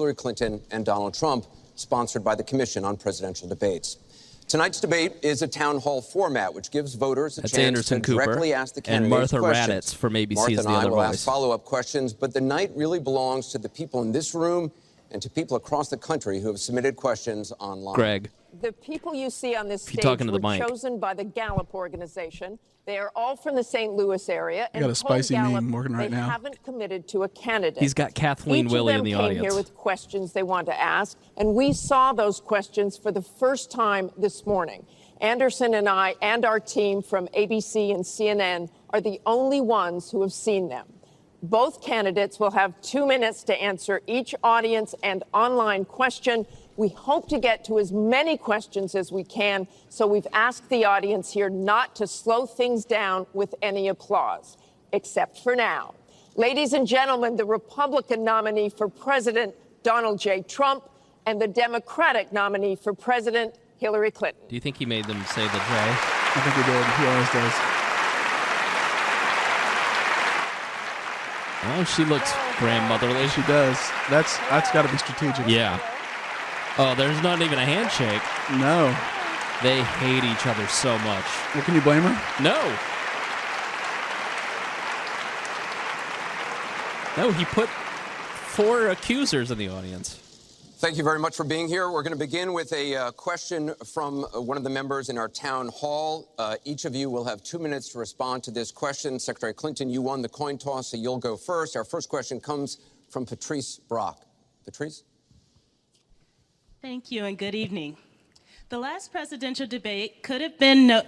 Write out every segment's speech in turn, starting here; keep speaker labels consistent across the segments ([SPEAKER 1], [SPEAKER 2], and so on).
[SPEAKER 1] Hillary Clinton and Donald Trump, sponsored by the Commission on Presidential Debates. Tonight's debate is a town hall format, which gives voters a chance to directly ask the candidates
[SPEAKER 2] and Martha
[SPEAKER 1] questions.
[SPEAKER 2] Raddatz from ABC
[SPEAKER 1] Martha
[SPEAKER 2] is the
[SPEAKER 1] and I
[SPEAKER 2] other
[SPEAKER 1] will
[SPEAKER 2] voice.
[SPEAKER 1] ask follow-up questions, but the night really belongs to the people in this room and to people across the country who have submitted questions online.
[SPEAKER 2] Greg.
[SPEAKER 3] The people you see on this stage were chosen by the Gallup organization. They are all from the St. Louis area.
[SPEAKER 4] I got a spicy meme working right now.
[SPEAKER 3] They haven't committed to a candidate.
[SPEAKER 2] He's got Kathleen Willie in the audience.
[SPEAKER 3] Each of them came here with questions they want to ask, and we saw those questions for the first time this morning. Anderson and I and our team from ABC and CNN are the only ones who have seen them. Both candidates will have 2 minutes to answer each audience and online question. We hope to get to as many questions as we can, so we've asked the audience here not to slow things down with any applause, except for now. Ladies and gentlemen, the Republican nominee for President, Donald J. Trump, and the Democratic nominee for President, Hillary Clinton.
[SPEAKER 2] Do you think he made them say the J?
[SPEAKER 4] I think he did. He always does.
[SPEAKER 2] Oh, she looks grandmotherly.
[SPEAKER 4] She does. That's got to be strategic.
[SPEAKER 2] Yeah. Oh, there's not even a handshake.
[SPEAKER 4] No.
[SPEAKER 2] They hate each other so much.
[SPEAKER 4] Well, can you blame her?
[SPEAKER 2] No. No, he put 4 accusers in the audience.
[SPEAKER 1] Thank you very much for being here. We're going to begin with a question from one of the members in our town hall. Each of you will have 2 minutes to respond to this question. Secretary Clinton, you won the coin toss, so you'll go first. Our first question comes from Patrice Brock. Patrice?
[SPEAKER 5] Thank you and good evening. The last presidential debate could have been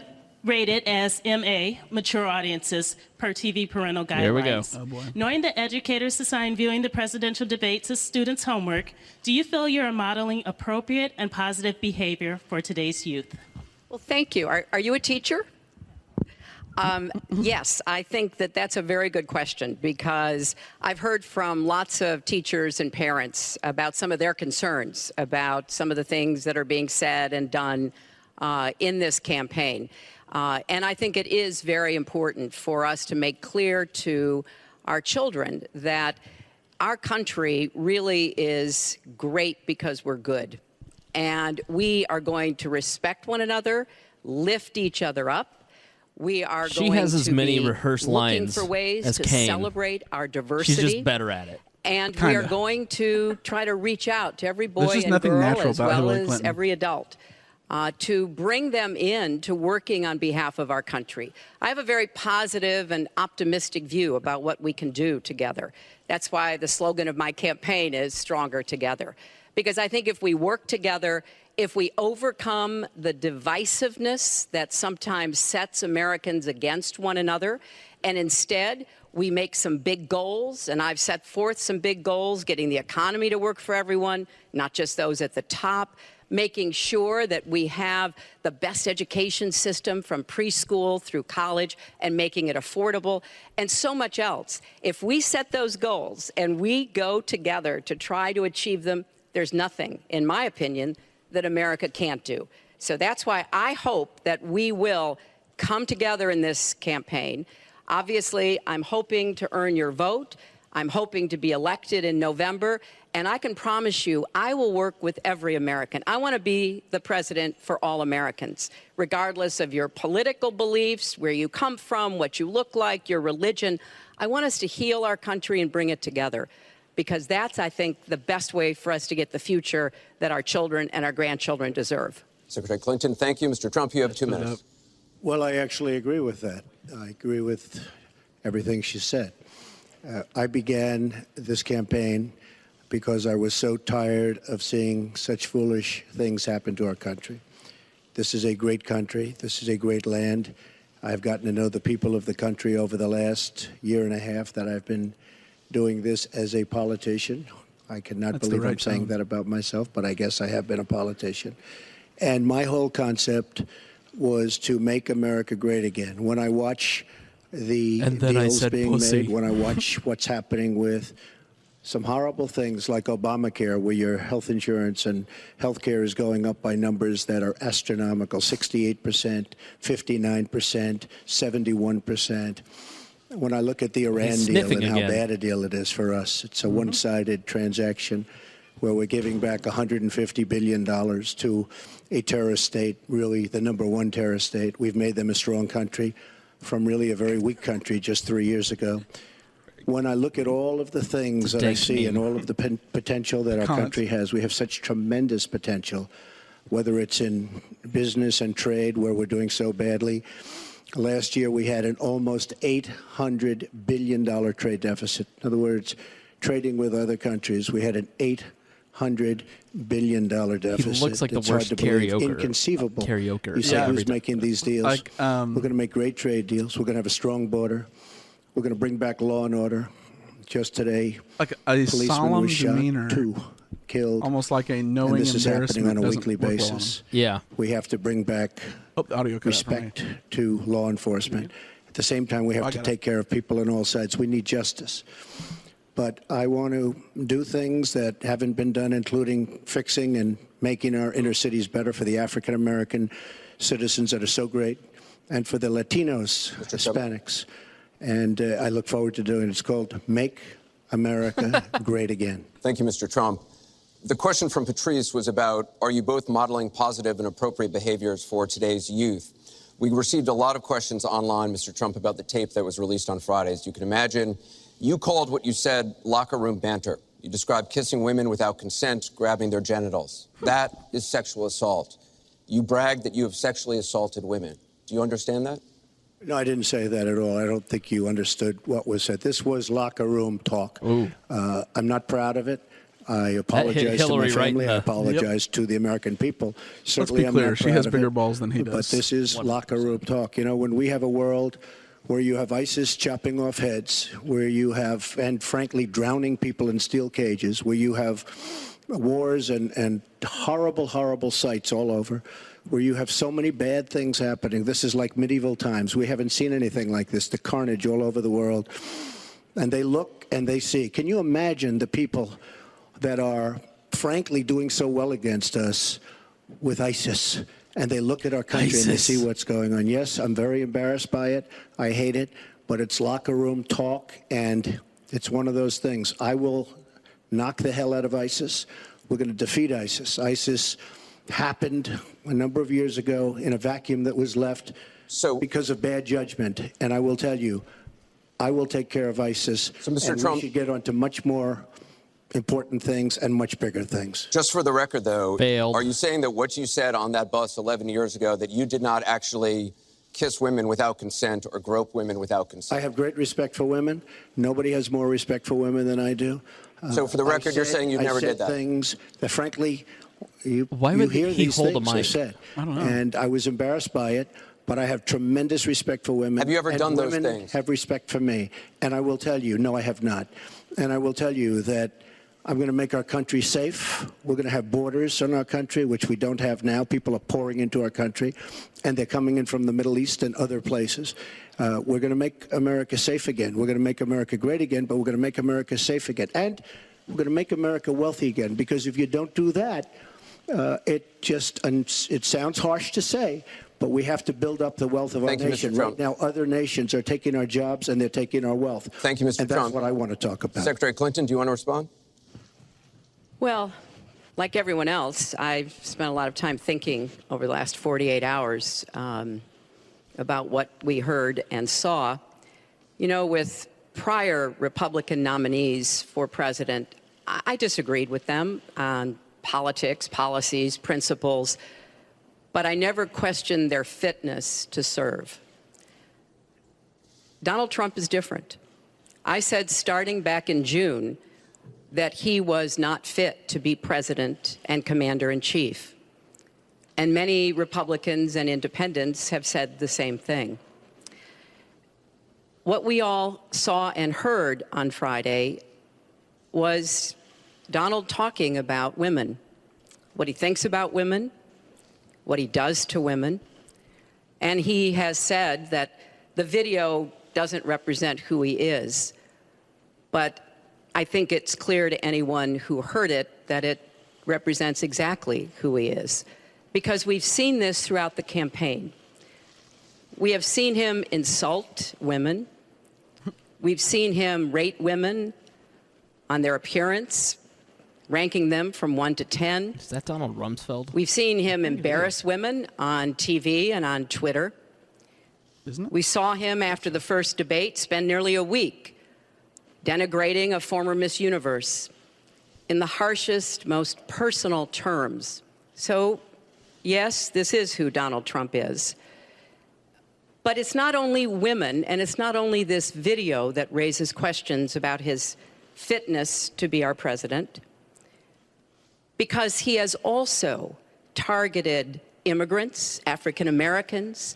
[SPEAKER 5] rated as MA, mature audiences, per TV parental guidelines.
[SPEAKER 2] Here we go.
[SPEAKER 4] Oh, boy.
[SPEAKER 5] Knowing that educators assign viewing the presidential debates as students' homework, do you feel you're modeling appropriate and positive behavior for today's youth?
[SPEAKER 6] Well, thank you. Are you a teacher? Yes, I think that that's a very good question because I've heard from lots of teachers and parents about some of their concerns about some of the things that are being said and done in this campaign. And I think it is very important for us to make clear to our children that our country really is great because we're good. And we are going to respect one another, lift each other up. We are
[SPEAKER 2] She has as many rehearsed lines
[SPEAKER 6] for ways
[SPEAKER 2] as
[SPEAKER 6] to
[SPEAKER 2] Kane.
[SPEAKER 6] Celebrate our diversity.
[SPEAKER 2] She's just better at it.
[SPEAKER 6] And
[SPEAKER 4] Kinda.
[SPEAKER 6] we are going to try to reach out to every boy
[SPEAKER 4] There's just
[SPEAKER 6] and
[SPEAKER 4] nothing
[SPEAKER 6] girl
[SPEAKER 4] natural
[SPEAKER 6] as
[SPEAKER 4] about
[SPEAKER 6] well
[SPEAKER 4] Hillary
[SPEAKER 6] as
[SPEAKER 4] Clinton.
[SPEAKER 6] every adult to bring them in to working on behalf of our country. I have a very positive and optimistic view about what we can do together. That's why the slogan of my campaign is Stronger Together. Because I think if we work together, if we overcome the divisiveness that sometimes sets Americans against one another, and instead we make some big goals, and I've set forth some big goals, getting the economy to work for everyone, not just those at the top, making sure that we have the best education system from preschool through college and making it affordable, and so much else. If we set those goals and we go together to try to achieve them, there's nothing, in my opinion, that America can't do. So that's why I hope that we will come together in this campaign. Obviously, I'm hoping to earn your vote. I'm hoping to be elected in November. And I can promise you, I will work with every American. I want to be the president for all Americans, regardless of your political beliefs, where you come from, what you look like, your religion. I want us to heal our country and bring it together, because that's, I think, the best way for us to get the future that our children and our grandchildren deserve.
[SPEAKER 1] Secretary Clinton, thank you. Mr. Trump, you have 2 minutes.
[SPEAKER 7] Well, I actually agree with that. I agree with everything she said. I began this campaign because I was so tired of seeing such foolish things happen to our country. This is a great country. This is a great land. I've gotten to know the people of the country over the last year and a half that I've been doing this as a politician. I cannot believe I'm saying that about myself, but I guess I have been a politician. And my whole concept was to make America great again. When I watch the deals being made, when I watch what's happening with some horrible things like Obamacare, where your health insurance and health care is going up by numbers that are astronomical, 68%, 59%, 71%. When I look at the Iran deal and how bad a deal it is for us, it's a one-sided transaction. where we're giving back $150 billion to a terrorist state, really the #1 terrorist state. We've made them a strong country from really a very weak country just 3 years ago. When I look at all of the things that I see and all of the potential that our country has, we have such tremendous potential, whether it's in business and trade, where we're doing so badly. Last year, we had an almost $800 billion trade deficit. In other words, trading with other countries, we had an $800 billion deficit.
[SPEAKER 2] He looks like
[SPEAKER 7] it's
[SPEAKER 2] the worst
[SPEAKER 7] hard to believe.
[SPEAKER 2] karaoke.
[SPEAKER 7] Inconceivable.
[SPEAKER 2] Karaoke.
[SPEAKER 7] You say who's making these deals? We're going to make great trade deals. We're going to have a strong border. We're going to bring back law and order. Just today,
[SPEAKER 4] like a solemn
[SPEAKER 7] was shot,
[SPEAKER 4] demeanor,
[SPEAKER 7] 2 killed.
[SPEAKER 4] almost like a knowing
[SPEAKER 7] and this is happening on a
[SPEAKER 4] doesn't
[SPEAKER 7] weekly
[SPEAKER 4] work well on
[SPEAKER 7] basis.
[SPEAKER 4] him.
[SPEAKER 2] Yeah.
[SPEAKER 7] We have to bring back respect to law enforcement. At the same time, we have to take care of people on all sides. We need justice. But I want to do things that haven't been done, including fixing and making our inner cities better for the African-American citizens that are so great, and for the Latinos, Hispanics. And I look forward to doing it. It's called Make America Great Again.
[SPEAKER 1] Thank you, Mr. Trump. The question from Patrice was about, are you both modeling positive and appropriate behaviors for today's youth? We received a lot of questions online, Mr. Trump, about the tape that was released on Friday. As you can imagine, you called what you said locker room banter. You described kissing women without consent, grabbing their genitals. That is sexual assault. You bragged that you have sexually assaulted women. Do you understand that?
[SPEAKER 7] No, I didn't say that at all. I don't think you understood what was said. This was locker room talk. I'm not proud of it. I apologize to my family. I apologize to the American people. Certainly,
[SPEAKER 4] Let's be clear.
[SPEAKER 7] I'm not
[SPEAKER 4] She
[SPEAKER 7] proud
[SPEAKER 4] has
[SPEAKER 7] of
[SPEAKER 4] bigger
[SPEAKER 7] it,
[SPEAKER 4] balls than he does.
[SPEAKER 7] But this is locker room talk. You know, when we have a world where you have ISIS chopping off heads, where you have, and frankly, drowning people in steel cages, where you have wars and horrible, horrible sights all over, where you have so many bad things happening. This is like medieval times. We haven't seen anything like this, the carnage all over the world. And they look and they see. Can you imagine the people that are, frankly, doing so well against us with ISIS? And they look at our country and they see what's going on. Yes, I'm very embarrassed by it. I hate it. But it's locker room talk, and it's one of those things. I will knock the hell out of ISIS. We're going to defeat ISIS. ISIS happened a number of years ago in a vacuum that was left because of bad judgment. And I will tell you, I will take care of ISIS.
[SPEAKER 1] So, Mr.
[SPEAKER 7] And
[SPEAKER 1] Trump,
[SPEAKER 7] we should get on to much more important things and much bigger things.
[SPEAKER 1] Just for the record, though,
[SPEAKER 2] Failed.
[SPEAKER 1] Are you saying that what you said on that bus 11 years ago, that you did not actually kiss women without consent or grope women without consent?
[SPEAKER 7] I have great respect for women. Nobody has more respect for women than I do.
[SPEAKER 1] So for the record, you're saying you never did that?
[SPEAKER 7] I said things that, frankly,
[SPEAKER 2] Why
[SPEAKER 7] you
[SPEAKER 2] would
[SPEAKER 7] hear
[SPEAKER 2] he
[SPEAKER 7] these
[SPEAKER 2] hold a
[SPEAKER 7] things
[SPEAKER 2] mic?
[SPEAKER 7] are said.
[SPEAKER 4] I don't know.
[SPEAKER 7] And I was embarrassed by it, but I have tremendous respect for women.
[SPEAKER 1] Have you ever done those
[SPEAKER 7] women
[SPEAKER 1] things?
[SPEAKER 7] Have respect for me. And I will tell you, no, I have not. And I will tell you that I'm going to make our country safe. We're going to have borders in our country, which we don't have now. People are pouring into our country, and they're coming in from the Middle East and other places. We're going to make America safe again. We're going to make America great again, but we're going to make America safe again. And we're going to make America wealthy again, because if you don't do that, it sounds harsh to say, but we have to build up the wealth of our nation. Right now, other nations are taking our jobs and they're taking our wealth.
[SPEAKER 1] Thank you, Mr.
[SPEAKER 7] And
[SPEAKER 1] Trump.
[SPEAKER 7] that's what I want to talk about.
[SPEAKER 1] Secretary Clinton, do you want to respond?
[SPEAKER 6] Well, like everyone else, I've spent a lot of time thinking over the last 48 hours about what we heard and saw. You know, with prior Republican nominees for president, I disagreed with them on politics, policies, principles, but I never questioned their fitness to serve. Donald Trump is different. I said starting back in June that he was not fit to be president and commander-in-chief. And many Republicans and independents have said the same thing. What we all saw and heard on Friday was Donald talking about women, what he thinks about women, what he does to women. And he has said that the video doesn't represent who he is, but I think it's clear to anyone who heard it that it represents exactly who he is, because we've seen this throughout the campaign. We have seen him insult women. We've seen him rate women on their appearance, ranking them from 1 to 10.
[SPEAKER 2] Is that Donald Rumsfeld?
[SPEAKER 6] We've seen him embarrass women on TV and on Twitter.
[SPEAKER 4] Isn't it?
[SPEAKER 6] We saw him after the first debate spend nearly a week denigrating a former Miss Universe in the harshest, most personal terms. So, yes, this is who Donald Trump is. But it's not only women, and it's not only this video that raises questions about his fitness to be our president, because he has also targeted immigrants, African Americans,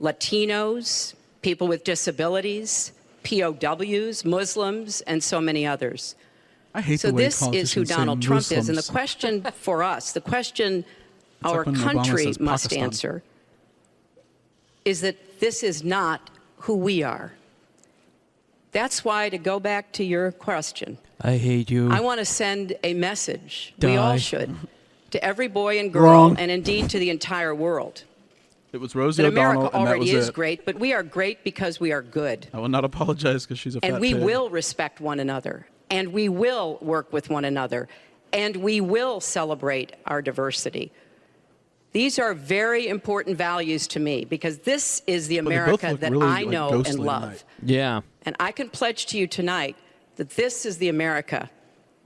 [SPEAKER 6] Latinos, people with disabilities, POWs, Muslims, and so many others.
[SPEAKER 4] I hate
[SPEAKER 6] So
[SPEAKER 4] the way
[SPEAKER 6] this is who
[SPEAKER 4] politicians say
[SPEAKER 6] Donald Trump is. And the
[SPEAKER 4] Muslims.
[SPEAKER 6] question for us, the question our
[SPEAKER 4] like when Obama
[SPEAKER 6] country
[SPEAKER 4] says
[SPEAKER 6] must
[SPEAKER 4] Pakistan.
[SPEAKER 6] answer is that this is not who we are. That's why, to go back to your question,
[SPEAKER 2] I hate you.
[SPEAKER 6] I want to send a message,
[SPEAKER 2] Die.
[SPEAKER 6] we all should, to every boy and girl,
[SPEAKER 4] Wrong.
[SPEAKER 6] and indeed to the entire world.
[SPEAKER 4] It was Rosie
[SPEAKER 6] That
[SPEAKER 4] O'Donnell,
[SPEAKER 6] America
[SPEAKER 4] and that
[SPEAKER 6] already
[SPEAKER 4] was
[SPEAKER 6] is
[SPEAKER 4] it.
[SPEAKER 6] great, but we are great because we are good.
[SPEAKER 4] I will not apologize because she's a fat
[SPEAKER 6] And we
[SPEAKER 4] pig.
[SPEAKER 6] will respect one another, and we will work with one another, and we will celebrate our diversity. These are very important values to me because this is the
[SPEAKER 4] But they both
[SPEAKER 6] America
[SPEAKER 4] look
[SPEAKER 6] that
[SPEAKER 4] really,
[SPEAKER 6] I
[SPEAKER 4] like,
[SPEAKER 6] know
[SPEAKER 4] ghostly
[SPEAKER 6] and love.
[SPEAKER 4] tonight.
[SPEAKER 2] Yeah.
[SPEAKER 6] And I can pledge to you tonight that this is the America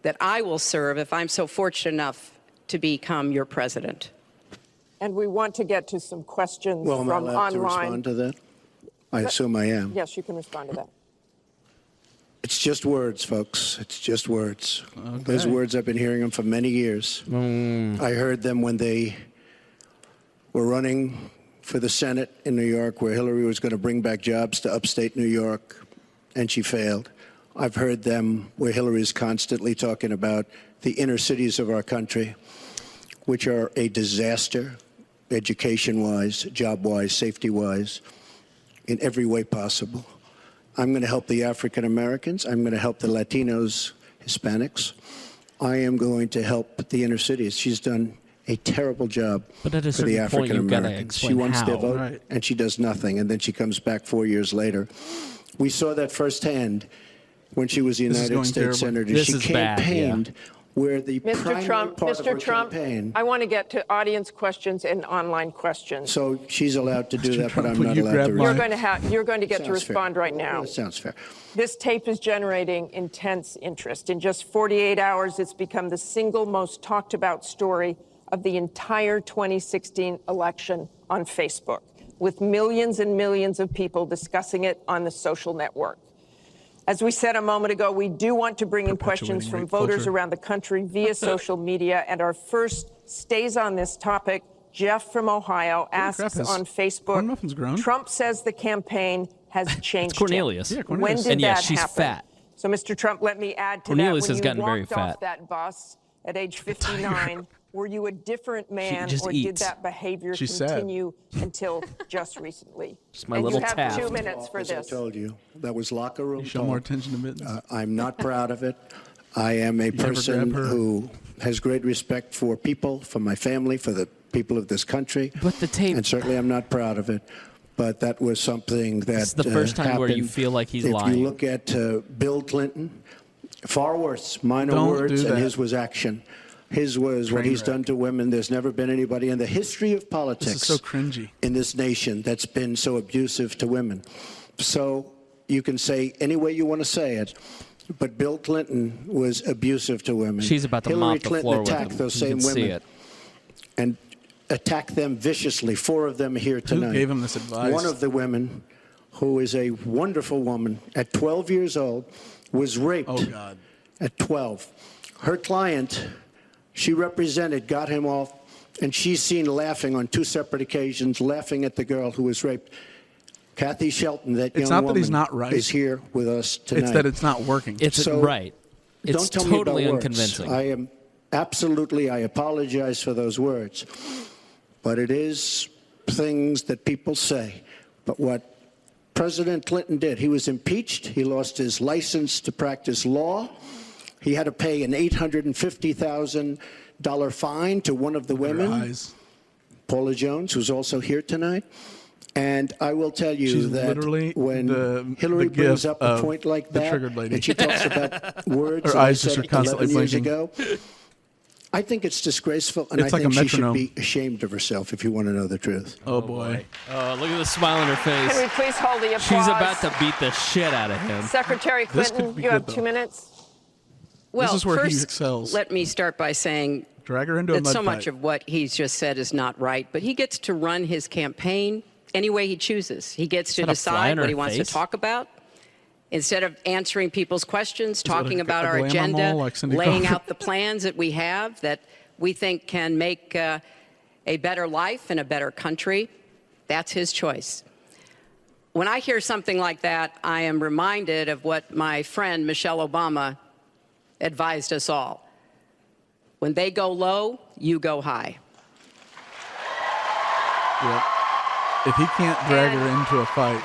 [SPEAKER 6] that I will serve if I'm so fortunate enough to become your president.
[SPEAKER 3] And we want to get to some questions
[SPEAKER 7] Well, am I
[SPEAKER 3] from
[SPEAKER 7] allowed to
[SPEAKER 3] online.
[SPEAKER 7] respond to that? I assume I am.
[SPEAKER 3] Yes, you can respond to that.
[SPEAKER 7] It's just words, folks. It's just words. Those words, I've been hearing them for many years. I heard them when they were running for the Senate in New York, where Hillary was going to bring back jobs to upstate New York, and she failed. I've heard them where Hillary is constantly talking about the inner cities of our country, which are a disaster, education-wise, job-wise, safety-wise, in every way possible. I'm going to help the African Americans. I'm going to help the Latinos, Hispanics. I am going to help the inner cities. She's done a terrible job
[SPEAKER 2] But at a
[SPEAKER 7] for the
[SPEAKER 2] certain point,
[SPEAKER 7] African
[SPEAKER 2] you've gotta
[SPEAKER 7] Americans. She
[SPEAKER 2] explain
[SPEAKER 7] wants their
[SPEAKER 2] how.
[SPEAKER 7] vote,
[SPEAKER 4] Right.
[SPEAKER 7] and she does nothing. And then she comes back 4 years later. We saw that firsthand when she was a
[SPEAKER 4] This is
[SPEAKER 7] United
[SPEAKER 4] going
[SPEAKER 7] States
[SPEAKER 4] terribly.
[SPEAKER 7] Senator.
[SPEAKER 2] This
[SPEAKER 7] she
[SPEAKER 2] is bad, yeah.
[SPEAKER 7] campaigned where the
[SPEAKER 3] Mr.
[SPEAKER 7] primary
[SPEAKER 3] Trump,
[SPEAKER 7] part of her
[SPEAKER 3] Mr. Trump,
[SPEAKER 7] campaign.
[SPEAKER 3] I want to get to audience questions and online questions.
[SPEAKER 7] So she's allowed to do that,
[SPEAKER 4] Trump,
[SPEAKER 7] but I'm
[SPEAKER 4] will
[SPEAKER 7] not
[SPEAKER 4] you
[SPEAKER 7] allowed
[SPEAKER 4] grab
[SPEAKER 7] to
[SPEAKER 4] my-
[SPEAKER 3] You're going to get to
[SPEAKER 7] Sounds fair.
[SPEAKER 3] respond right now.
[SPEAKER 7] That sounds fair.
[SPEAKER 3] This tape is generating intense interest. In just 48 hours, it's become the single most talked about story of the entire 2016 election on Facebook, with millions and millions of people discussing it on the social network. As we said a moment ago, we do want to bring in questions
[SPEAKER 4] Perpetuating
[SPEAKER 3] from
[SPEAKER 4] rape
[SPEAKER 3] voters
[SPEAKER 4] culture.
[SPEAKER 3] around the country via social media, and our first stays on this topic. Jeff from Ohio asks
[SPEAKER 4] crap, has
[SPEAKER 3] on Facebook,
[SPEAKER 4] Corn Muffin's grown?
[SPEAKER 3] Trump says the campaign has changed.
[SPEAKER 2] It's Cornelius.
[SPEAKER 3] him.
[SPEAKER 4] Yeah, Cornelius.
[SPEAKER 3] When did
[SPEAKER 2] And
[SPEAKER 3] that
[SPEAKER 2] yes, she's
[SPEAKER 3] happen?
[SPEAKER 2] fat.
[SPEAKER 3] So, Mr. Trump, let me add to
[SPEAKER 2] Cornelius
[SPEAKER 3] that.
[SPEAKER 2] has
[SPEAKER 3] When
[SPEAKER 2] gotten
[SPEAKER 3] you
[SPEAKER 2] very
[SPEAKER 3] walked
[SPEAKER 2] fat.
[SPEAKER 3] off that bus at age 59, were you a different man,
[SPEAKER 2] just
[SPEAKER 3] or did
[SPEAKER 2] eats.
[SPEAKER 3] that behavior
[SPEAKER 4] She's sad.
[SPEAKER 3] continue until just recently?
[SPEAKER 2] Just my
[SPEAKER 3] and
[SPEAKER 2] little
[SPEAKER 3] you have
[SPEAKER 2] tab.
[SPEAKER 3] 2 minutes for
[SPEAKER 7] As I
[SPEAKER 3] this.
[SPEAKER 7] told you, that was locker room
[SPEAKER 4] Show
[SPEAKER 7] talk.
[SPEAKER 4] more attention to mittens.
[SPEAKER 7] I'm not proud of it. I am a
[SPEAKER 4] never
[SPEAKER 7] person
[SPEAKER 4] grab her.
[SPEAKER 7] who has great respect for people, for my family, for the people of this country.
[SPEAKER 2] But the tape-
[SPEAKER 7] And certainly I'm not proud of it. But that was something that
[SPEAKER 2] This is the first time where you
[SPEAKER 7] happened.
[SPEAKER 2] feel like he's
[SPEAKER 7] if
[SPEAKER 2] lying.
[SPEAKER 7] If you look at Bill Clinton, far worse. Mine are
[SPEAKER 4] Don't
[SPEAKER 7] words
[SPEAKER 4] do
[SPEAKER 7] and
[SPEAKER 4] that.
[SPEAKER 7] his was action. His was what
[SPEAKER 4] Train
[SPEAKER 7] he's
[SPEAKER 4] wreck.
[SPEAKER 7] done to women. There's never been anybody in the history of politics
[SPEAKER 4] so cringy.
[SPEAKER 7] in this nation that's been so abusive to women. So you can say any way you want to say it, but Bill Clinton was abusive to women.
[SPEAKER 2] She's about to
[SPEAKER 7] Hillary
[SPEAKER 2] mop the
[SPEAKER 7] Clinton
[SPEAKER 2] floor with
[SPEAKER 7] attacked
[SPEAKER 2] him.
[SPEAKER 7] those
[SPEAKER 2] You
[SPEAKER 7] same
[SPEAKER 2] can see
[SPEAKER 7] women
[SPEAKER 2] it.
[SPEAKER 7] and attacked them viciously. 4 of them here tonight.
[SPEAKER 4] gave him this advice?
[SPEAKER 7] One of the women, who is a wonderful woman, at 12 years old, was raped
[SPEAKER 4] Oh, God.
[SPEAKER 7] at 12. Her client, she represented, got him off, and she's seen laughing on 2 separate occasions, laughing at the girl who was raped. Kathy Shelton, that
[SPEAKER 4] It's
[SPEAKER 7] young
[SPEAKER 4] not that
[SPEAKER 7] woman,
[SPEAKER 4] he's not right.
[SPEAKER 7] is here with us tonight.
[SPEAKER 4] It's that it's not working.
[SPEAKER 2] It's
[SPEAKER 7] So,
[SPEAKER 2] right. It's
[SPEAKER 7] Don't tell
[SPEAKER 2] totally
[SPEAKER 7] me about
[SPEAKER 2] unconvincing.
[SPEAKER 7] Words. I am absolutely, I apologize for those words. But it is things that people say. But what President Clinton did, he was impeached. He lost his license to practice law. He had to pay an $850,000 fine to one of the
[SPEAKER 4] Look at her
[SPEAKER 7] women,
[SPEAKER 4] eyes.
[SPEAKER 7] Paula Jones, who's also here tonight. And I will tell you
[SPEAKER 4] She's
[SPEAKER 7] that
[SPEAKER 4] literally
[SPEAKER 7] when Hillary
[SPEAKER 4] the
[SPEAKER 7] brings
[SPEAKER 4] gif
[SPEAKER 7] up a
[SPEAKER 4] of
[SPEAKER 7] point like
[SPEAKER 4] the
[SPEAKER 7] that,
[SPEAKER 4] triggered lady.
[SPEAKER 7] and she talks about words
[SPEAKER 4] Her
[SPEAKER 7] that I
[SPEAKER 4] eyes just
[SPEAKER 7] said
[SPEAKER 4] are constantly
[SPEAKER 7] 11 years
[SPEAKER 4] blinking.
[SPEAKER 7] ago, I think it's disgraceful, and
[SPEAKER 4] It's
[SPEAKER 7] I
[SPEAKER 4] like
[SPEAKER 7] think
[SPEAKER 4] a
[SPEAKER 7] she should
[SPEAKER 4] metronome.
[SPEAKER 7] be ashamed of herself, if you want to know the truth.
[SPEAKER 4] Oh, boy.
[SPEAKER 2] Oh, look at the smile on her face.
[SPEAKER 3] Can we please hold the applause?
[SPEAKER 2] She's about to beat the shit out of him.
[SPEAKER 3] Secretary
[SPEAKER 4] This could
[SPEAKER 3] Clinton,
[SPEAKER 4] be
[SPEAKER 3] you have
[SPEAKER 4] good,
[SPEAKER 3] 2
[SPEAKER 4] though.
[SPEAKER 3] minutes.
[SPEAKER 6] Well,
[SPEAKER 4] is where he
[SPEAKER 6] first,
[SPEAKER 4] excels.
[SPEAKER 6] let me start by saying
[SPEAKER 4] Drag her into a
[SPEAKER 6] that
[SPEAKER 4] mud
[SPEAKER 6] so much
[SPEAKER 4] fight.
[SPEAKER 6] of what he's just said is not right, but he gets to run his campaign any way he chooses. He gets to
[SPEAKER 2] that a fly
[SPEAKER 6] decide
[SPEAKER 2] in
[SPEAKER 6] what
[SPEAKER 2] her
[SPEAKER 6] he wants
[SPEAKER 2] face?
[SPEAKER 6] to talk about. Instead of answering people's questions, talking
[SPEAKER 4] a
[SPEAKER 6] about our
[SPEAKER 4] glamour
[SPEAKER 6] agenda,
[SPEAKER 4] mole like Cindy
[SPEAKER 6] laying
[SPEAKER 4] Crawford?
[SPEAKER 6] out the plans that we have that we think can make a better life and a better country, that's his choice. When I hear something like that, I am reminded of what my friend Michelle Obama advised us all. When they go low, you go high.
[SPEAKER 4] Yep. If he can't drag
[SPEAKER 6] And-
[SPEAKER 4] her into a fight,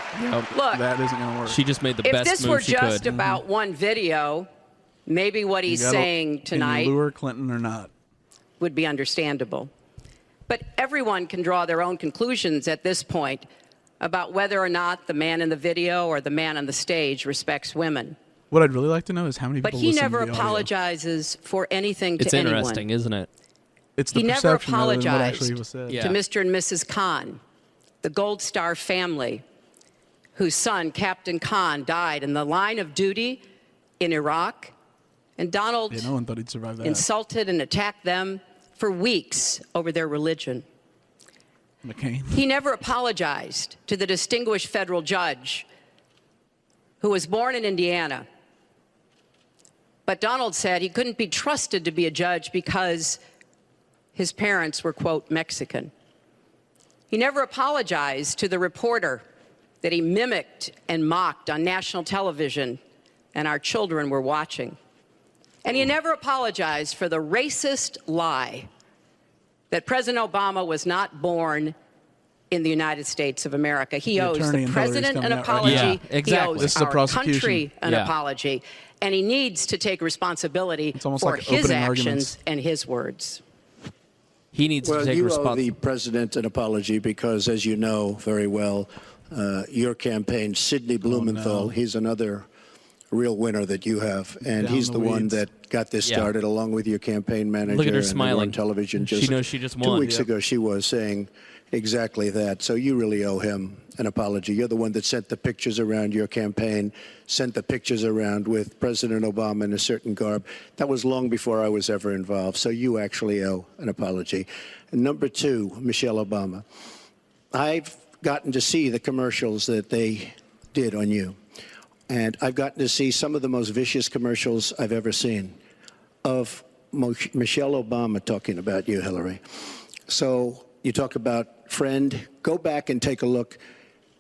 [SPEAKER 6] Look,
[SPEAKER 4] that isn't going to work.
[SPEAKER 2] She just made the
[SPEAKER 6] if
[SPEAKER 2] best
[SPEAKER 6] this
[SPEAKER 2] move
[SPEAKER 6] were
[SPEAKER 2] she
[SPEAKER 6] just
[SPEAKER 2] could.
[SPEAKER 6] about one video, maybe what he's
[SPEAKER 4] You gotta-
[SPEAKER 6] saying
[SPEAKER 4] can you
[SPEAKER 6] tonight
[SPEAKER 4] lure Clinton or not?
[SPEAKER 6] would be understandable. But everyone can draw their own conclusions at this point about whether or not the man in the video or the man on the stage respects women.
[SPEAKER 4] What I'd really like to know is how many
[SPEAKER 6] But
[SPEAKER 4] people
[SPEAKER 6] he
[SPEAKER 4] listen
[SPEAKER 6] never
[SPEAKER 4] to the audio.
[SPEAKER 6] apologizes for anything
[SPEAKER 2] It's
[SPEAKER 6] to anyone.
[SPEAKER 2] interesting, isn't it?
[SPEAKER 4] It's the
[SPEAKER 6] He never
[SPEAKER 4] perception rather than what
[SPEAKER 6] apologized
[SPEAKER 4] actually was said.
[SPEAKER 2] Yeah.
[SPEAKER 6] to Mr. and Mrs. Khan, the Gold Star family, whose son, Captain Khan, died in the line of duty in Iraq. And Donald
[SPEAKER 4] Yeah, no one thought he'd survive that.
[SPEAKER 6] insulted and attacked them for weeks over their religion.
[SPEAKER 4] McCain.
[SPEAKER 6] He never apologized to the distinguished federal judge who was born in Indiana. But Donald said he couldn't be trusted to be a judge because his parents were, quote, Mexican. He never apologized to the reporter that he mimicked and mocked on national television, and our children were watching. And he never apologized for the racist lie that President Obama was not born in the United States of America. He owes
[SPEAKER 4] attorney
[SPEAKER 6] the
[SPEAKER 4] in Hillary's
[SPEAKER 6] president
[SPEAKER 4] coming
[SPEAKER 6] an
[SPEAKER 4] out right now.
[SPEAKER 6] apology.
[SPEAKER 2] Yeah, exactly.
[SPEAKER 6] He
[SPEAKER 4] This
[SPEAKER 6] owes
[SPEAKER 4] is a
[SPEAKER 6] our
[SPEAKER 4] prosecution.
[SPEAKER 6] country an
[SPEAKER 2] Yeah.
[SPEAKER 6] apology. And he needs to take responsibility
[SPEAKER 4] It's almost
[SPEAKER 6] for
[SPEAKER 4] like
[SPEAKER 6] his
[SPEAKER 4] opening
[SPEAKER 6] actions
[SPEAKER 4] arguments.
[SPEAKER 6] and his words.
[SPEAKER 2] He needs
[SPEAKER 7] Well,
[SPEAKER 2] to take
[SPEAKER 7] you owe the
[SPEAKER 2] responsibility.
[SPEAKER 7] president an apology because, as you know very well, your campaign, Sidney Blumenthal, he's another real winner that you have, and
[SPEAKER 4] Down
[SPEAKER 7] he's
[SPEAKER 4] the
[SPEAKER 7] the one
[SPEAKER 4] weeds.
[SPEAKER 7] that got this
[SPEAKER 2] Yeah.
[SPEAKER 7] started, along with your campaign manager.
[SPEAKER 2] Look at her
[SPEAKER 7] and they were
[SPEAKER 2] smiling.
[SPEAKER 7] on television.
[SPEAKER 2] She knows she just
[SPEAKER 7] 2
[SPEAKER 2] won.
[SPEAKER 7] weeks
[SPEAKER 2] Yep.
[SPEAKER 7] ago, she was saying exactly that. So you really owe him an apology. You're the one that sent the pictures around your campaign, sent the pictures around with President Obama in a certain garb. That was long before I was ever involved. So you actually owe an apology. And number two, Michelle Obama. I've gotten to see the commercials that they did on you. And I've gotten to see some of the most vicious commercials I've ever seen of Michelle Obama talking about you, Hillary. So you talk about friend. Go back and take a look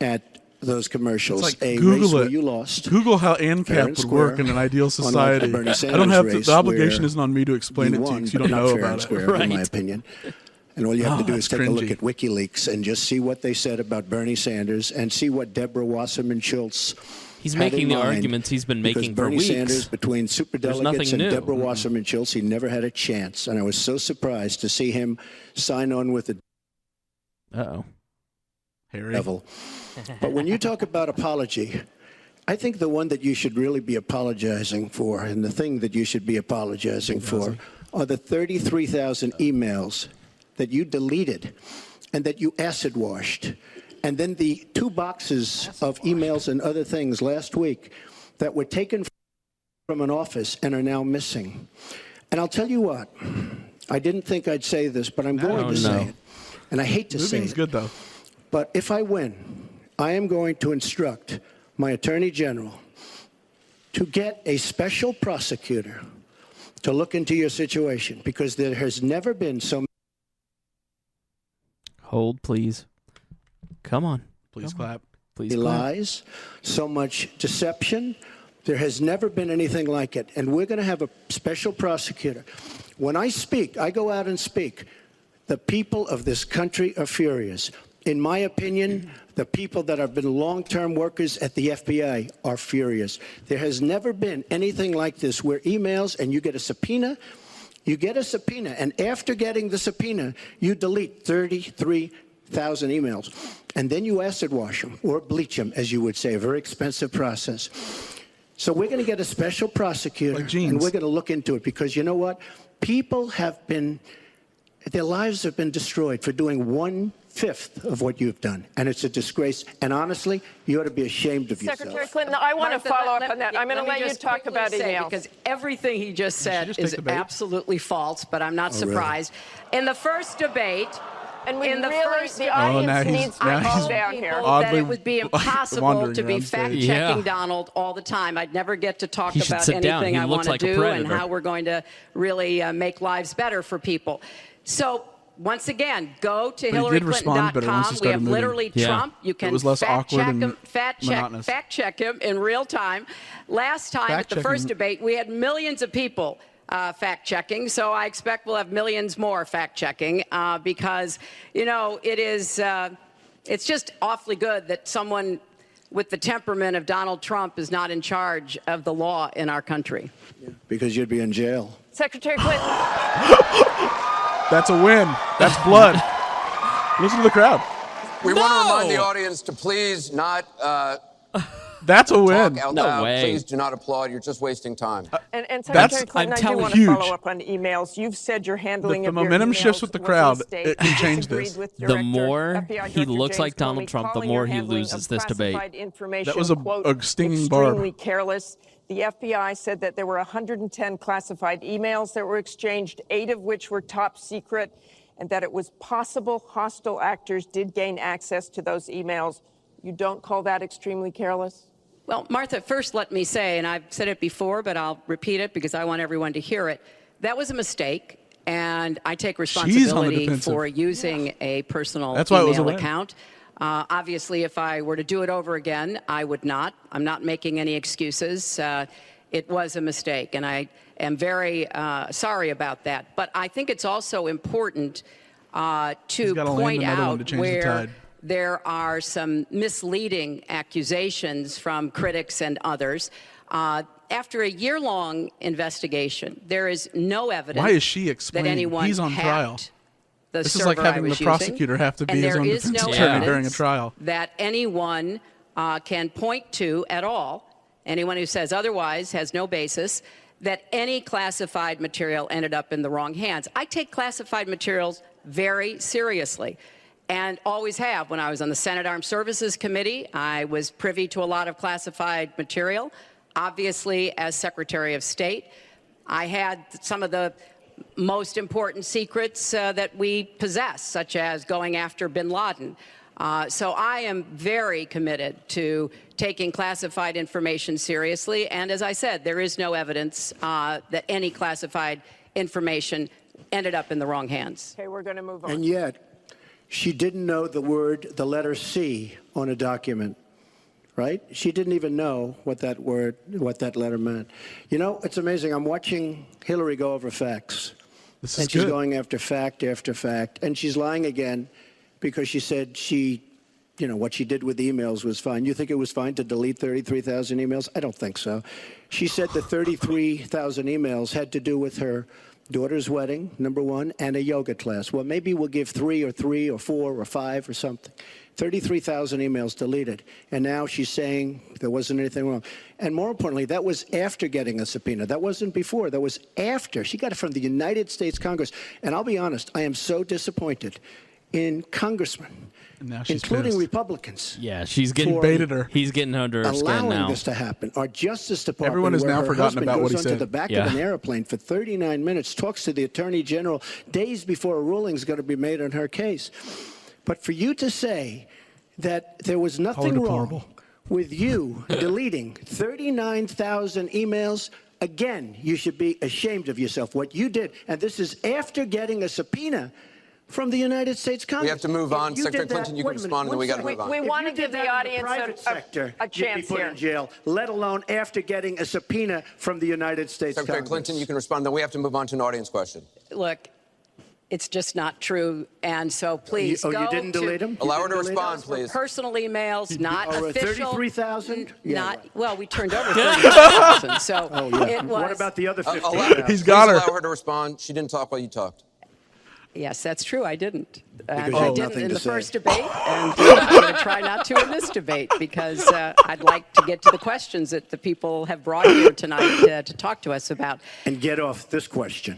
[SPEAKER 7] at those commercials.
[SPEAKER 4] It's like
[SPEAKER 7] a
[SPEAKER 4] Google
[SPEAKER 7] race where
[SPEAKER 4] it.
[SPEAKER 7] you lost.
[SPEAKER 4] Google how
[SPEAKER 7] Fair
[SPEAKER 4] ANCAP
[SPEAKER 7] and
[SPEAKER 4] would work
[SPEAKER 7] square,
[SPEAKER 4] in an ideal
[SPEAKER 7] unlike the
[SPEAKER 4] society.
[SPEAKER 7] Bernie
[SPEAKER 4] I
[SPEAKER 7] Sanders
[SPEAKER 4] don't have to,
[SPEAKER 7] race
[SPEAKER 4] the obligation
[SPEAKER 7] where
[SPEAKER 4] isn't on me to explain it to you
[SPEAKER 7] won,
[SPEAKER 4] because you
[SPEAKER 7] but
[SPEAKER 4] don't
[SPEAKER 7] not
[SPEAKER 4] know
[SPEAKER 7] fair
[SPEAKER 4] about
[SPEAKER 7] and
[SPEAKER 4] it.
[SPEAKER 7] square, in my
[SPEAKER 2] Right.
[SPEAKER 7] opinion. And all you have to
[SPEAKER 4] Oh,
[SPEAKER 7] do is
[SPEAKER 4] that's
[SPEAKER 7] take a look
[SPEAKER 4] cringy.
[SPEAKER 7] at WikiLeaks and just see what they said about Bernie Sanders and see what Deborah Wasserman Schultz
[SPEAKER 2] He's
[SPEAKER 7] had
[SPEAKER 2] making
[SPEAKER 7] in
[SPEAKER 2] the
[SPEAKER 7] mind,
[SPEAKER 2] arguments he's been
[SPEAKER 7] because
[SPEAKER 2] making for
[SPEAKER 7] Bernie
[SPEAKER 2] weeks.
[SPEAKER 7] Sanders, between
[SPEAKER 2] There's
[SPEAKER 7] superdelegates
[SPEAKER 2] nothing
[SPEAKER 7] and
[SPEAKER 2] new.
[SPEAKER 7] Deborah Wasserman Schultz, he never had a chance. And I was so surprised to see him sign on with the
[SPEAKER 2] Uh-oh.
[SPEAKER 4] Harry.
[SPEAKER 7] devil. But when you talk about apology, I think the one that you should really be apologizing for, and the thing that you should be apologizing for, are the 33,000 emails that you deleted and that you acid washed. And then the 2 boxes of emails and other things last week that were taken from an office and are now missing. And I'll tell you what, I didn't think I'd say this, but I'm going to say it. And I hate to say
[SPEAKER 4] Moving's
[SPEAKER 7] it.
[SPEAKER 4] good, though.
[SPEAKER 7] But if I win, I am going to instruct my Attorney General to get a special prosecutor to look into your situation, because there has never been so
[SPEAKER 2] Hold, please. Come on.
[SPEAKER 4] Please clap.
[SPEAKER 2] Please
[SPEAKER 7] many
[SPEAKER 2] clap.
[SPEAKER 7] lies, so much deception. There has never been anything like it. And we're going to have a special prosecutor. When I speak, I go out and speak. The people of this country are furious. In my opinion, the people that have been long-term workers at the FBI are furious. There has never been anything like this where emails and you get a subpoena, and after getting the subpoena, you delete 33 emails, and then you acid wash them or bleach them, as you would say, a very expensive process. So we're going to get a special prosecutor, and we're going to look into it, because you know what? People have been, their lives have been destroyed for doing 1/5 of what you've done, and it's a disgrace. And honestly, you ought to be ashamed of yourself.
[SPEAKER 3] Secretary Clinton, I want to follow up on that. I'm going to let you talk about emails.
[SPEAKER 6] Because everything he just said is absolutely false, but I'm not surprised. Really? In the first debate,
[SPEAKER 3] and the audience needs to calm down here.
[SPEAKER 6] That it would be impossible to be fact-checking Donald all the time. I'd never get to talk about anything I want to do and how we're going to really make lives better for people. So once again, go to HillaryClinton.com. We have literally Trump. You can fact check him in real time. Last time at the first debate, we had millions of people fact-checking, so I expect we'll have millions more fact-checking because, you know, it's just awfully good that someone with the temperament of Donald Trump is not in charge of the law in our country.
[SPEAKER 7] Yeah, because you'd be in jail.
[SPEAKER 3] Secretary Clinton.
[SPEAKER 4] That's a win. That's blood. Listen to the crowd.
[SPEAKER 1] We want to remind the audience to please not
[SPEAKER 4] that's a win.
[SPEAKER 1] Talk out loud. Please do not applaud. You're just wasting time.
[SPEAKER 3] And Secretary Clinton, I do want to follow up on emails. You've said you're handling
[SPEAKER 4] the momentum shifts with the crowd. It can change this.
[SPEAKER 2] The more he looks like Donald Trump, the more he loses this debate.
[SPEAKER 4] That was a stinging barb.
[SPEAKER 3] Extremely careless. The FBI said that there were 110 classified emails that were exchanged, 8 of which were top secret, and that it was possible hostile actors did gain access to those emails. You don't call that extremely careless?
[SPEAKER 6] Well, Martha, first let me say, and I've said it before, but I'll repeat it because I want everyone to hear it, that was a mistake, and I take responsibility for using a personal email account. Obviously, if I were to do it over again, I would not. I'm not making any excuses. It was a mistake, and I am very sorry about that. But I think it's also important to point out where there are some misleading accusations from critics and others. After a year-long investigation, there is no evidence that anyone
[SPEAKER 4] He's on trial.
[SPEAKER 6] This
[SPEAKER 4] is like having the prosecutor have to be his own defense attorney during a trial.
[SPEAKER 6] That anyone can point to at all, anyone who says otherwise has no basis, that any classified material ended up in the wrong hands. I take classified materials very seriously, and always have. When I was on the Senate Armed Services Committee, I was privy to a lot of classified material. Obviously, as Secretary of State, I had some of the most important secrets that we possess, such as going after bin Laden. So I am very committed to taking classified information seriously. And as I said, there is no evidence that any classified information ended up in the wrong hands.
[SPEAKER 3] Okay, we're going to move on.
[SPEAKER 7] And yet, she didn't know the letter C on a document, right? She didn't even know what that letter meant. You know, it's amazing. I'm watching Hillary go over facts. And she's going after fact after fact. And she's lying again because she said what she did with the emails was fine. You think it was fine to delete 33,000 emails? I don't think so. She said the 33,000 emails had to do with her daughter's wedding, number one, and a yoga class. Well, maybe we'll give 3 or 4 or 5 or something. 33,000 emails deleted. And now she's saying there wasn't anything wrong. And more importantly, that was after getting a subpoena. That wasn't before. That was after. She got it from the United States Congress. And I'll be honest, I am so disappointed in congressmen, including Republicans.
[SPEAKER 2] Yeah, she's getting
[SPEAKER 4] baited her.
[SPEAKER 2] He's getting under her skin now.
[SPEAKER 7] Allowing this to happen. Our Justice Department,
[SPEAKER 4] everyone has now forgotten about what he said.
[SPEAKER 7] Goes onto the back of an airplane for 39 minutes, talks to the Attorney General days before a ruling is going to be made on her case. But for you to say that there was nothing wrong with you deleting 39,000 emails, again, you should be ashamed of yourself. What you did, and this is after getting a subpoena from the United States Congress.
[SPEAKER 1] We have to move on. Secretary Clinton, you can respond, and then we got to move on.
[SPEAKER 3] We want to give the audience a chance
[SPEAKER 7] here. In jail, let alone after getting a subpoena from the United States Congress.
[SPEAKER 1] Secretary Clinton, you can respond. Then we have to move on to an audience question.
[SPEAKER 6] Look, it's just not true, and so please go
[SPEAKER 7] you didn't delete them?
[SPEAKER 1] Allow her to respond, please.
[SPEAKER 6] Personal emails, not official.
[SPEAKER 7] 33,000?
[SPEAKER 6] Well, we turned over 30,000, so it was.
[SPEAKER 7] What about the other 50?
[SPEAKER 4] He's got her.
[SPEAKER 1] Allow her to respond. She didn't talk while you talked.
[SPEAKER 6] Yes, that's true. I didn't. I
[SPEAKER 7] you have
[SPEAKER 6] didn't
[SPEAKER 7] nothing
[SPEAKER 6] in
[SPEAKER 7] to
[SPEAKER 6] the
[SPEAKER 7] say.
[SPEAKER 6] first debate, and I'm going to try not to in this debate because I'd like to get to the questions that the people have brought here tonight to talk to us about.
[SPEAKER 7] And get off this question.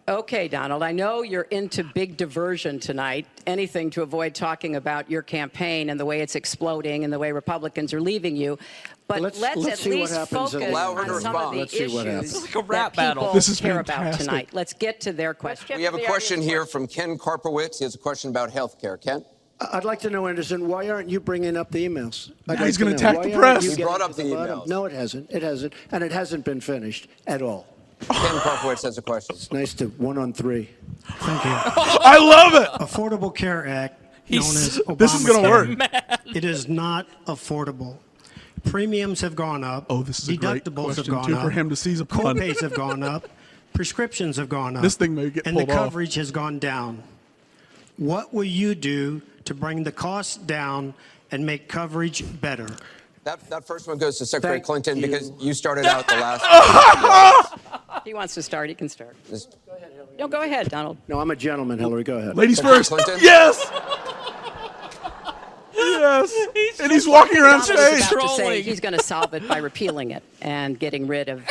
[SPEAKER 6] Okay, Donald, I know you're into big diversion tonight, anything to avoid talking about your campaign and the way it's exploding and the way Republicans are leaving you. But let's
[SPEAKER 7] let's
[SPEAKER 6] at
[SPEAKER 7] see what
[SPEAKER 6] least
[SPEAKER 7] happens
[SPEAKER 6] focus
[SPEAKER 7] at the
[SPEAKER 1] end.
[SPEAKER 6] on some of the
[SPEAKER 7] Let's see what
[SPEAKER 6] issues
[SPEAKER 7] happens.
[SPEAKER 2] It's like a rap
[SPEAKER 6] that people
[SPEAKER 2] battle.
[SPEAKER 4] This is
[SPEAKER 6] care about
[SPEAKER 4] fantastic.
[SPEAKER 6] tonight. Let's get to their questions.
[SPEAKER 1] We have a question here from Ken Karpowitz. He has a question about health care. Ken?
[SPEAKER 7] I'd like to know, Anderson, why aren't you bringing up the emails?
[SPEAKER 4] Now he's gonna attack the press.
[SPEAKER 1] We brought up the emails.
[SPEAKER 7] No, it hasn't. It hasn't. And it hasn't been finished at all.
[SPEAKER 1] Ken Karpowitz has a question.
[SPEAKER 7] It's nice to 1 on 3.
[SPEAKER 8] Thank you.
[SPEAKER 4] I love it.
[SPEAKER 8] Affordable Care Act, known as Obamacare.
[SPEAKER 4] This is going to work.
[SPEAKER 8] It is not affordable. Premiums have gone up.
[SPEAKER 4] Oh, this is a great
[SPEAKER 8] deductibles have
[SPEAKER 4] question,
[SPEAKER 8] gone
[SPEAKER 4] too,
[SPEAKER 8] up.
[SPEAKER 4] for him to seize upon.
[SPEAKER 8] Co-pays have gone up. Prescriptions have gone up.
[SPEAKER 4] This thing may get
[SPEAKER 8] and the
[SPEAKER 4] pulled off.
[SPEAKER 8] coverage has gone down. What will you do to bring the costs down and make coverage better?
[SPEAKER 1] That first one goes to Secretary
[SPEAKER 7] Thank
[SPEAKER 1] Clinton
[SPEAKER 7] you.
[SPEAKER 1] because you started out the last.
[SPEAKER 6] He wants to start. He can start.
[SPEAKER 1] This-
[SPEAKER 6] Go ahead, Hillary. No, go ahead, Donald.
[SPEAKER 7] No, I'm a gentleman, Hillary. Go ahead.
[SPEAKER 4] Ladies
[SPEAKER 1] Secretary
[SPEAKER 4] first.
[SPEAKER 1] Clinton?
[SPEAKER 4] Yes. Yes. And he's walking around
[SPEAKER 6] Donald was
[SPEAKER 4] stage.
[SPEAKER 6] about to say
[SPEAKER 2] Trolling.
[SPEAKER 6] he's going to solve it by repealing it and getting rid of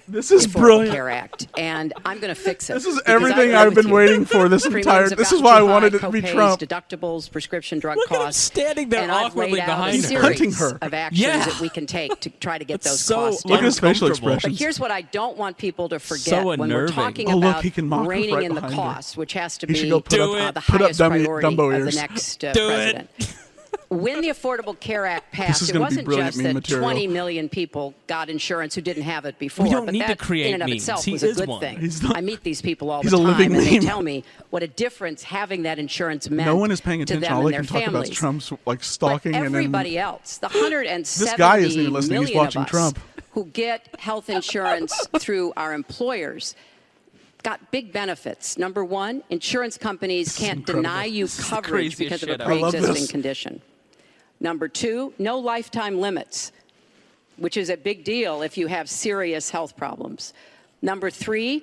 [SPEAKER 4] This is
[SPEAKER 6] the Affordable
[SPEAKER 4] brilliant.
[SPEAKER 6] Care Act. And I'm going to fix it.
[SPEAKER 4] This is
[SPEAKER 6] because I
[SPEAKER 4] everything
[SPEAKER 6] agree
[SPEAKER 4] I've
[SPEAKER 6] with
[SPEAKER 4] been
[SPEAKER 6] you.
[SPEAKER 4] waiting for this
[SPEAKER 6] Premiums
[SPEAKER 4] entire.
[SPEAKER 6] have
[SPEAKER 4] This is
[SPEAKER 6] gotten
[SPEAKER 4] why I
[SPEAKER 6] too
[SPEAKER 4] wanted
[SPEAKER 6] high,
[SPEAKER 4] it to be
[SPEAKER 6] co-pays,
[SPEAKER 4] Trump.
[SPEAKER 6] deductibles, prescription drug
[SPEAKER 2] Look at him
[SPEAKER 6] costs.
[SPEAKER 2] standing there
[SPEAKER 6] and I've
[SPEAKER 2] awkwardly
[SPEAKER 6] laid out
[SPEAKER 2] behind
[SPEAKER 6] a
[SPEAKER 2] her.
[SPEAKER 6] series
[SPEAKER 4] Hunting her.
[SPEAKER 6] of actions
[SPEAKER 2] Yeah.
[SPEAKER 6] that we can take to try to get
[SPEAKER 2] It's
[SPEAKER 6] those
[SPEAKER 2] so
[SPEAKER 6] costs
[SPEAKER 4] Look at
[SPEAKER 6] down.
[SPEAKER 4] his facial
[SPEAKER 2] uncomfortable.
[SPEAKER 4] expressions.
[SPEAKER 6] But here's what I don't want people to forget
[SPEAKER 2] So
[SPEAKER 6] when we're
[SPEAKER 2] unnerving.
[SPEAKER 6] talking
[SPEAKER 4] Oh, look,
[SPEAKER 6] about
[SPEAKER 4] he can mock her
[SPEAKER 6] reining
[SPEAKER 4] right
[SPEAKER 6] in the
[SPEAKER 4] behind her.
[SPEAKER 6] costs, which has to
[SPEAKER 4] He should
[SPEAKER 6] be
[SPEAKER 4] go put
[SPEAKER 2] Do
[SPEAKER 4] up,
[SPEAKER 2] it.
[SPEAKER 6] the
[SPEAKER 4] put up
[SPEAKER 6] highest priority
[SPEAKER 4] Dumbo
[SPEAKER 6] of
[SPEAKER 4] ears.
[SPEAKER 6] the next
[SPEAKER 2] Do it.
[SPEAKER 6] president. When the Affordable Care Act passed,
[SPEAKER 4] is
[SPEAKER 6] it
[SPEAKER 4] gonna be
[SPEAKER 6] wasn't
[SPEAKER 4] brilliant
[SPEAKER 6] just
[SPEAKER 4] meme
[SPEAKER 6] that
[SPEAKER 4] material.
[SPEAKER 6] 20 million people got insurance who didn't have it before.
[SPEAKER 2] We don't
[SPEAKER 6] but
[SPEAKER 2] need to
[SPEAKER 6] that
[SPEAKER 2] create
[SPEAKER 6] in and of
[SPEAKER 2] memes.
[SPEAKER 6] itself
[SPEAKER 2] He
[SPEAKER 6] was a
[SPEAKER 2] is
[SPEAKER 6] good
[SPEAKER 2] one.
[SPEAKER 6] thing.
[SPEAKER 4] He's not-
[SPEAKER 6] I meet these people all
[SPEAKER 4] he's
[SPEAKER 6] the
[SPEAKER 4] a living
[SPEAKER 6] time, and they
[SPEAKER 4] meme.
[SPEAKER 6] tell me what a difference having that insurance meant
[SPEAKER 4] No one is paying
[SPEAKER 6] to
[SPEAKER 4] attention.
[SPEAKER 6] them
[SPEAKER 4] All
[SPEAKER 6] and
[SPEAKER 4] they
[SPEAKER 6] their
[SPEAKER 4] can talk about is
[SPEAKER 6] families.
[SPEAKER 4] Trump's like stalking
[SPEAKER 6] But
[SPEAKER 4] and then
[SPEAKER 6] everybody else, the 170
[SPEAKER 4] This guy isn't even listening. He's
[SPEAKER 6] million
[SPEAKER 4] watching
[SPEAKER 6] of us
[SPEAKER 4] Trump.
[SPEAKER 6] who get health insurance through our employers, got big benefits. Number one, insurance companies can't
[SPEAKER 4] incredible.
[SPEAKER 6] deny you
[SPEAKER 2] This is the
[SPEAKER 6] coverage
[SPEAKER 2] craziest
[SPEAKER 6] because of a
[SPEAKER 2] shit I've ever
[SPEAKER 4] love this.
[SPEAKER 6] pre-existing condition. Number two, no lifetime limits, which is a big deal if you have serious health problems. Number three,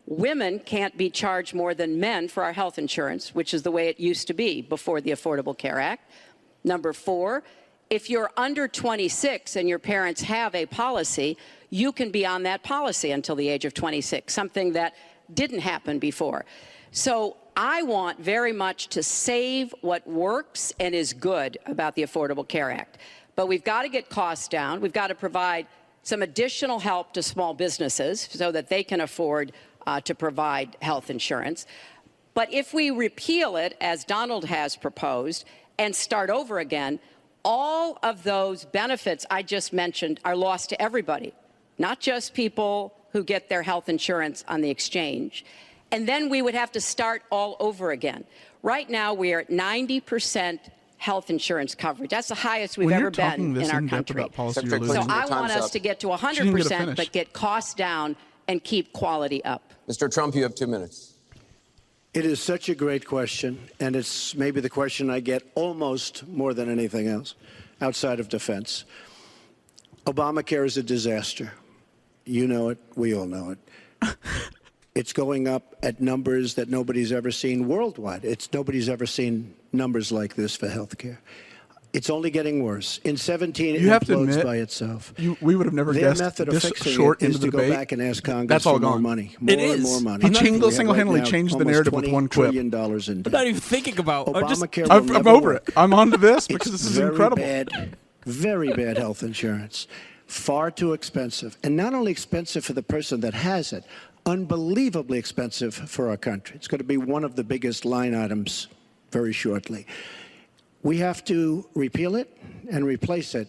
[SPEAKER 6] women can't be charged more than men for our health insurance, which is the way it used to be before the Affordable Care Act. Number four, if you're under 26 and your parents have a policy, you can be on that policy until the age of 26, something that didn't happen before. So I want very much to save what works and is good about the Affordable Care Act. But we've got to get costs down. We've got to provide some additional help to small businesses so that they can afford to provide health insurance. But if we repeal it, as Donald has proposed, and start over again, all of those benefits I just mentioned are lost to everybody, not just people who get their health insurance on the exchange. And then we would have to start all over again. Right now, we are at 90% health insurance coverage. That's the highest we've
[SPEAKER 4] when
[SPEAKER 6] ever
[SPEAKER 4] you're talking
[SPEAKER 6] been
[SPEAKER 4] this
[SPEAKER 6] in our
[SPEAKER 4] in-depth
[SPEAKER 6] country.
[SPEAKER 4] about policy,
[SPEAKER 1] Secretary
[SPEAKER 4] you're
[SPEAKER 6] So
[SPEAKER 1] Clinton,
[SPEAKER 4] losing.
[SPEAKER 6] I
[SPEAKER 1] your
[SPEAKER 6] want
[SPEAKER 1] time's
[SPEAKER 6] us
[SPEAKER 1] up.
[SPEAKER 6] to get to
[SPEAKER 4] She didn't get to
[SPEAKER 6] 100%,
[SPEAKER 4] finish.
[SPEAKER 6] but get costs down and keep quality up.
[SPEAKER 1] Mr. Trump, you have 2 minutes.
[SPEAKER 7] It is such a great question, and it's maybe the question I get almost more than anything else outside of defense. Obamacare is a disaster. You know it. We all know it. It's going up at numbers that nobody's ever seen worldwide. Nobody's ever seen numbers like this for health care. It's only getting worse. In 17, it
[SPEAKER 4] You have to
[SPEAKER 7] implodes
[SPEAKER 4] admit,
[SPEAKER 7] by itself.
[SPEAKER 4] we would have never
[SPEAKER 7] Their
[SPEAKER 4] guessed
[SPEAKER 7] method of
[SPEAKER 4] this
[SPEAKER 7] fixing
[SPEAKER 4] short
[SPEAKER 7] it is
[SPEAKER 4] into the
[SPEAKER 7] to
[SPEAKER 4] debate.
[SPEAKER 7] go back and ask Congress
[SPEAKER 4] That's all
[SPEAKER 7] for more
[SPEAKER 4] gone.
[SPEAKER 7] money,
[SPEAKER 2] It
[SPEAKER 7] more and
[SPEAKER 2] is.
[SPEAKER 7] more money.
[SPEAKER 4] He changed-
[SPEAKER 7] We have
[SPEAKER 4] single-handedly
[SPEAKER 7] right now
[SPEAKER 4] changed the
[SPEAKER 7] almost
[SPEAKER 4] narrative with one quip.
[SPEAKER 7] $20 trillion in
[SPEAKER 2] I'm not
[SPEAKER 7] debt.
[SPEAKER 2] even thinking about. Or just,
[SPEAKER 7] Obamacare
[SPEAKER 4] I'm
[SPEAKER 7] will never
[SPEAKER 4] over
[SPEAKER 7] work.
[SPEAKER 4] it. I'm onto this because
[SPEAKER 7] It's
[SPEAKER 4] this is
[SPEAKER 7] very
[SPEAKER 4] incredible.
[SPEAKER 7] Bad, very bad health insurance. Far too expensive. And not only expensive for the person that has it, unbelievably expensive for our country. It's going to be one of the biggest line items very shortly. We have to repeal it and replace it.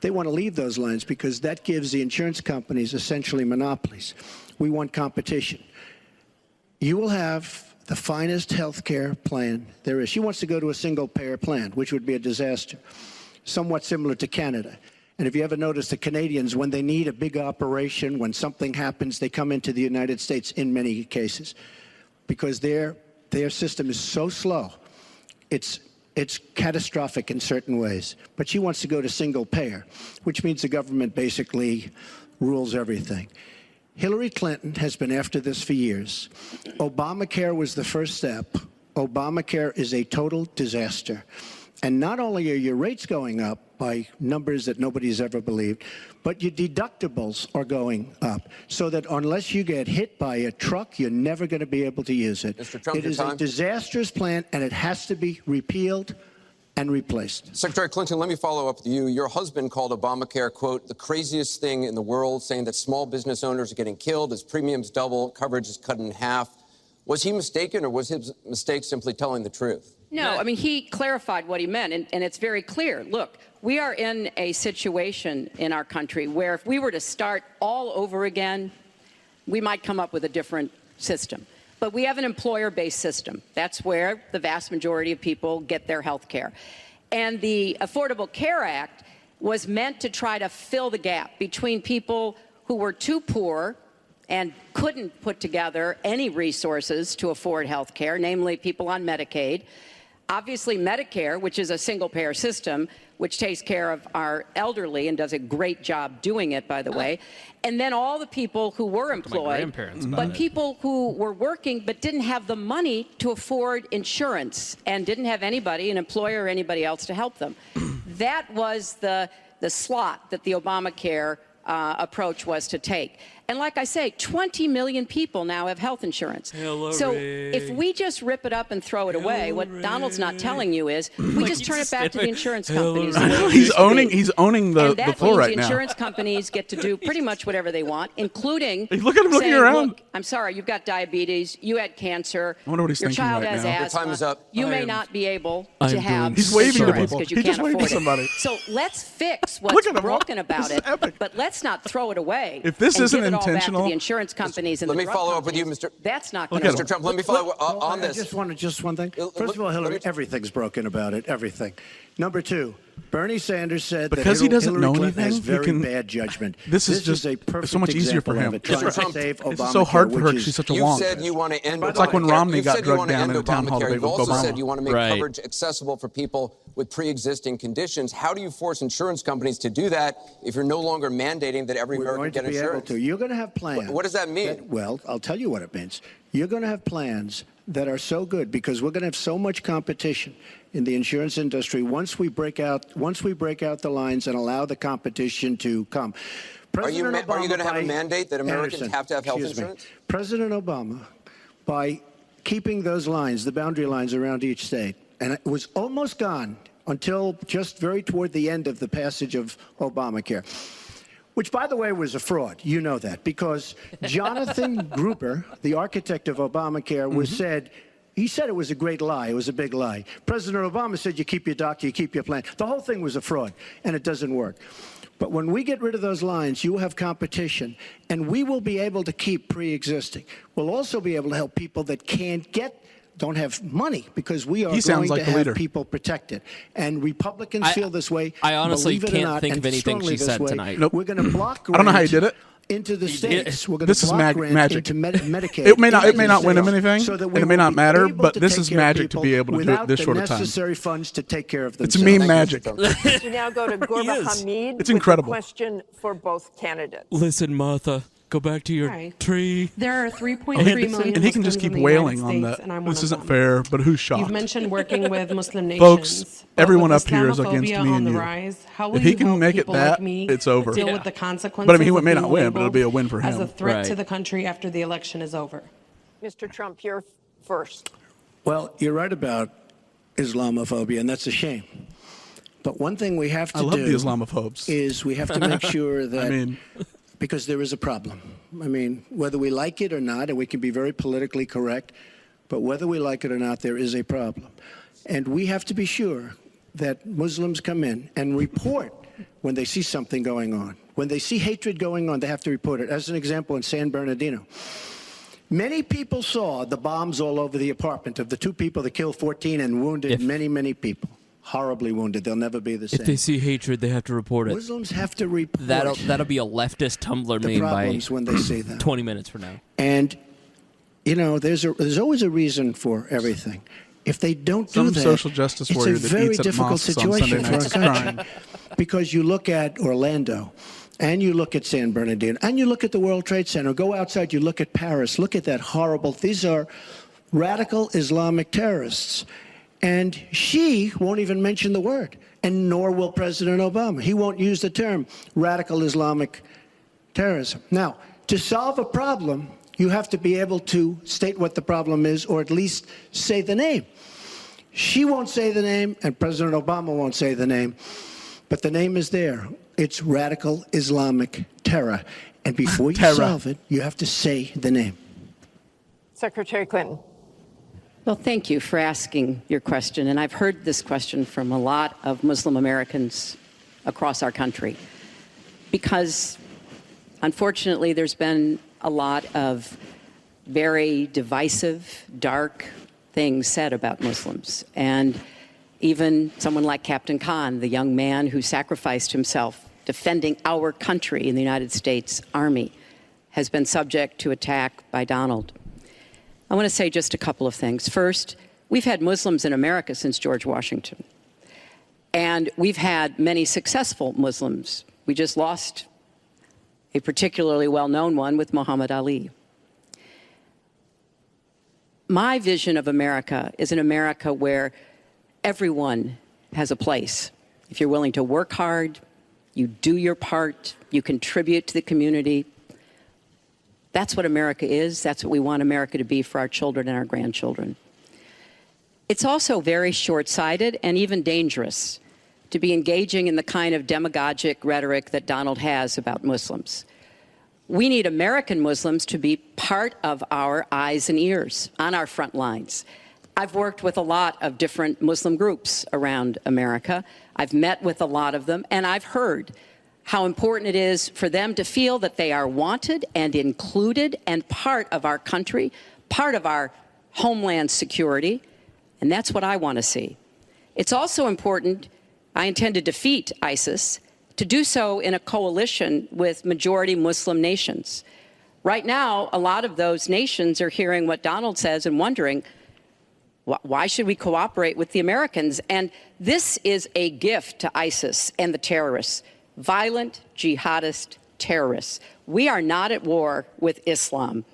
[SPEAKER 7] They want to leave those lines because that gives the insurance companies essentially monopolies. We want competition. You will have the finest health care plan there is. She wants to go to a single-payer plan, which would be a disaster, somewhat similar to Canada. And if you ever notice, the Canadians, when they need a big operation, when something happens, they come into the United States in many cases because their system is so slow. It's catastrophic in certain ways. But she wants to go to single payer, which means the government basically rules everything. Hillary Clinton has been after this for years. Obamacare was the first step. Obamacare is a total disaster. And not only are your rates going up by numbers that nobody's ever believed, but your deductibles are going up. So that unless you get hit by a truck, you're never going to be able to use it.
[SPEAKER 1] Mr. Trump,
[SPEAKER 7] it is a disastrous plan, and it has to be repealed and replaced.
[SPEAKER 1] Secretary Clinton, let me follow up with you. Your husband called Obamacare, quote, the craziest thing in the world, saying that small business owners are getting killed as premiums double, coverage is cut in half. Was he mistaken, or was his mistake simply telling the truth?
[SPEAKER 6] No, I mean, he clarified what he meant, and it's very clear. Look, we are in a situation in our country where if we were to start all over again, we might come up with a different system. But we have an employer-based system. That's where the vast majority of people get their health care. And the Affordable Care Act was meant to try to fill the gap between people who were too poor and couldn't put together any resources to afford health care, namely people on Medicaid. Obviously, Medicare, which is a single-payer system, which takes care of our elderly and does a great job doing it, by the way. And then all the people who were employed, but people who were working but didn't have the money to afford insurance and didn't have anybody, an employer or anybody else, to help them. That was the slot that the Obamacare approach was to take. And like I say, 20 million people now have health insurance. So if we just rip it up and throw it away, what Donald's not telling you is we just turn it back to the insurance companies.
[SPEAKER 4] He's owning the floor right now.
[SPEAKER 6] The insurance companies get to do pretty much whatever they want, including
[SPEAKER 4] look at him looking
[SPEAKER 6] saying,
[SPEAKER 4] around.
[SPEAKER 6] Look, I'm sorry, you've got diabetes, you had cancer,
[SPEAKER 4] I wonder what he's
[SPEAKER 6] your
[SPEAKER 4] thinking
[SPEAKER 6] child
[SPEAKER 4] right
[SPEAKER 6] has
[SPEAKER 4] now.
[SPEAKER 6] asthma,
[SPEAKER 1] Your time is up.
[SPEAKER 6] you may not be able
[SPEAKER 2] I'm
[SPEAKER 6] to have
[SPEAKER 2] doing
[SPEAKER 4] He's waving to
[SPEAKER 6] insurance
[SPEAKER 4] people.
[SPEAKER 6] because you
[SPEAKER 4] He
[SPEAKER 6] can't
[SPEAKER 4] just waved
[SPEAKER 6] afford
[SPEAKER 4] to somebody.
[SPEAKER 6] it. So let's fix
[SPEAKER 4] Look
[SPEAKER 6] what's
[SPEAKER 4] at him.
[SPEAKER 6] broken
[SPEAKER 4] This
[SPEAKER 6] about
[SPEAKER 4] is
[SPEAKER 6] it,
[SPEAKER 4] epic.
[SPEAKER 6] but let's not throw it away.
[SPEAKER 4] If this
[SPEAKER 6] and
[SPEAKER 4] isn't
[SPEAKER 6] give it all back to
[SPEAKER 4] intentional-
[SPEAKER 6] the insurance companies and
[SPEAKER 1] Let
[SPEAKER 6] the
[SPEAKER 1] me
[SPEAKER 6] drug
[SPEAKER 1] follow up with you,
[SPEAKER 6] companies.
[SPEAKER 1] Mr.
[SPEAKER 6] That's not
[SPEAKER 4] Look
[SPEAKER 6] going
[SPEAKER 4] at
[SPEAKER 6] to
[SPEAKER 4] him.
[SPEAKER 1] Mr. Trump, let me follow on
[SPEAKER 7] I
[SPEAKER 1] this.
[SPEAKER 7] just one thing. First of all, Hillary, everything's broken about it, everything. Number two, Bernie Sanders said
[SPEAKER 4] Because
[SPEAKER 7] that
[SPEAKER 4] he doesn't
[SPEAKER 7] Hillary
[SPEAKER 4] know
[SPEAKER 7] Clinton has
[SPEAKER 4] anything, he
[SPEAKER 7] very
[SPEAKER 4] can-
[SPEAKER 7] bad judgment.
[SPEAKER 4] This is just
[SPEAKER 7] a perfect
[SPEAKER 4] so much easier for
[SPEAKER 7] example
[SPEAKER 4] him.
[SPEAKER 7] of it, trying
[SPEAKER 1] Mr.
[SPEAKER 7] to
[SPEAKER 1] Trump,
[SPEAKER 7] save
[SPEAKER 4] It's
[SPEAKER 7] Obamacare,
[SPEAKER 4] so hard for her
[SPEAKER 7] which
[SPEAKER 4] because she's
[SPEAKER 7] is-
[SPEAKER 4] such a
[SPEAKER 1] You
[SPEAKER 4] wonk.
[SPEAKER 1] said you want to end
[SPEAKER 4] It's like when
[SPEAKER 1] Obamacare.
[SPEAKER 4] Romney
[SPEAKER 1] You
[SPEAKER 4] got
[SPEAKER 1] said you
[SPEAKER 4] drugged
[SPEAKER 1] want to
[SPEAKER 4] down
[SPEAKER 1] end
[SPEAKER 4] in a town hall
[SPEAKER 1] Obamacare.
[SPEAKER 4] debate
[SPEAKER 1] You've
[SPEAKER 4] with
[SPEAKER 1] also
[SPEAKER 4] Obama.
[SPEAKER 1] said you want to make
[SPEAKER 2] Right.
[SPEAKER 1] coverage accessible for people with pre-existing conditions. How do you force insurance companies to do that if you're no longer mandating that every
[SPEAKER 7] We're
[SPEAKER 1] American
[SPEAKER 7] going to
[SPEAKER 1] get
[SPEAKER 7] be able
[SPEAKER 1] insurance?
[SPEAKER 7] to. You're going to have plans.
[SPEAKER 1] What does that mean?
[SPEAKER 7] Well, I'll tell you what it means. You're going to have plans that are so good because we're going to have so much competition in the insurance industry once we break out the lines and allow the competition to come.
[SPEAKER 1] Are you
[SPEAKER 7] President
[SPEAKER 1] going to
[SPEAKER 7] Obama,
[SPEAKER 1] have a
[SPEAKER 7] by-
[SPEAKER 1] mandate that Americans
[SPEAKER 7] Anderson,
[SPEAKER 1] have to have health
[SPEAKER 7] excuse me.
[SPEAKER 1] insurance?
[SPEAKER 7] President Obama, by keeping those lines, the boundary lines around each state, and it was almost gone until just very toward the end of the passage of Obamacare, which, by the way, was a fraud. You know that because Jonathan Gruber, the architect of Obamacare, he said it was a great lie. It was a big lie. President Obama said you keep your doctor, you keep your plan. The whole thing was a fraud, and it doesn't work. But when we get rid of those lines, you will have competition, and we will be able to keep pre-existing. We'll also be able to help people that don't have money because we are going to have people protected. And Republicans feel this way.
[SPEAKER 2] I honestly
[SPEAKER 7] believe it or
[SPEAKER 2] can't
[SPEAKER 7] not,
[SPEAKER 2] think
[SPEAKER 7] and
[SPEAKER 2] of anything
[SPEAKER 7] strongly
[SPEAKER 2] she
[SPEAKER 7] this
[SPEAKER 2] said
[SPEAKER 7] way.
[SPEAKER 2] tonight.
[SPEAKER 7] We're going to block
[SPEAKER 4] I don't know how he did it.
[SPEAKER 7] into the states. We're going
[SPEAKER 4] This
[SPEAKER 7] to
[SPEAKER 4] is
[SPEAKER 7] block grant
[SPEAKER 4] magic.
[SPEAKER 7] into Medicaid.
[SPEAKER 4] It may not
[SPEAKER 7] into
[SPEAKER 4] win him
[SPEAKER 7] states,
[SPEAKER 4] anything,
[SPEAKER 7] so that
[SPEAKER 4] and
[SPEAKER 7] we
[SPEAKER 4] it may
[SPEAKER 7] will
[SPEAKER 4] not
[SPEAKER 7] be
[SPEAKER 4] matter,
[SPEAKER 7] able
[SPEAKER 4] but
[SPEAKER 7] to
[SPEAKER 4] this
[SPEAKER 7] take
[SPEAKER 4] is
[SPEAKER 7] care of
[SPEAKER 4] magic to
[SPEAKER 7] people
[SPEAKER 4] be able to do it
[SPEAKER 7] without
[SPEAKER 4] this
[SPEAKER 7] the
[SPEAKER 4] short of time.
[SPEAKER 7] necessary funds to take care of
[SPEAKER 4] It's
[SPEAKER 7] themselves.
[SPEAKER 4] a meme magic.
[SPEAKER 3] We now go to Gorba Hamid.
[SPEAKER 4] It's incredible.
[SPEAKER 3] With a question for both candidates.
[SPEAKER 2] Listen, Martha, go back to your tree.
[SPEAKER 9] There are 3.3 million
[SPEAKER 4] And he can just
[SPEAKER 9] Muslims
[SPEAKER 4] keep
[SPEAKER 9] in the
[SPEAKER 4] wailing
[SPEAKER 9] United
[SPEAKER 4] on
[SPEAKER 9] States,
[SPEAKER 4] that.
[SPEAKER 9] and I'm one
[SPEAKER 4] This
[SPEAKER 9] of
[SPEAKER 4] isn't
[SPEAKER 9] them.
[SPEAKER 4] fair, but who's shocked?
[SPEAKER 9] You've mentioned working with Muslim nations.
[SPEAKER 4] Folks,
[SPEAKER 9] but
[SPEAKER 4] everyone
[SPEAKER 9] with
[SPEAKER 4] up here is against
[SPEAKER 9] Islamophobia
[SPEAKER 4] me
[SPEAKER 9] on
[SPEAKER 4] and
[SPEAKER 9] the
[SPEAKER 4] you.
[SPEAKER 9] rise, how will
[SPEAKER 4] If he
[SPEAKER 9] you
[SPEAKER 4] can
[SPEAKER 9] help
[SPEAKER 4] make it
[SPEAKER 9] people
[SPEAKER 4] that,
[SPEAKER 9] like me
[SPEAKER 4] it's over.
[SPEAKER 9] deal with the consequences
[SPEAKER 4] But I mean, he
[SPEAKER 9] of
[SPEAKER 4] may not
[SPEAKER 9] being
[SPEAKER 4] win, but it'll be a
[SPEAKER 9] labeled
[SPEAKER 4] win for
[SPEAKER 9] as
[SPEAKER 4] him.
[SPEAKER 9] a threat to
[SPEAKER 2] Right.
[SPEAKER 9] the country after the election is over?
[SPEAKER 3] Mr. Trump, you're first.
[SPEAKER 7] Well, you're right about Islamophobia, and that's a shame. But one thing we have to
[SPEAKER 4] I love
[SPEAKER 7] do
[SPEAKER 4] the Islamophobes.
[SPEAKER 7] is we have to make sure that,
[SPEAKER 4] I mean,
[SPEAKER 7] because there is a problem. I mean, whether we like it or not, and we can be very politically correct, but whether we like it or not, there is a problem. And we have to be sure that Muslims come in and report when they see something going on. When they see hatred going on, they have to report it. As an example, in San Bernardino, many people saw the bombs all over the apartment of the two people that killed 14 and wounded many, many people. Horribly wounded. They'll never be the same.
[SPEAKER 2] If they see hatred, they have to report it.
[SPEAKER 7] Muslims have to report
[SPEAKER 2] That'll be a leftist Tumblr
[SPEAKER 7] the
[SPEAKER 2] meme by
[SPEAKER 7] problems when they see them.
[SPEAKER 2] 20 minutes from now.
[SPEAKER 7] And, you know, there's always a reason for everything. If they don't do
[SPEAKER 4] Some
[SPEAKER 7] that,
[SPEAKER 4] social justice
[SPEAKER 7] it's
[SPEAKER 4] warrior
[SPEAKER 7] a
[SPEAKER 4] that
[SPEAKER 7] very
[SPEAKER 4] eats at
[SPEAKER 7] difficult
[SPEAKER 4] mosques on
[SPEAKER 7] situation
[SPEAKER 4] Sunday
[SPEAKER 7] for our
[SPEAKER 4] nights is
[SPEAKER 7] country.
[SPEAKER 4] crying.
[SPEAKER 7] Because you look at Orlando, and you look at San Bernardino, and you look at the World Trade Center, go outside, you look at Paris, look at that horrible, these are radical Islamic terrorists. And she won't even mention the word, and nor will President Obama. He won't use the term radical Islamic terrorism. Now, to solve a problem, you have to be able to state what the problem is, or at least say the name. She won't say the name, and President Obama won't say the name, but the name is there. It's radical Islamic terror. And before you solve it, you have to say the name.
[SPEAKER 3] Secretary Clinton.
[SPEAKER 6] Well, thank you for asking your question. And I've heard this question from a lot of Muslim Americans across our country, because unfortunately there's been a lot of very divisive, dark things said about Muslims. And even someone like Captain Khan, the young man who sacrificed himself defending our country in the United States Army, has been subject to attack by Donald. I want to say just a couple of things. First, we've had Muslims in America since George Washington. And we've had many successful Muslims. We just lost a particularly well-known one with Muhammad Ali. My vision of America is an America where everyone has a place. If you're willing to work hard, you do your part, you contribute to the community. That's what America is. That's what we want America to be for our children and our grandchildren. It's also very short-sighted and even dangerous to be engaging in the kind of demagogic rhetoric that Donald has about Muslims. We need American Muslims to be part of our eyes and ears on our front lines. I've worked with a lot of different Muslim groups around America. I've met with a lot of them, and I've heard how important it is for them to feel that they are wanted and included and part of our country, part of our homeland security, and that's what I want to see. It's also important, I intend to defeat ISIS, to do so in a coalition with majority Muslim nations. Right now, a lot of those nations are hearing what Donald says and wondering, why should we cooperate with the Americans? And this is a gift to ISIS and the terrorists, violent jihadist terrorists. We are not at war with Islam.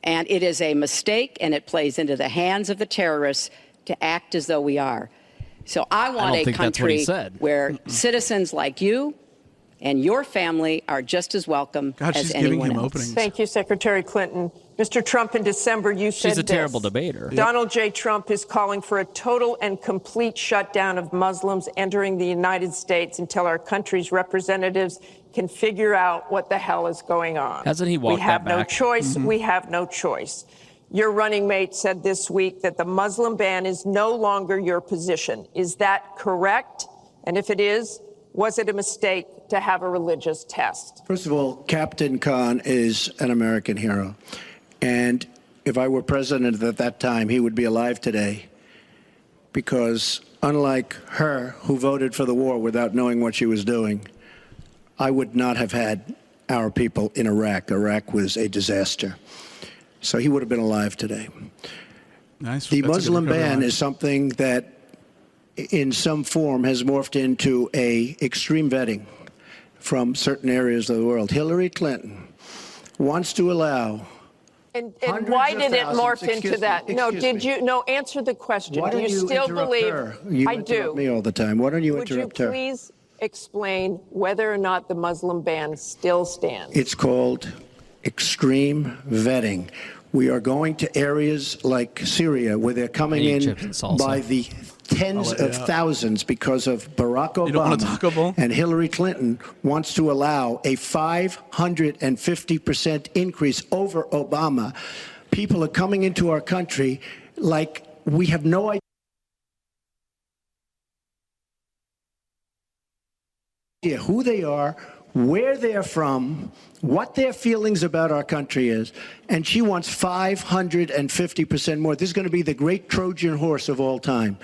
[SPEAKER 6] And it is a mistake, and it plays into the hands of the terrorists to act as though we are. So I want a country where citizens like you and your family are just as welcome as anyone else.
[SPEAKER 3] Thank you, Secretary Clinton. Mr. Trump, in December, you said
[SPEAKER 2] she's a terrible debater.
[SPEAKER 3] Donald J. Trump is calling for a total and complete shutdown of Muslims entering the United States until our country's representatives can figure out what the hell is going on.
[SPEAKER 2] Hasn't he walked that back?
[SPEAKER 3] We have no choice. We have no choice. Your running mate said this week that the Muslim ban is no longer your position. Is that correct? And if it is, was it a mistake to have a religious test?
[SPEAKER 7] First of all, Captain Khan is an American hero. And if I were president at that time, he would be alive today. Because unlike her, who voted for the war without knowing what she was doing, I would not have had our people in Iraq. Iraq was a disaster. So he would have been alive today.
[SPEAKER 4] Nice.
[SPEAKER 7] The Muslim ban is something that in some form has morphed into a extreme vetting from certain areas of the world. Hillary Clinton wants to allow
[SPEAKER 3] And why did it morph into that? Answer the question.
[SPEAKER 7] Why
[SPEAKER 3] do you still believe?
[SPEAKER 7] I do. Me all the time. Why don't you interrupt her?
[SPEAKER 3] Would you please explain whether or not the Muslim ban still stands?
[SPEAKER 7] It's called extreme vetting. We are going to areas like Syria where they're coming in by the tens of thousands because of Barack Obama, and Hillary Clinton wants to allow a 550% increase over Obama. People are coming into our country like we have no idea who they are, where they're from, what their feelings about our country is, and she wants 550% more. This is going to be the great Trojan horse of all time.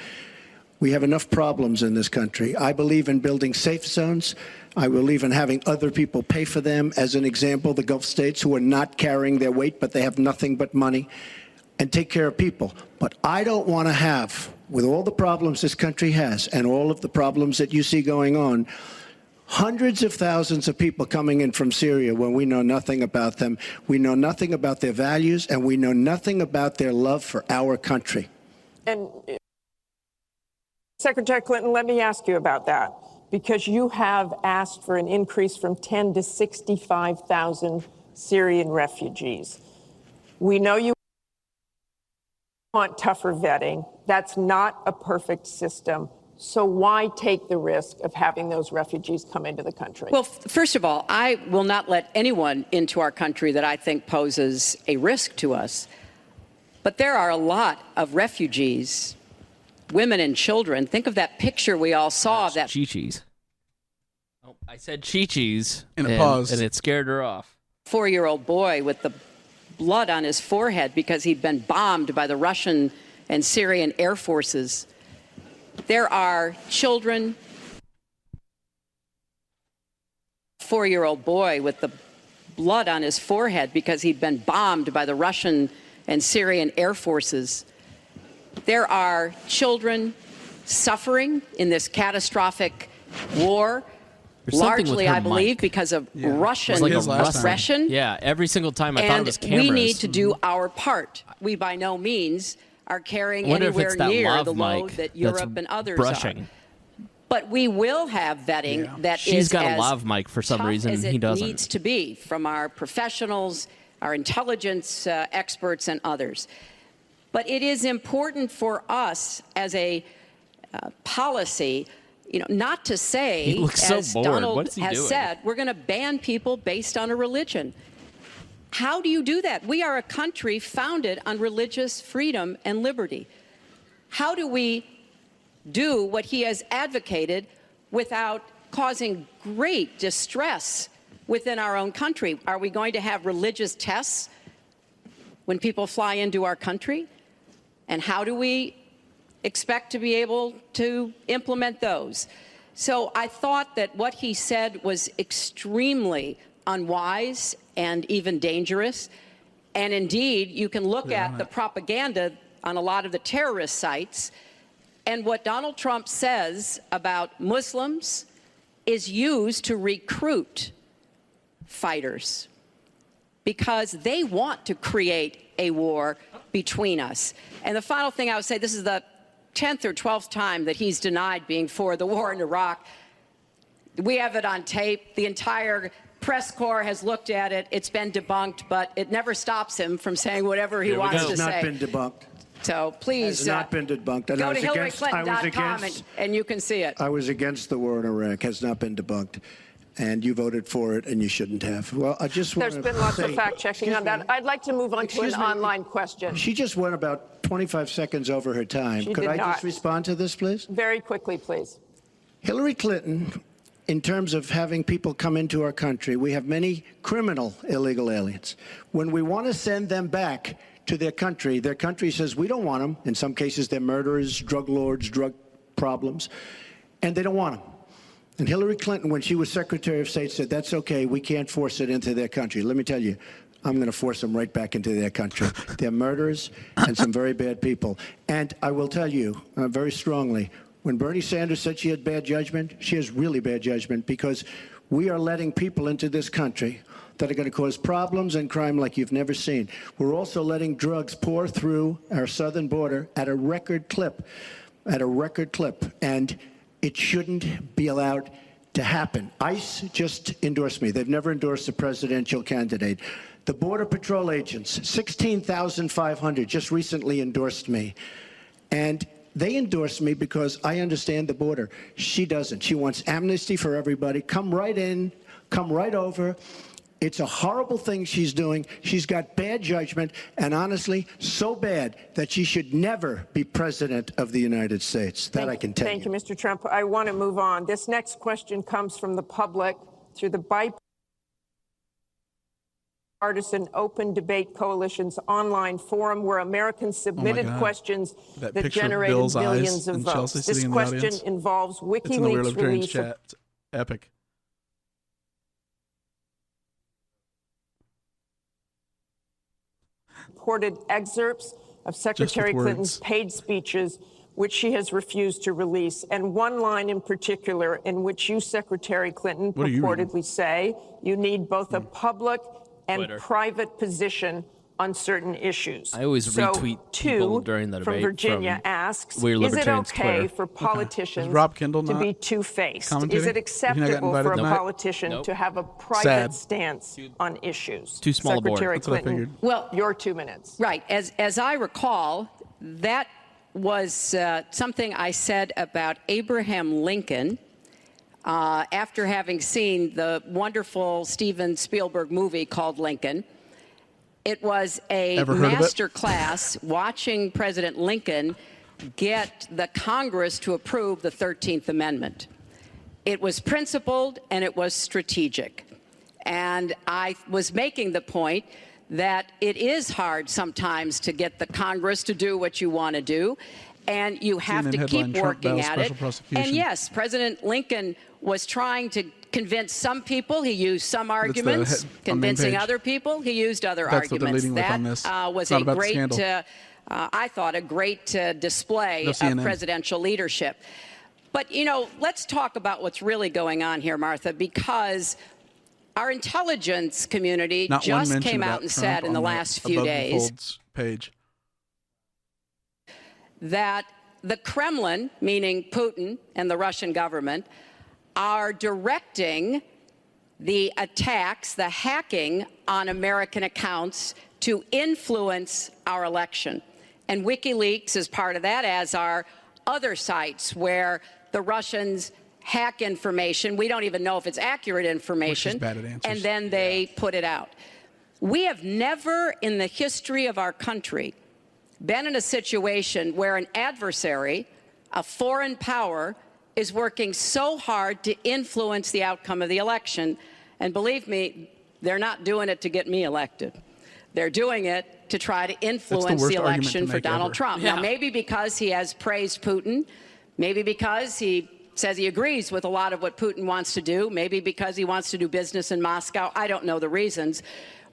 [SPEAKER 7] We have enough problems in this country. I believe in building safe zones. I believe in having other people pay for them. As an example, the Gulf states who are not carrying their weight, but they have nothing but money, and take care of people. But I don't want to have, with all the problems this country has and all of the problems that you see going on, hundreds of thousands of people coming in from Syria when we know nothing about them. We know nothing about their values, and we know nothing about their love for our country.
[SPEAKER 3] And Secretary Clinton, let me ask you about that, because you have asked for an increase from 10 to 65,000 Syrian refugees. We know you want tougher vetting. That's not a perfect system. So why take the risk of having those refugees come into the country?
[SPEAKER 6] Well, first of all, I will not let anyone into our country that I think poses a risk to us. But there are a lot of refugees, women and children. Think of that picture we all saw of that.
[SPEAKER 2] Chi-Chi's. Oh, I said Chi-Chi's.
[SPEAKER 4] And it paused.
[SPEAKER 2] And it scared her off.
[SPEAKER 6] 4-year-old boy with the blood on his forehead because he'd been bombed by the Russian and Syrian air forces. There are children, 4-year-old boy with the blood on his forehead because he'd been bombed by the Russian and Syrian air forces. There are children suffering in this catastrophic war, largely, I believe, because of Russian aggression.
[SPEAKER 2] Yeah, every single time I thought it was cameras.
[SPEAKER 6] We need to do our part. We by no means are carrying anywhere near the load that Europe and others are. But we will have vetting that
[SPEAKER 2] She's
[SPEAKER 6] is
[SPEAKER 2] got
[SPEAKER 6] as
[SPEAKER 2] a lav mic for some reason.
[SPEAKER 6] as
[SPEAKER 2] He doesn't.
[SPEAKER 6] needs to be from our professionals, our intelligence experts, and others. But it is important for us as a policy, not to say, as Donald has said, we're going to ban people based on a religion. How do you do that? We are a country founded on religious freedom and liberty. How do we do what he has advocated without causing great distress within our own country? Are we going to have religious tests when people fly into our country? And how do we expect to be able to implement those? So I thought that what he said was extremely unwise and even dangerous. And indeed, you can look at the propaganda on a lot of the terrorist sites. And what Donald Trump says about Muslims is used to recruit fighters because they want to create a war between us. And the final thing I would say, this is the 10th or 12th time that he's denied being for the war in Iraq. We have it on tape. The entire press corps has looked at it. It's been debunked, but it never stops him from saying whatever he wants to say.
[SPEAKER 7] It has not been debunked.
[SPEAKER 6] So please
[SPEAKER 7] It has not been debunked. And
[SPEAKER 6] go to HillaryClinton.com and you can see it.
[SPEAKER 7] I was against the war in Iraq. Has not been debunked. And you voted for it, and you shouldn't have. Well, I just want
[SPEAKER 3] There's been lots of fact-checking on that. I'd like to move on to an online question.
[SPEAKER 7] She just went about 25 seconds over her time. Could I just respond to this, please?
[SPEAKER 3] Very quickly, please.
[SPEAKER 7] Hillary Clinton, in terms of having people come into our country, we have many criminal illegal aliens. When we want to send them back to their country says we don't want them. In some cases, they're murderers, drug lords, drug problems, and they don't want them. And Hillary Clinton, when she was Secretary of State, said, that's okay, we can't force it into their country. Let me tell you, I'm going to force them right back into their country. They're murderers and some very bad people. And I will tell you very strongly, when Bernie Sanders said she had bad judgment, she has really bad judgment, because we are letting people into this country that are going to cause problems and crime like you've never seen. We're also letting drugs pour through our southern border at a record clip, and it shouldn't be allowed to happen. ICE just endorsed me. They've never endorsed a presidential candidate. The Border Patrol agents, 16,500, just recently endorsed me. And they endorsed me because I understand the border. She doesn't. She wants amnesty for everybody. Come right in, come right over. It's a horrible thing she's doing. She's got bad judgment, and honestly, so bad that she should never be president of the United States. That I can tell you.
[SPEAKER 3] Thank you, Mr. Trump. I want to move on. This next question comes from the public through the Bipartisan Open Debate Coalition's online forum, where Americans submitted questions that generated millions of votes. This question involves WikiLeaks' release of
[SPEAKER 4] epic.
[SPEAKER 3] reported excerpts of Secretary Clinton's paid speeches which she has refused to release, and one line in particular in which you, Secretary Clinton, purportedly say you need both a public and private position on certain issues.
[SPEAKER 2] I always retweet people during the debate
[SPEAKER 3] from Virginia asks, is it
[SPEAKER 2] Libertarians
[SPEAKER 3] okay
[SPEAKER 2] Twitter.
[SPEAKER 3] for politicians
[SPEAKER 4] Rob Kendall
[SPEAKER 3] to be two-faced? Is it acceptable for a politician to have a private stance on issues?
[SPEAKER 2] Too small a board.
[SPEAKER 3] Secretary
[SPEAKER 4] That's what I
[SPEAKER 3] Clinton,
[SPEAKER 4] figured.
[SPEAKER 6] Well,
[SPEAKER 3] your 2 minutes.
[SPEAKER 6] Right. As I recall, that was something I said about Abraham Lincoln after having seen the wonderful Steven Spielberg movie called Lincoln. It was a master class watching President Lincoln get the Congress to approve the 13th Amendment. It was principled and it was strategic. And I was making the point that it is hard sometimes to get the Congress to do what you want to do, and you have to keep working at it. And yes, President Lincoln was trying to convince some people. He used some arguments. Convincing other people, he used other arguments. That was a great, I thought, a great display of presidential leadership. But, you know, let's talk about what's really going on here, Martha, because our intelligence community just came out and said in the last few days that the Kremlin, meaning Putin and the Russian government, are directing the attacks, the hacking on American accounts to influence our election. And WikiLeaks is part of that, as are other sites where the Russians hack information. We don't even know if it's accurate information. And then they put it out. We have never in the history of our country been in a situation where an adversary, a foreign power, is working so hard to influence the outcome of the election. And believe me, they're not doing it to get me elected. They're doing it to try to influence the election for Donald Trump. Now, maybe because he has praised Putin, maybe because he says he agrees with a lot of what Putin wants to do, maybe because he wants to do business in Moscow. I don't know the reasons.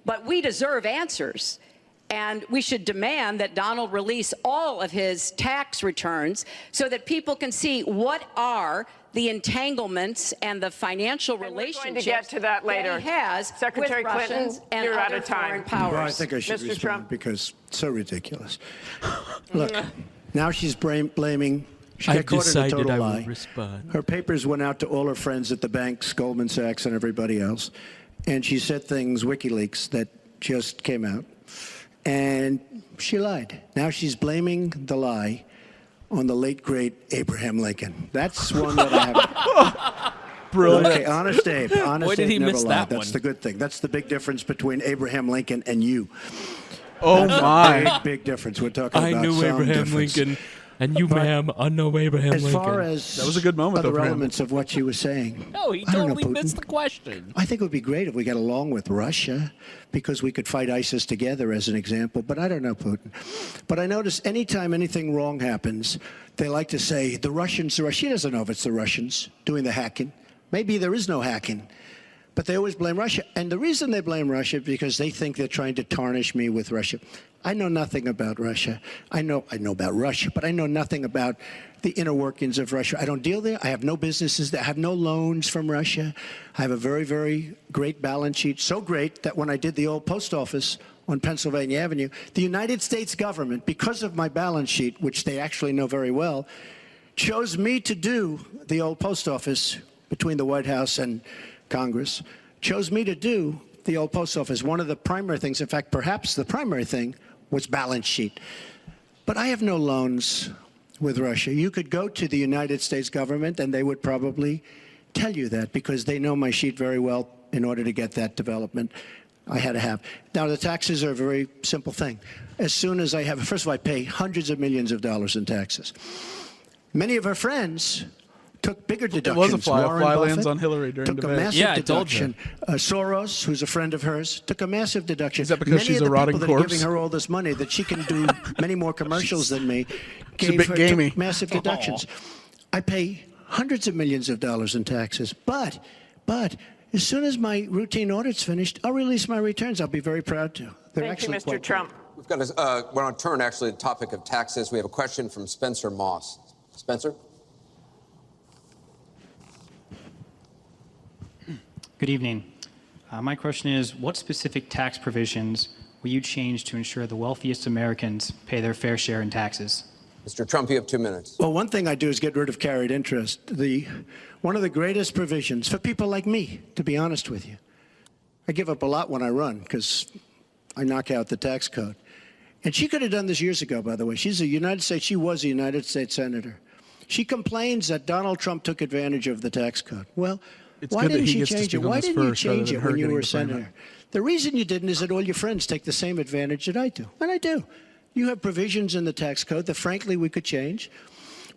[SPEAKER 6] But we deserve answers. And we should demand that Donald release all of his tax returns so that people can see what are the entanglements and the financial relationships
[SPEAKER 3] we're going to get to that later.
[SPEAKER 6] That he has
[SPEAKER 3] Secretary
[SPEAKER 6] with
[SPEAKER 3] Clinton,
[SPEAKER 6] Russians and
[SPEAKER 3] you're out
[SPEAKER 6] other
[SPEAKER 3] of time.
[SPEAKER 6] foreign powers.
[SPEAKER 7] Well, I think I should respond because it's so ridiculous. Look, now she's blaming. She got caught in a total lie. Her papers went out to all her friends at the banks, Goldman Sachs and everybody else, and she said things, WikiLeaks, that just came out. And she lied. Now she's blaming the lie on the late, great Abraham Lincoln. That's one that I have. Brilliant. Okay, Honest Abe. Honest Abe never lied. That's the good thing. That's the big difference between Abraham Lincoln and you.
[SPEAKER 4] Oh, my.
[SPEAKER 7] Big difference. We're talking about
[SPEAKER 2] I knew Abraham Lincoln. And you, ma'am, I know Abraham Lincoln.
[SPEAKER 7] As far as
[SPEAKER 4] that was a good moment,
[SPEAKER 7] other elements of what she was saying.
[SPEAKER 2] No, he totally missed the question.
[SPEAKER 7] I think it would be great if we got along with Russia because we could fight ISIS together as an example, but I don't know Putin. But I notice anytime anything wrong happens, they like to say, the Russians, she doesn't know if it's the Russians doing the hacking. Maybe there is no hacking. But they always blame Russia. And the reason they blame Russia is because they think they're trying to tarnish me with Russia. I know nothing about Russia. I know about Russia, but I know nothing about the inner workings of Russia. I don't deal there. I have no businesses there. I have no loans from Russia. I have a very, very great balance sheet, so great that when I did the old post office on Pennsylvania Avenue, the United States government, because of my balance sheet, which they actually know very well, chose me to do the old post office between the White House and Congress, chose me to do the old post office. One of the primary things, in fact, perhaps the primary thing, was balance sheet. But I have no loans with Russia. You could go to the United States government and they would probably tell you that because they know my sheet very well in order to get that development I had to have. Now, the taxes are a very simple thing. As soon as I have, first of all, I pay hundreds of millions of dollars in taxes. Many of her friends took bigger deductions.
[SPEAKER 4] It was a fly lands on Hillary during
[SPEAKER 7] took
[SPEAKER 4] debate.
[SPEAKER 7] A massive deduction. Soros, who's a friend of hers, took a massive deduction.
[SPEAKER 4] Is that because she's a rotting corpse?
[SPEAKER 7] Many of the people that are giving her all this money that she can do many more commercials than me gave her massive deductions. I pay hundreds of millions of dollars in taxes, but as soon as my routine audit's finished, I'll release my returns. I'll be very proud to.
[SPEAKER 3] Thank you, Mr. Trump.
[SPEAKER 1] We've got we're on turn, actually, the topic of taxes. We have a question from Spencer Moss. Spencer?
[SPEAKER 10] Good evening. My question is, what specific tax provisions will you change to ensure the wealthiest Americans pay their fair share in taxes?
[SPEAKER 1] Mr. Trump, you have 2 minutes.
[SPEAKER 7] Well, one thing I do is get rid of carried interest. One of the greatest provisions for people like me, to be honest with you. I give up a lot when I run because I knock out the tax code. And she could have done this years ago, by the way. She was a United States senator. She complains that Donald Trump took advantage of the tax code. Well, why didn't she change it? Why didn't you change it when you were a senator? The reason you didn't is that all your friends take the same advantage that I do. And I do. You have provisions in the tax code that, frankly, we could change.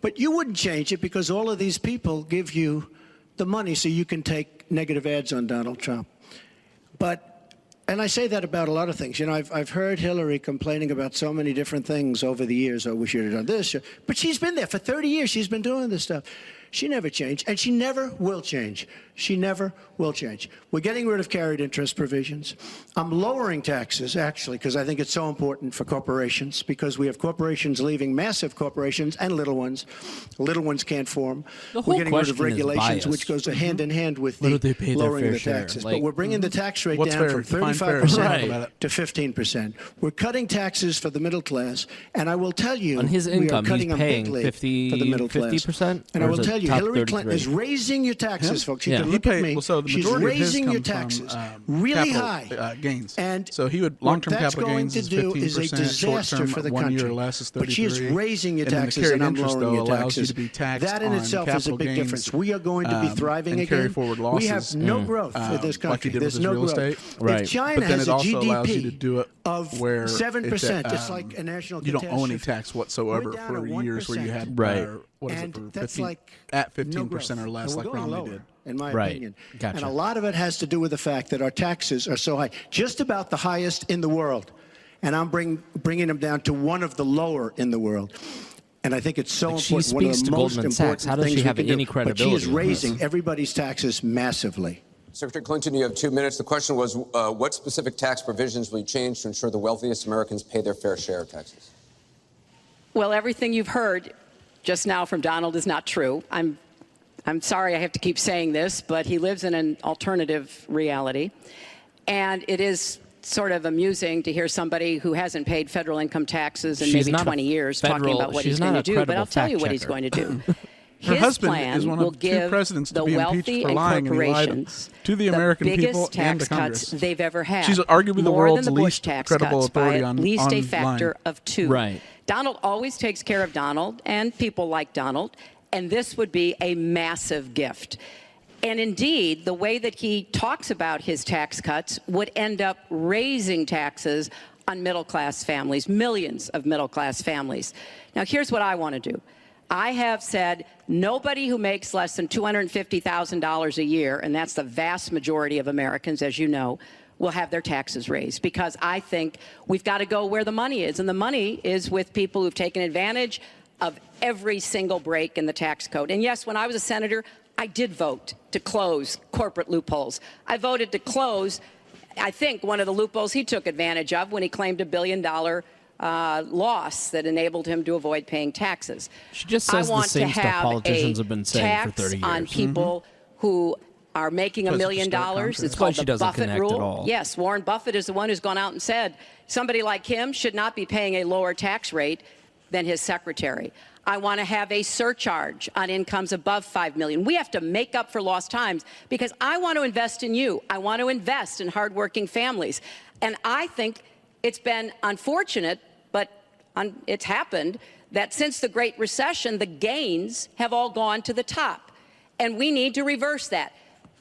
[SPEAKER 7] But you wouldn't change it because all of these people give you the money so you can take negative ads on Donald Trump. And I say that about a lot of things. You know, I've heard Hillary complaining about so many different things over the years. Oh, we should have done this. But she's been there for 30 years. She's been doing this stuff. She never changed, and she never will change. She never will change. We're getting rid of carried interest provisions. I'm lowering taxes, actually, because I think it's so important for corporations, because we have corporations leaving, massive corporations and little ones. Little ones can't form. We're getting rid of regulations, which goes hand in hand with the lowering of the taxes. But we're bringing the tax rate down from 35% to 15%. We're cutting taxes for the middle class, and I will tell you,
[SPEAKER 2] on his income,
[SPEAKER 7] we are cutting
[SPEAKER 2] he's paying
[SPEAKER 7] them bigly for the middle class.
[SPEAKER 2] 50%?
[SPEAKER 7] And I will tell you, Hillary Clinton is raising your taxes, folks. You can look at me.
[SPEAKER 4] So the
[SPEAKER 7] She's raising your taxes really high.
[SPEAKER 4] Gains.
[SPEAKER 7] And
[SPEAKER 4] so he would long-term capital gains
[SPEAKER 7] is 15%. Is a disaster for the
[SPEAKER 4] 1 year
[SPEAKER 7] country.
[SPEAKER 4] less is 33.
[SPEAKER 7] But she is raising your taxes, and I'm lowering your taxes. That in itself is a big difference. We are going to be thriving again. We have no growth in this country. There's no growth. If China has a GDP of 7%, it's like a national catastrophe.
[SPEAKER 4] You don't owe any tax whatsoever for years where you had what is it, for 15, at 15% or less, like Romney did.
[SPEAKER 7] In my opinion. Gotcha. And a lot of it has to do with the fact that our taxes are so high, just about the highest in the world. And I'm bringing them down to one of the lower in the world. And I think it's so important. One of the most important
[SPEAKER 2] How does she have any credibility?
[SPEAKER 7] But she is raising everybody's taxes massively.
[SPEAKER 1] Secretary Clinton, you have 2 minutes. The question was, what specific tax provisions will you change to ensure the wealthiest Americans pay their fair share of taxes?
[SPEAKER 6] Well, everything you've heard just now from Donald is not true. I'm sorry I have to keep saying this, but he lives in an alternative reality. And it is sort of amusing to hear somebody who hasn't paid federal income taxes in maybe 20 years talking about what he's going to do. But I'll tell you what he's going to do.
[SPEAKER 4] Her
[SPEAKER 6] His
[SPEAKER 4] husband
[SPEAKER 6] plan
[SPEAKER 4] is one
[SPEAKER 6] will
[SPEAKER 4] of 2
[SPEAKER 6] give
[SPEAKER 4] presidents to
[SPEAKER 6] the
[SPEAKER 4] be
[SPEAKER 6] wealthy
[SPEAKER 4] impeached for
[SPEAKER 6] and
[SPEAKER 4] lying, and he lied
[SPEAKER 6] corporations
[SPEAKER 4] to the American people
[SPEAKER 6] biggest
[SPEAKER 4] and
[SPEAKER 6] tax
[SPEAKER 4] to Congress.
[SPEAKER 6] cuts they've ever had.
[SPEAKER 4] She's arguably the
[SPEAKER 6] more
[SPEAKER 4] world's
[SPEAKER 6] than the Bush
[SPEAKER 4] least
[SPEAKER 6] tax
[SPEAKER 4] credible
[SPEAKER 6] cuts
[SPEAKER 4] authority
[SPEAKER 6] by
[SPEAKER 4] on
[SPEAKER 6] at least a factor of 2.
[SPEAKER 2] Right.
[SPEAKER 6] Donald always takes care of Donald and people like Donald, and this would be a massive gift. And indeed, the way that he talks about his tax cuts would end up raising taxes on middle-class families, millions of middle-class families. Now, here's what I want to do. I have said nobody who makes less than $250,000 a year, and that's the vast majority of Americans, as you know, will have their taxes raised, because I think we've got to go where the money is. And the money is with people who've taken advantage of every single break in the tax code. And yes, when I was a senator, I did vote to close corporate loopholes. I voted to close, I think, one of the loopholes he took advantage of when he claimed $1 billion loss that enabled him to avoid paying taxes.
[SPEAKER 2] She just says the same stuff politicians have been saying for 30 years.
[SPEAKER 6] On people who are making $1 million. It's called the Buffett rule. Yes, Warren Buffett is the one who's gone out and said somebody like him should not be paying a lower tax rate than his secretary. I want to have a surcharge on incomes above $5 million. We have to make up for lost times, because I want to invest in you. I want to invest in hardworking families. And I think it's been unfortunate, but it's happened, that since the Great Recession, the gains have all gone to the top. And we need to reverse that.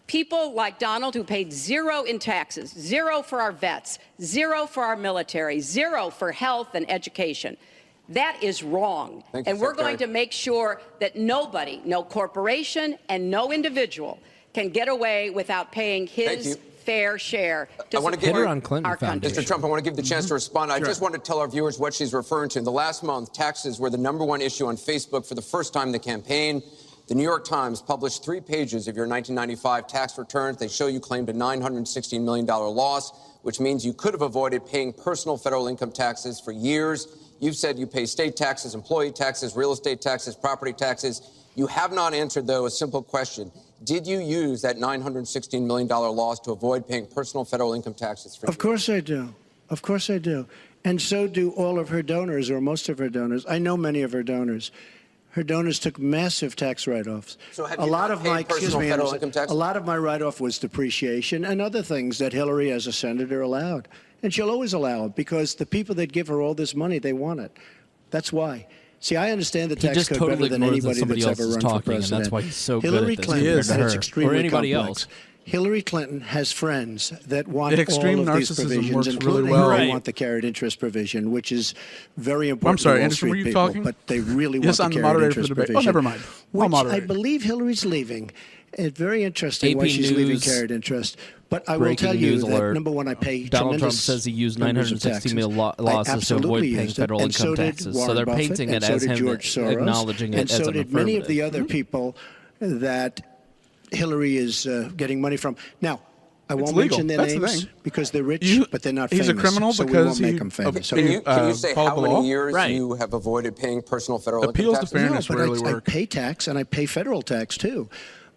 [SPEAKER 6] People like Donald, who paid 0 in taxes, 0 for our vets, 0 for our military, 0 for health and education. That is wrong. And we're going to make sure that nobody, no corporation and no individual, can get away without paying his fair share to support our country.
[SPEAKER 1] Mr. Trump, I want to give the chance to respond. I just want to tell our viewers what she's referring to. In the last month, taxes were the #1 issue on Facebook for the first time in the campaign. The New York Times published 3 pages of your 1995 tax returns. They show you claimed a $916 million loss, which means you could have avoided paying personal federal income taxes for years. You've said you pay state taxes, employee taxes, real estate taxes, property taxes. You have not answered, though, a simple question. Did you use that $916 million loss to avoid paying personal federal income taxes for years?
[SPEAKER 7] Of course I do. Of course I do. And so do all of her donors, or most of her donors. I know many of her donors. Her donors took massive tax write-offs.
[SPEAKER 1] So have you a lot of my federal income tax?
[SPEAKER 7] A lot of my write-off was depreciation and other things that Hillary, as a senator, allowed, and she'll always allow it because the people that give her all this money, they want it. That's why. See, I understand the tax code better than anybody that's ever run for president.
[SPEAKER 2] And that's why he's so
[SPEAKER 7] Hillary
[SPEAKER 2] good at this
[SPEAKER 7] Clinton,
[SPEAKER 2] compared to
[SPEAKER 7] and it's
[SPEAKER 2] her,
[SPEAKER 7] extremely
[SPEAKER 2] or anybody
[SPEAKER 7] complex.
[SPEAKER 2] else.
[SPEAKER 7] Hillary Clinton has friends that want all
[SPEAKER 4] extreme
[SPEAKER 7] of these
[SPEAKER 4] narcissism
[SPEAKER 7] provisions,
[SPEAKER 4] works
[SPEAKER 7] including
[SPEAKER 4] really well.
[SPEAKER 7] they
[SPEAKER 2] Right.
[SPEAKER 7] want the carried interest provision, which is very important
[SPEAKER 4] I'm sorry,
[SPEAKER 7] to Wall
[SPEAKER 4] Anderson,
[SPEAKER 7] Street
[SPEAKER 4] were you
[SPEAKER 7] people,
[SPEAKER 4] talking?
[SPEAKER 7] but they really
[SPEAKER 4] Yes,
[SPEAKER 7] want
[SPEAKER 4] I'm
[SPEAKER 7] the
[SPEAKER 4] the
[SPEAKER 7] carried
[SPEAKER 4] moderator for the
[SPEAKER 7] interest
[SPEAKER 4] debate.
[SPEAKER 7] provision.
[SPEAKER 4] Oh, never mind. I'll
[SPEAKER 7] Which I
[SPEAKER 4] moderate.
[SPEAKER 7] believe Hillary's leaving. It's very interesting why
[SPEAKER 2] Breaking
[SPEAKER 7] she's leaving
[SPEAKER 2] news.
[SPEAKER 7] carried interest. But I will
[SPEAKER 2] Breaking
[SPEAKER 7] tell you
[SPEAKER 2] news
[SPEAKER 7] that,
[SPEAKER 2] alert.
[SPEAKER 7] number one, I pay
[SPEAKER 2] Donald Trump
[SPEAKER 7] tremendous
[SPEAKER 2] says he used
[SPEAKER 7] numbers of
[SPEAKER 2] $960
[SPEAKER 7] taxes.
[SPEAKER 2] million
[SPEAKER 7] I
[SPEAKER 2] losses to
[SPEAKER 7] absolutely
[SPEAKER 2] avoid paying
[SPEAKER 7] used it,
[SPEAKER 2] federal
[SPEAKER 7] and
[SPEAKER 2] income
[SPEAKER 7] so did
[SPEAKER 2] taxes.
[SPEAKER 7] Warren
[SPEAKER 2] So they're
[SPEAKER 7] Buffett,
[SPEAKER 2] painting
[SPEAKER 7] and
[SPEAKER 2] it
[SPEAKER 7] so
[SPEAKER 2] as
[SPEAKER 7] did
[SPEAKER 2] him
[SPEAKER 7] George Soros,
[SPEAKER 2] acknowledging it
[SPEAKER 7] and
[SPEAKER 2] as
[SPEAKER 7] so
[SPEAKER 2] an
[SPEAKER 7] did many of the
[SPEAKER 2] affirmative.
[SPEAKER 7] other people that Hillary is getting money from. Now, I won't
[SPEAKER 4] legal.
[SPEAKER 7] mention their
[SPEAKER 4] That's the
[SPEAKER 7] names
[SPEAKER 4] thing.
[SPEAKER 7] because they're rich, but they're not famous.
[SPEAKER 4] He's a criminal
[SPEAKER 7] so we
[SPEAKER 4] because
[SPEAKER 7] won't
[SPEAKER 4] he
[SPEAKER 7] make them famous.
[SPEAKER 1] Can you say
[SPEAKER 4] followed
[SPEAKER 1] how
[SPEAKER 4] the
[SPEAKER 1] many
[SPEAKER 4] law?
[SPEAKER 1] years
[SPEAKER 2] Right.
[SPEAKER 1] you have avoided paying personal federal
[SPEAKER 4] Appeals
[SPEAKER 1] income
[SPEAKER 4] to
[SPEAKER 1] taxes?
[SPEAKER 4] fairness
[SPEAKER 7] but
[SPEAKER 4] rarely
[SPEAKER 7] I
[SPEAKER 4] work.
[SPEAKER 7] pay tax and I pay federal tax too.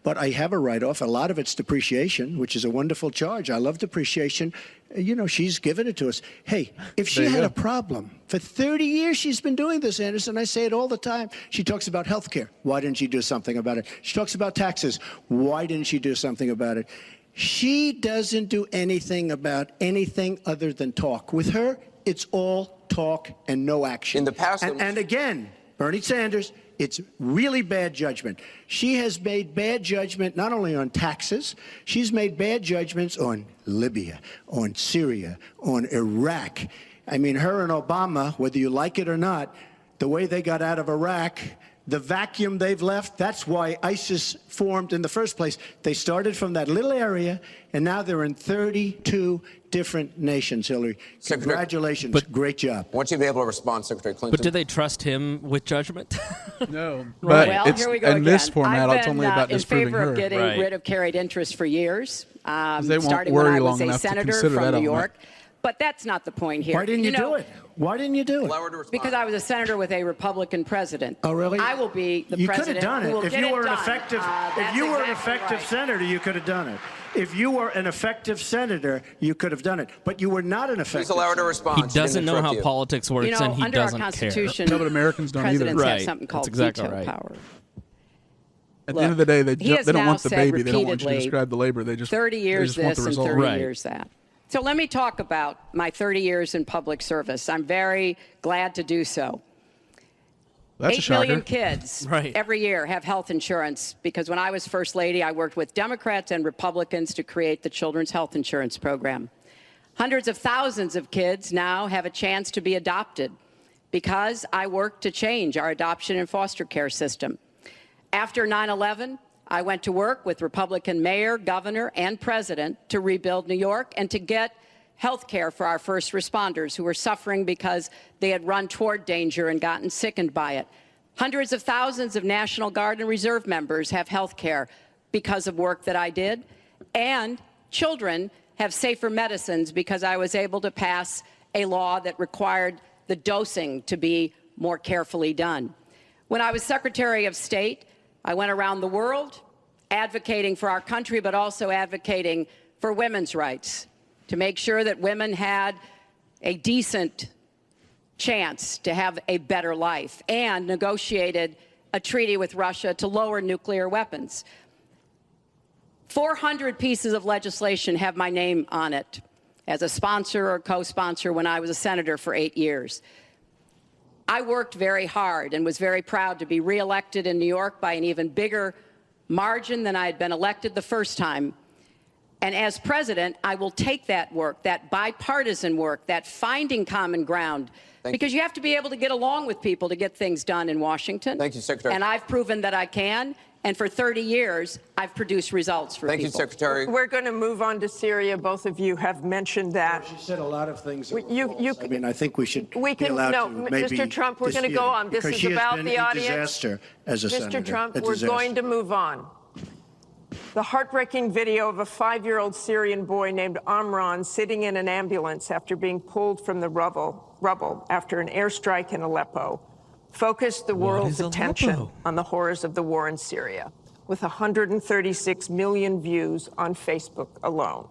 [SPEAKER 7] But I have a write-off. A lot of it's depreciation, which is a wonderful charge. I love depreciation. You know, she's given it to us. Hey, if she
[SPEAKER 4] There you
[SPEAKER 7] had
[SPEAKER 4] go.
[SPEAKER 7] a problem, for 30 years she's been doing this, Anderson. I say it all the time. She talks about health care. Why didn't she do something about it? She talks about taxes. Why didn't she do something about it? She doesn't do anything about anything other than talk. With her, it's all talk and no action.
[SPEAKER 1] In the past,
[SPEAKER 7] and again, Bernie Sanders, it's really bad judgment. She has made bad judgment not only on taxes, she's made bad judgments on Libya, on Syria, on Iraq. I mean, her and Obama, whether you like it or not, the way they got out of Iraq, the vacuum they've left, that's why ISIS formed in the first place. They started from that little area, and now they're in 32 different nations, Hillary. Congratulations. Great job.
[SPEAKER 1] I want you to be able to respond, Secretary Clinton.
[SPEAKER 2] But do they trust him with judgment?
[SPEAKER 4] No.
[SPEAKER 6] Well,
[SPEAKER 4] But
[SPEAKER 6] here we go
[SPEAKER 4] in
[SPEAKER 6] again.
[SPEAKER 4] this format,
[SPEAKER 6] I've
[SPEAKER 4] it's
[SPEAKER 6] been
[SPEAKER 4] only about
[SPEAKER 6] in
[SPEAKER 4] disproving
[SPEAKER 6] favor
[SPEAKER 4] her.
[SPEAKER 6] of getting
[SPEAKER 2] Right.
[SPEAKER 6] rid of carried interest for years,
[SPEAKER 4] They won't
[SPEAKER 6] starting when
[SPEAKER 4] worry
[SPEAKER 6] I was
[SPEAKER 4] long
[SPEAKER 6] a
[SPEAKER 4] enough to
[SPEAKER 6] senator
[SPEAKER 4] consider
[SPEAKER 6] from
[SPEAKER 4] that
[SPEAKER 6] New
[SPEAKER 4] element.
[SPEAKER 6] York. But that's not the point here.
[SPEAKER 7] Why didn't you
[SPEAKER 6] know,
[SPEAKER 7] do it? Why didn't you do it?
[SPEAKER 1] Allow her to respond.
[SPEAKER 6] Because I was a senator with a Republican president.
[SPEAKER 7] Oh, really?
[SPEAKER 6] I will be the
[SPEAKER 7] You could
[SPEAKER 6] president.
[SPEAKER 7] have done
[SPEAKER 6] who
[SPEAKER 7] it
[SPEAKER 6] will
[SPEAKER 7] if
[SPEAKER 6] get
[SPEAKER 7] you
[SPEAKER 6] it
[SPEAKER 7] were an
[SPEAKER 6] done.
[SPEAKER 7] effective. If
[SPEAKER 6] That's
[SPEAKER 7] you were an
[SPEAKER 6] exactly
[SPEAKER 7] effective
[SPEAKER 6] right.
[SPEAKER 7] senator, you could have done it. If you were an effective senator, you could have done it. But you were not an effective.
[SPEAKER 1] Please allow her to
[SPEAKER 7] senator.
[SPEAKER 1] respond.
[SPEAKER 2] He
[SPEAKER 1] She didn't
[SPEAKER 2] doesn't know
[SPEAKER 1] interrupt
[SPEAKER 2] how
[SPEAKER 1] you.
[SPEAKER 2] politics works,
[SPEAKER 6] You know,
[SPEAKER 2] and he
[SPEAKER 6] under our
[SPEAKER 2] doesn't care.
[SPEAKER 6] Constitution,
[SPEAKER 4] No, but Americans don't either.
[SPEAKER 6] presidents
[SPEAKER 2] Right.
[SPEAKER 6] have something called
[SPEAKER 2] That's exactly
[SPEAKER 6] veto
[SPEAKER 2] right.
[SPEAKER 6] power.
[SPEAKER 4] At the end of the day,
[SPEAKER 6] He has
[SPEAKER 4] they don't
[SPEAKER 6] now
[SPEAKER 4] want the
[SPEAKER 6] said
[SPEAKER 4] baby. They don't want you to
[SPEAKER 6] repeatedly,
[SPEAKER 4] describe the labor. They just
[SPEAKER 6] 30
[SPEAKER 4] they
[SPEAKER 6] years
[SPEAKER 4] just want
[SPEAKER 6] this
[SPEAKER 4] the
[SPEAKER 6] and
[SPEAKER 4] result.
[SPEAKER 6] 30
[SPEAKER 2] Right.
[SPEAKER 6] years that. So let me talk about my 30 years in public service. I'm very glad to do so.
[SPEAKER 4] That's a
[SPEAKER 6] 8
[SPEAKER 4] shocker.
[SPEAKER 6] million kids
[SPEAKER 2] Right.
[SPEAKER 6] every year have health insurance because when I was First Lady, I worked with Democrats and Republicans to create the Children's Health Insurance Program. Hundreds of thousands of kids now have a chance to be adopted because I worked to change our adoption and foster care system. After 9/11, I went to work with Republican mayor, governor, and president to rebuild New York and to get health care for our first responders who were suffering because they had run toward danger and gotten sickened by it. Hundreds of thousands of National Guard and Reserve members have health care because of work that I did. And children have safer medicines because I was able to pass a law that required the dosing to be more carefully done. When I was Secretary of State, I went around the world advocating for our country, but also advocating for women's rights, to make sure that women had a decent chance to have a better life, and negotiated a treaty with Russia to lower nuclear weapons. 400 pieces of legislation have my name on it as a sponsor or co-sponsor when I was a senator for 8 years. I worked very hard and was very proud to be reelected in New York by an even bigger margin than I had been elected the first time. And as president, I will take that work, that bipartisan work, that finding common ground, because you have to be able to get along with people to get things done in Washington.
[SPEAKER 1] Thank you, Secretary.
[SPEAKER 6] And I've proven that I can, And for 30 years, I've produced results for people.
[SPEAKER 1] Thank you, Secretary.
[SPEAKER 3] We're going to move on to Syria. Both of you have mentioned that.
[SPEAKER 7] She said a lot of things. That
[SPEAKER 3] I
[SPEAKER 7] mean, I think we should be allowed to maybe
[SPEAKER 3] Mr. Trump, we're going to go on. This is about the audience.
[SPEAKER 7] Disaster as a senator.
[SPEAKER 3] Mr. Trump, we're going to move on. The heartbreaking video of a 5-year-old Syrian boy named Amran sitting in an ambulance after being pulled from the rubble after an airstrike in Aleppo focused the world's attention on the horrors of the war in Syria, with 136 million views on Facebook alone.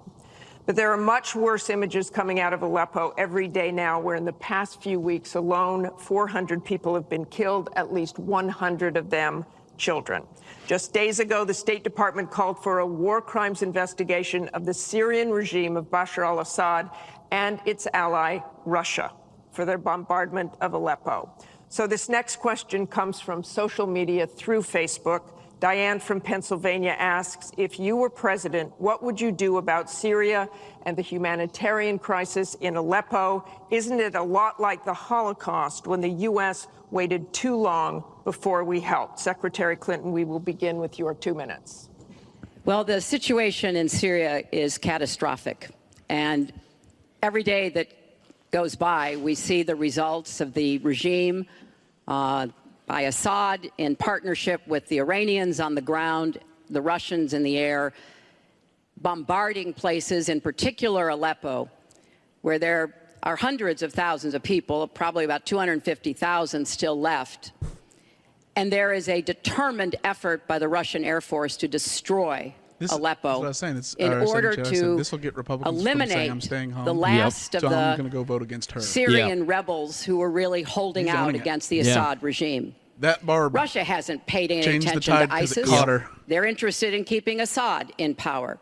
[SPEAKER 3] But there are much worse images coming out of Aleppo every day now, where in the past few weeks alone, 400 people have been killed, at least 100 of them children. Just days ago, the State Department called for a war crimes investigation of the Syrian regime of Bashar al-Assad and its ally, Russia, for their bombardment of Aleppo. So this next question comes from social media through Facebook. Diane from Pennsylvania asks, if you were president, what would you do about Syria and the humanitarian crisis in Aleppo? Isn't it a lot like the Holocaust when the U.S. waited too long before we helped? Secretary Clinton, we will begin with your 2 minutes.
[SPEAKER 6] Well, the situation in Syria is catastrophic. And every day that goes by, we see the results of the regime by Assad in partnership with the Iranians on the ground, the Russians in the air, bombarding places, in particular Aleppo, where there are hundreds of thousands of people, probably about 250,000 still left. And there is a determined effort by the Russian Air Force to destroy Aleppo in order to eliminate the last of the Syrian rebels who were really holding out against the Assad regime. Russia hasn't paid any attention to ISIS. They're interested in keeping Assad in power.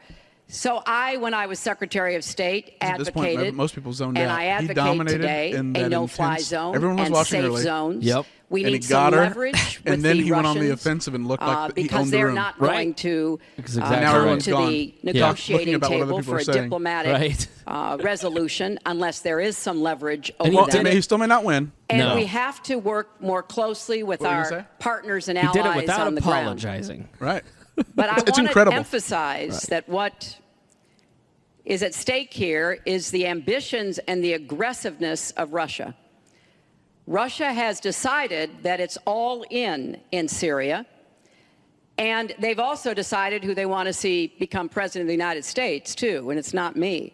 [SPEAKER 6] So when I was Secretary of State, advocated, most people zoned and I advocate today a no-fly zone and safe zones. We need some leverage with the Russians,
[SPEAKER 4] went on the offensive and looked like he
[SPEAKER 6] because
[SPEAKER 4] owned the
[SPEAKER 6] they're
[SPEAKER 4] room.
[SPEAKER 6] not going to
[SPEAKER 4] come
[SPEAKER 6] to the negotiating table for a diplomatic resolution unless there is some leverage over them.
[SPEAKER 4] He still may not win.
[SPEAKER 6] And we have to work more closely with our partners and allies
[SPEAKER 2] on the ground. He did it without
[SPEAKER 6] apologizing.
[SPEAKER 4] Right.
[SPEAKER 6] But I want to emphasize that what is at stake here is the ambitions and the aggressiveness of Russia. Russia has decided that it's all in Syria, and they've also decided who they want to see become president of the United States, too, and it's not me.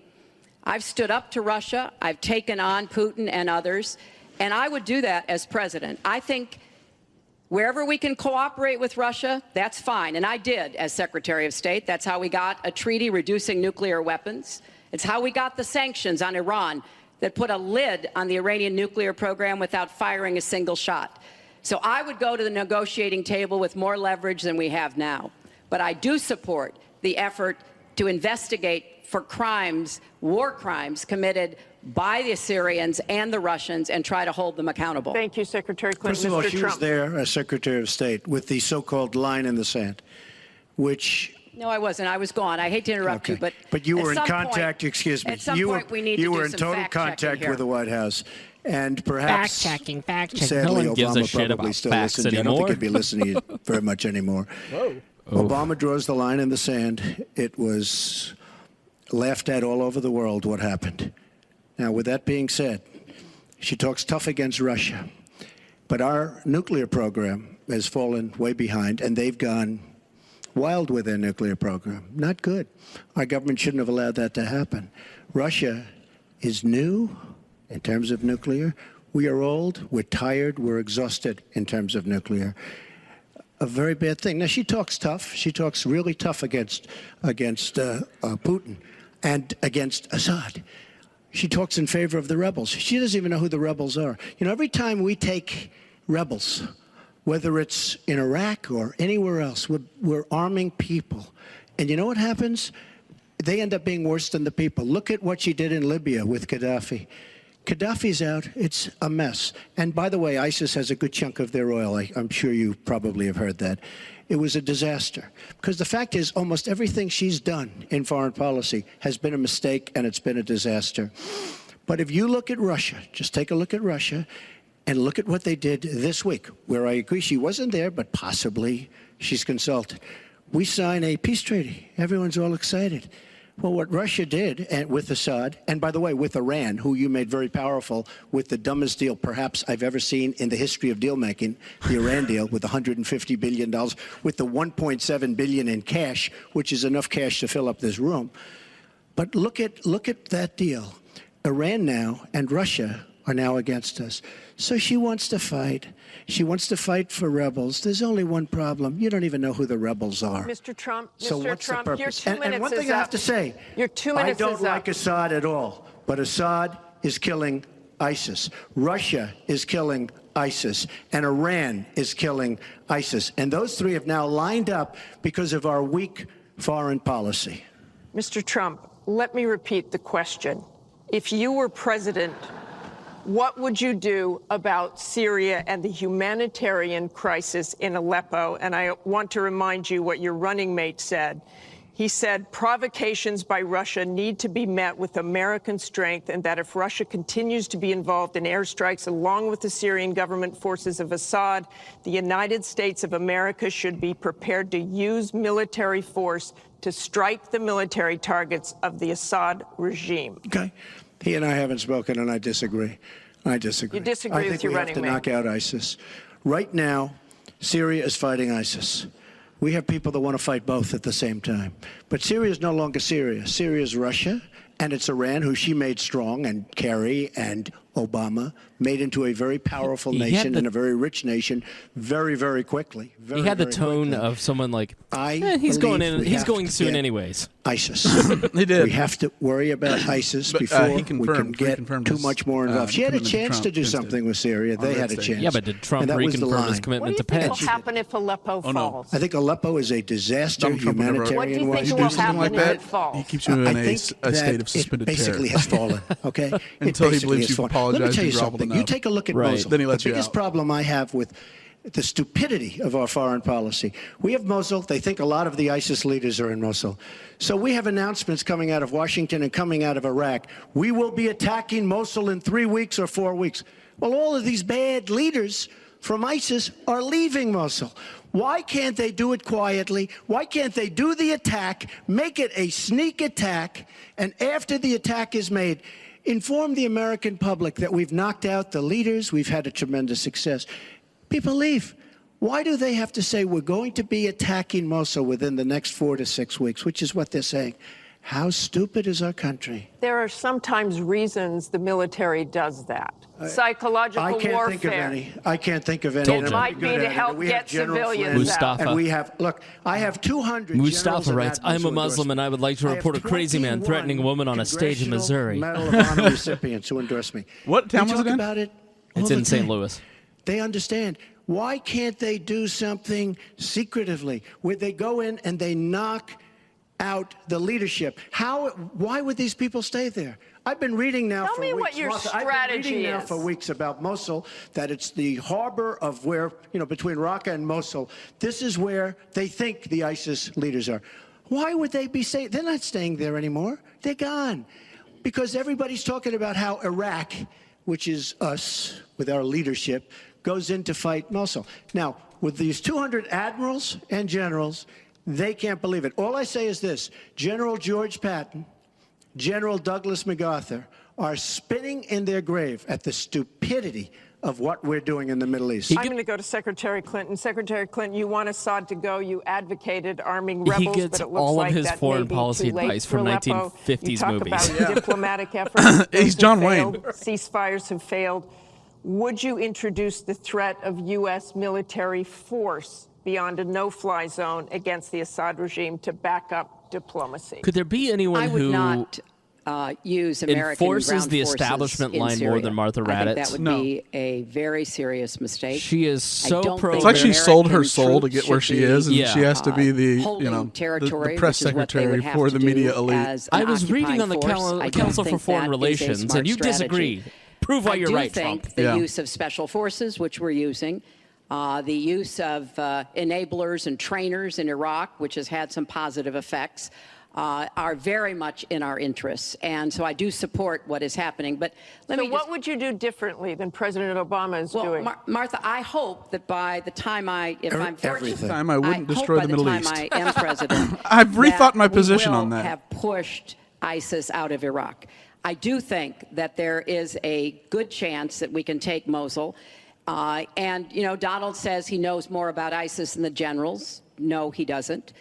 [SPEAKER 6] I've stood up to Russia. I've taken on Putin and others, and I would do that as president. I think wherever we can cooperate with Russia, that's fine, and I did as Secretary of State. That's how we got a treaty reducing nuclear weapons. It's how we got the sanctions on Iran that put a lid on the Iranian nuclear program without firing a single shot. So I would go to the negotiating table with more leverage than we have now. But I do support the effort to investigate for crimes, war crimes, committed by the Syrians and the Russians and try to hold them accountable.
[SPEAKER 3] Thank you, Secretary Clinton.
[SPEAKER 7] First of all,
[SPEAKER 3] Mr.
[SPEAKER 7] she
[SPEAKER 3] Trump.
[SPEAKER 7] was there as Secretary of State with the so-called line in the sand, which...
[SPEAKER 6] No, I wasn't. I was gone. I hate to interrupt you,
[SPEAKER 7] but you were in contact. Excuse me.
[SPEAKER 6] At some point, we need to do some
[SPEAKER 7] You were in total contact with the White House, and perhaps
[SPEAKER 2] fact checking.
[SPEAKER 7] Sadly,
[SPEAKER 2] No one gives a
[SPEAKER 7] Obama
[SPEAKER 2] shit
[SPEAKER 7] probably
[SPEAKER 2] about
[SPEAKER 7] still
[SPEAKER 2] facts
[SPEAKER 7] listens. I don't think he'd be listening very much anymore.
[SPEAKER 4] Whoa.
[SPEAKER 7] Obama draws the line in the sand. It was laughed at all over the world what happened. Now, with that being said, she talks tough against Russia, but our nuclear program has fallen way behind, and they've gone wild with their nuclear program. Not good. Our government shouldn't have allowed that to happen. Russia is new in terms of nuclear. We are old, we're tired, we're exhausted in terms of nuclear. A very bad thing. Now, she talks tough. She talks really tough against Putin and against Assad. She talks in favor of the rebels. She doesn't even know who the rebels are. You know, every time we take rebels, whether it's in Iraq or anywhere else, we're arming people. And you know what happens? They end up being worse than the people. Look at what she did in Libya with Gaddafi. Gaddafi's out. It's a mess. And by the way, ISIS has a good chunk of their oil. I'm sure you probably have heard that. It was a disaster. Because the fact is, almost everything she's done in foreign policy has been a mistake, and it's been a disaster. But if you look at Russia, just take a look at Russia, And look at what they did this week, where I agree she wasn't there, but possibly she's consulted. We sign a peace treaty. Everyone's all excited. Well, what Russia did with Assad, and by the way, with Iran, who you made very powerful with the dumbest deal perhaps I've ever seen in the history of deal making, the Iran deal with $150 billion, with the $1.7 billion in cash, which is enough cash to fill up this room. But look at that deal. Iran now and Russia are now against us. So she wants to fight. She wants to fight for rebels. There's only one problem. You don't even know who the rebels are.
[SPEAKER 3] Mr. Trump,
[SPEAKER 7] so
[SPEAKER 3] Mr.
[SPEAKER 7] what's
[SPEAKER 3] Trump,
[SPEAKER 7] the purpose?
[SPEAKER 3] your 2 minutes
[SPEAKER 7] and one thing
[SPEAKER 3] is
[SPEAKER 7] I
[SPEAKER 3] up.
[SPEAKER 7] have to say,
[SPEAKER 3] your 2 minutes
[SPEAKER 7] I don't
[SPEAKER 3] is
[SPEAKER 7] like
[SPEAKER 3] up.
[SPEAKER 7] Assad at all, but Assad is killing ISIS. Russia is killing ISIS, and Iran is killing ISIS. And those three have now lined up because of our weak foreign policy.
[SPEAKER 3] Mr. Trump, let me repeat the question. If you were president, what would you do about Syria and the humanitarian crisis in Aleppo? And I want to remind you what your running mate said. He said provocations by Russia need to be met with American strength, and that if Russia continues to be involved in airstrikes along with the Syrian government forces of Assad, the United States of America should be prepared to use military force to strike the military targets of the Assad regime.
[SPEAKER 7] Okay. He and I haven't spoken, and I disagree. I disagree.
[SPEAKER 3] You disagree with your running mate.
[SPEAKER 7] I think we have to knock out ISIS. Right now, Syria is fighting ISIS. We have people that want to fight both at the same time. But Syria is no longer Syria. Syria is Russia, and it's Iran, who she made strong, and Kerry and Obama made into a very powerful nation and a very rich nation very, very quickly.
[SPEAKER 2] He had the tone of someone like, he's going in. He's going soon anyways.
[SPEAKER 7] ISIS.
[SPEAKER 4] He did.
[SPEAKER 7] We have to worry about ISIS before we can get too much more involved. She had a chance to do something with Syria. They had a chance.
[SPEAKER 2] Yeah, but did Trump reconfirm his commitment to Pence?
[SPEAKER 3] What do you think will happen if Aleppo falls?
[SPEAKER 7] I think Aleppo is a disaster humanitarian.
[SPEAKER 3] What do you think will happen if it falls?
[SPEAKER 4] He keeps you in a state of suspended terror.
[SPEAKER 7] It basically has fallen, okay?
[SPEAKER 4] Until he believes you've apologized.
[SPEAKER 7] Let me tell you something. You take a look at Mosul.
[SPEAKER 4] Then he lets
[SPEAKER 7] the
[SPEAKER 4] you
[SPEAKER 7] biggest
[SPEAKER 4] out.
[SPEAKER 7] problem I have with the stupidity of our foreign policy. We have Mosul. They think a lot of the ISIS leaders are in Mosul. So we have announcements coming out of Washington and coming out of Iraq. We will be attacking Mosul in 3 weeks or 4 weeks. Well, all of these bad leaders from ISIS are leaving Mosul. Why can't they do it quietly? Why can't they do the attack, make it a sneak attack, and after the attack is made, inform the American public that we've knocked out the leaders, we've had a tremendous success. People leave. Why do they have to say we're going to be attacking Mosul within the next 4 to 6 weeks, which is what they're saying? How stupid is our country?
[SPEAKER 3] There are sometimes reasons the military does that. Psychological warfare.
[SPEAKER 7] I can't think of any. I can't think of any.
[SPEAKER 3] It might be to help get civilians out.
[SPEAKER 7] And we have, look, I have 200
[SPEAKER 2] Mustafa writes, I'm a Muslim and I would like to report a crazy man threatening a woman on a stage in Missouri.
[SPEAKER 7] Medal of Honor recipients who endorse me.
[SPEAKER 4] What town was it in?
[SPEAKER 7] About it
[SPEAKER 2] it's in St. Louis.
[SPEAKER 7] They understand. Why can't they do something secretively where they go in and they knock out the leadership? Why would these people stay there? I've been reading now for weeks.
[SPEAKER 3] Tell me what your strategy is.
[SPEAKER 7] For weeks about Mosul, that it's the harbor of where, between Raqqa and Mosul. This is where they think the ISIS leaders are. Why would they be staying? They're not staying there anymore. They're gone. Because everybody's talking about how Iraq, which is us with our leadership, goes in to fight Mosul. Now, with these 200 admirals and generals, they can't believe it. All I say is this: General George Patton, General Douglas MacArthur are spinning in their grave at the stupidity of what we're doing in the Middle East.
[SPEAKER 3] I'm going to go to Secretary Clinton. Secretary Clinton, you want Assad to go. You advocated arming rebels,
[SPEAKER 2] he gets
[SPEAKER 3] but it looks
[SPEAKER 2] all
[SPEAKER 3] like
[SPEAKER 2] of his
[SPEAKER 3] that
[SPEAKER 2] foreign
[SPEAKER 3] may be
[SPEAKER 2] policy
[SPEAKER 3] too late
[SPEAKER 2] advice
[SPEAKER 3] for
[SPEAKER 2] from
[SPEAKER 3] Aleppo.
[SPEAKER 2] 1950s
[SPEAKER 3] you talk
[SPEAKER 2] movies.
[SPEAKER 3] About diplomatic efforts.
[SPEAKER 4] He's John Wayne.
[SPEAKER 3] Ceasefires have failed. Would you introduce the threat of U.S. military force beyond a no-fly zone against the Assad regime to back up diplomacy?
[SPEAKER 2] Could there be anyone who
[SPEAKER 6] not use American
[SPEAKER 2] enforces
[SPEAKER 6] ground
[SPEAKER 2] the
[SPEAKER 6] forces
[SPEAKER 2] establishment
[SPEAKER 6] in
[SPEAKER 2] line
[SPEAKER 6] Syria.
[SPEAKER 2] more than Martha Raddatz?
[SPEAKER 6] I think that would be a very serious mistake.
[SPEAKER 2] She is so pro.
[SPEAKER 4] It's like she sold her soul to get where she is, and she has to be the the press secretary for the media elite.
[SPEAKER 2] I was reading on the Council for Foreign Relations, and you disagree. Prove why you're right, Trump.
[SPEAKER 6] I do think the use of special forces, which we're using, the use of enablers and trainers in Iraq, which has had some positive effects, are very much in our interests. And so I do support what is happening. But
[SPEAKER 3] what would you do differently than President Obama is doing?
[SPEAKER 6] Martha, I hope that by the time if I'm fortunate,
[SPEAKER 4] I wouldn't destroy the Middle East.
[SPEAKER 6] I am president,
[SPEAKER 4] I've rethought my position on that.
[SPEAKER 6] We will have pushed ISIS out of Iraq. I do think that there is a good chance that we can take Mosul. And, you know, Donald says he knows more about ISIS than the generals. No, he doesn't.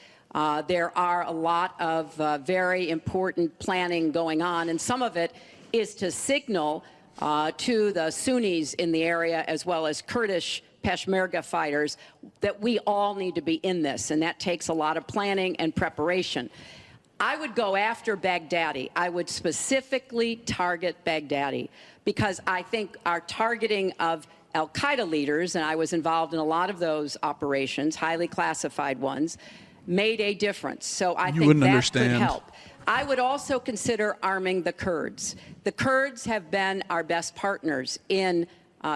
[SPEAKER 6] There are a lot of very important planning going on, and some of it is to signal to the Sunnis in the area, as well as Kurdish Peshmerga fighters, that we all need to be in this, and that takes a lot of planning and preparation. I would go after Baghdadi. I would specifically target Baghdadi, because I think our targeting of al-Qaeda leaders, and I was involved in a lot of those operations, highly classified ones, made a difference. So I think that could help. I would also consider arming the Kurds. The Kurds have been our best partners in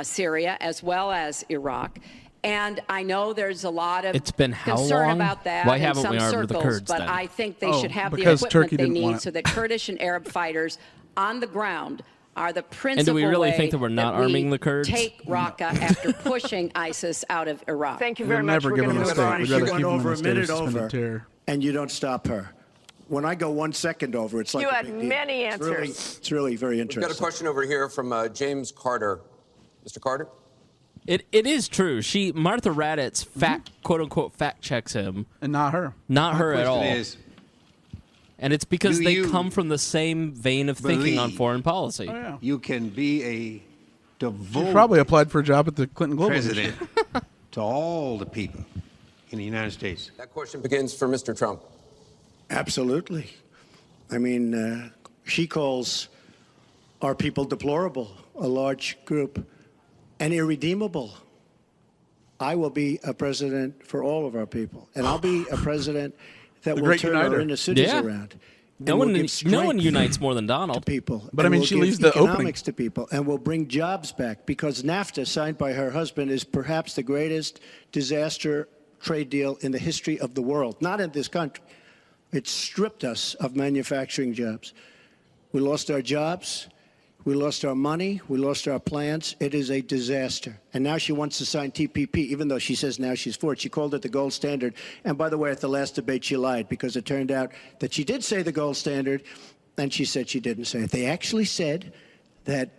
[SPEAKER 6] Syria as well as Iraq. And I know there's a lot of concern about that in some circles, but I think they should have the equipment they need so that Kurdish and Arab fighters on the ground are the principal
[SPEAKER 2] And do we really
[SPEAKER 6] way
[SPEAKER 2] think that we're not arming the Kurds?
[SPEAKER 6] Take Raqqa after pushing ISIS out of Iraq.
[SPEAKER 3] Thank you very much.
[SPEAKER 4] Never give them a state. We'd rather keep them in a state of suspended terror.
[SPEAKER 7] And you don't stop her. When I go 1 second over, it's like
[SPEAKER 3] you
[SPEAKER 7] a
[SPEAKER 3] had
[SPEAKER 7] big deal.
[SPEAKER 3] many answers.
[SPEAKER 7] It's really very interesting.
[SPEAKER 1] We've got a question over here from James Carter. Mr. Carter?
[SPEAKER 2] It is true. Martha Raddatz quote unquote fact checks him,
[SPEAKER 4] and not her.
[SPEAKER 2] Not her at all. And it's because they come from the same vein of thinking on foreign policy.
[SPEAKER 11] Oh, yeah. You can be a devoted.
[SPEAKER 4] You probably applied for a job at the Clinton Global
[SPEAKER 11] president to all the people in the United States.
[SPEAKER 1] That question begins for Mr. Trump.
[SPEAKER 7] Absolutely. I mean, she calls our people deplorable, a large group, and irredeemable. I will be a president for all of our people, and I'll be a president that will turn our inner cities around.
[SPEAKER 2] No one unites more than Donald.
[SPEAKER 7] People,
[SPEAKER 4] but I mean, she leaves the
[SPEAKER 7] economics to people, and will bring jobs back, because NAFTA, signed by her husband, is perhaps the greatest disaster trade deal in the history of the world. Not in this country. It stripped us of manufacturing jobs. We lost our jobs. We lost our money. We lost our plants. It is a disaster. And now she wants to sign TPP, even though she says now she's for it. She called it the gold standard. And by the way, at the last debate, she lied, because it turned out that she did say the gold standard, and she said she didn't say it. They actually said that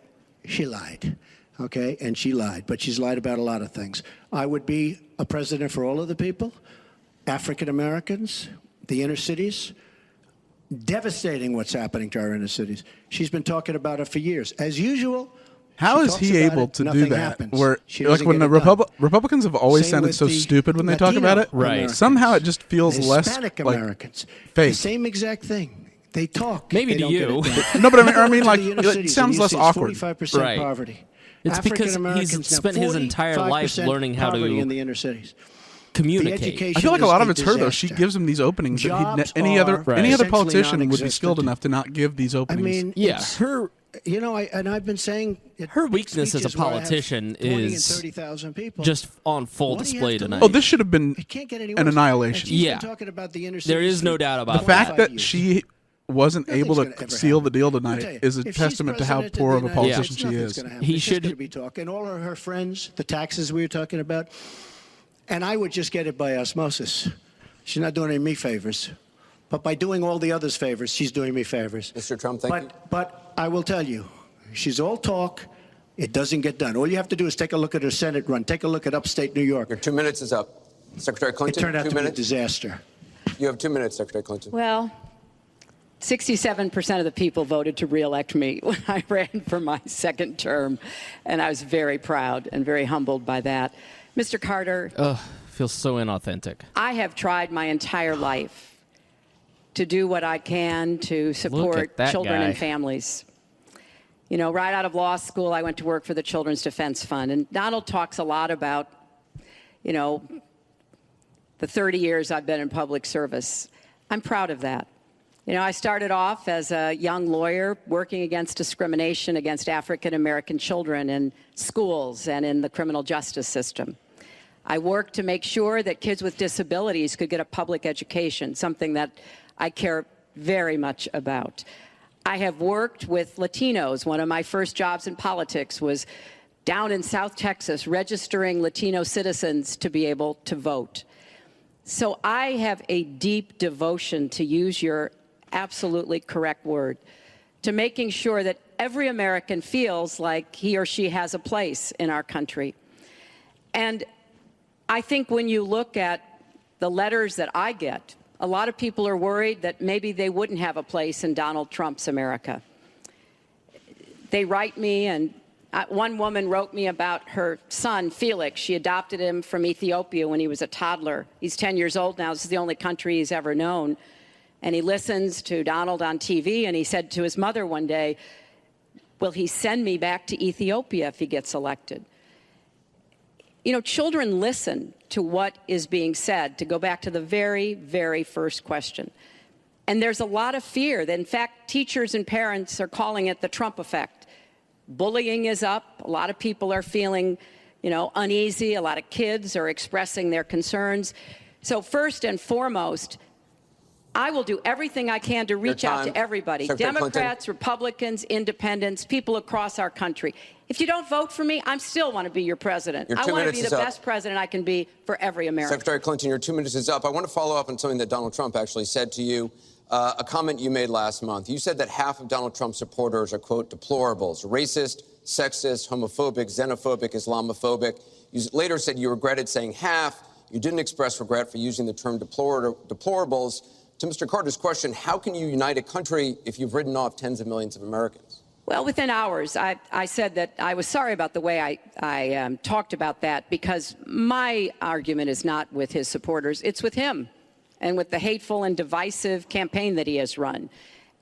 [SPEAKER 7] she lied, okay? And she lied, but she's lied about a lot of things. I would be a president for all of the people, African Americans, the inner cities. Devastating what's happening to our inner cities. She's been talking about it for years. As usual,
[SPEAKER 4] how is he able to do that? Where, like, when the Republicans have always sounded so stupid when they talk about it,
[SPEAKER 2] right?
[SPEAKER 4] Somehow it just feels less
[SPEAKER 7] Hispanic Americans.
[SPEAKER 4] Fake.
[SPEAKER 7] The same exact thing. They talk.
[SPEAKER 2] Maybe to you.
[SPEAKER 4] No, but I mean, like, it sounds less awkward.
[SPEAKER 7] 45%
[SPEAKER 2] right.
[SPEAKER 7] poverty.
[SPEAKER 2] It's because he's spent his entire life learning how to
[SPEAKER 7] in the inner cities.
[SPEAKER 2] Communicate.
[SPEAKER 4] I feel like a lot of it's her, though. She gives him these openings that any other politician would be skilled enough to not give these openings.
[SPEAKER 7] I mean,
[SPEAKER 2] yeah,
[SPEAKER 7] her. You know, I've been saying
[SPEAKER 2] her weakness as a politician is just on full display tonight.
[SPEAKER 4] Oh, this should have been an annihilation.
[SPEAKER 2] Yeah, there is no doubt about
[SPEAKER 4] the fact that she wasn't able to seal the deal tonight is a testament to how poor of a politician she is.
[SPEAKER 7] He should be talking. All of her friends, the taxes we were talking about. And I would just get it by osmosis. She's not doing any me favors. But by doing all the others favors, she's doing me favors.
[SPEAKER 1] Mr. Trump, thank you.
[SPEAKER 7] But I will tell you, she's all talk. It doesn't get done. All you have to do is take a look at her Senate run. Take a look at upstate New York.
[SPEAKER 1] Your 2 minutes is up. Secretary Clinton,
[SPEAKER 7] it turned out
[SPEAKER 1] 2
[SPEAKER 7] to
[SPEAKER 1] minutes.
[SPEAKER 7] be a disaster.
[SPEAKER 1] You have 2 minutes, Secretary Clinton.
[SPEAKER 6] Well, 67% of the people voted to re-elect me when I ran for my second term, and I was very proud and very humbled by that. Mr. Carter.
[SPEAKER 2] Feels so inauthentic.
[SPEAKER 6] I have tried my entire life to do what I can to support children and families. You know, right out of law school, I went to work for the Children's Defense Fund. And Donald talks a lot about, you know, the 30 years I've been in public service. I'm proud of that. You know, I started off as a young lawyer working against discrimination against African American children in schools and in the criminal justice system. I worked to make sure that kids with disabilities could get a public education, something that I care very much about. I have worked with Latinos. One of my first jobs in politics was down in South Texas, registering Latino citizens to be able to vote. So I have a deep devotion, to use your absolutely correct word, to making sure that every American feels like he or she has a place in our country. And I think when you look at the letters that I get, a lot of people are worried that maybe they wouldn't have a place in Donald Trump's America. They write me, and one woman wrote me about her son, Felix. She adopted him from Ethiopia when he was a toddler. He's 10 years old now. This is the only country he's ever known. And he listens to Donald on TV, and he said to his mother one day, will he send me back to Ethiopia if he gets elected? You know, children listen to what is being said, to go back to the very, very first question. And there's a lot of fear that, in fact, teachers and parents are calling it the Trump effect. Bullying is up. A lot of people are feeling, uneasy. A lot of kids are expressing their concerns. So first and foremost, I will do everything I can to reach out to everybody,
[SPEAKER 1] Secretary
[SPEAKER 6] Democrats,
[SPEAKER 1] Clinton.
[SPEAKER 6] Republicans, independents, people across our country. If you don't vote for me, I still want to be your president. I want to be the best president I can be for every American.
[SPEAKER 1] Secretary Clinton, your 2 minutes is up. I want to follow up on something that Donald Trump actually said to you, a comment you made last month. You said that half of Donald Trump's supporters are, quote, deplorables, racist, sexist, homophobic, xenophobic, Islamophobic. You later said you regretted saying half. You didn't express regret for using the term deplorables. To Mr. Carter's question, how can you unite a country if you've written off tens of millions of Americans?
[SPEAKER 6] Well, within hours, I said that I was sorry about the way I talked about that, because my argument is not with his supporters. It's with him and with the hateful and divisive campaign that he has run,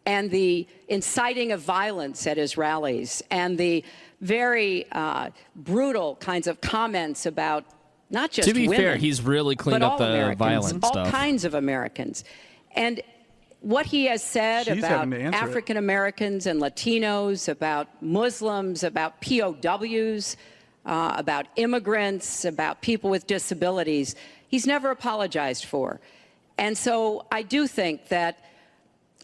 [SPEAKER 6] and the inciting of violence at his rallies, and the very brutal kinds of comments about not just women.
[SPEAKER 2] To be fair, he's really cleaned up the violent stuff.
[SPEAKER 6] All kinds of Americans. And what he has said about African Americans and Latinos, about Muslims, about POWs, about immigrants, about people with disabilities, he's never apologized for. And so I do think that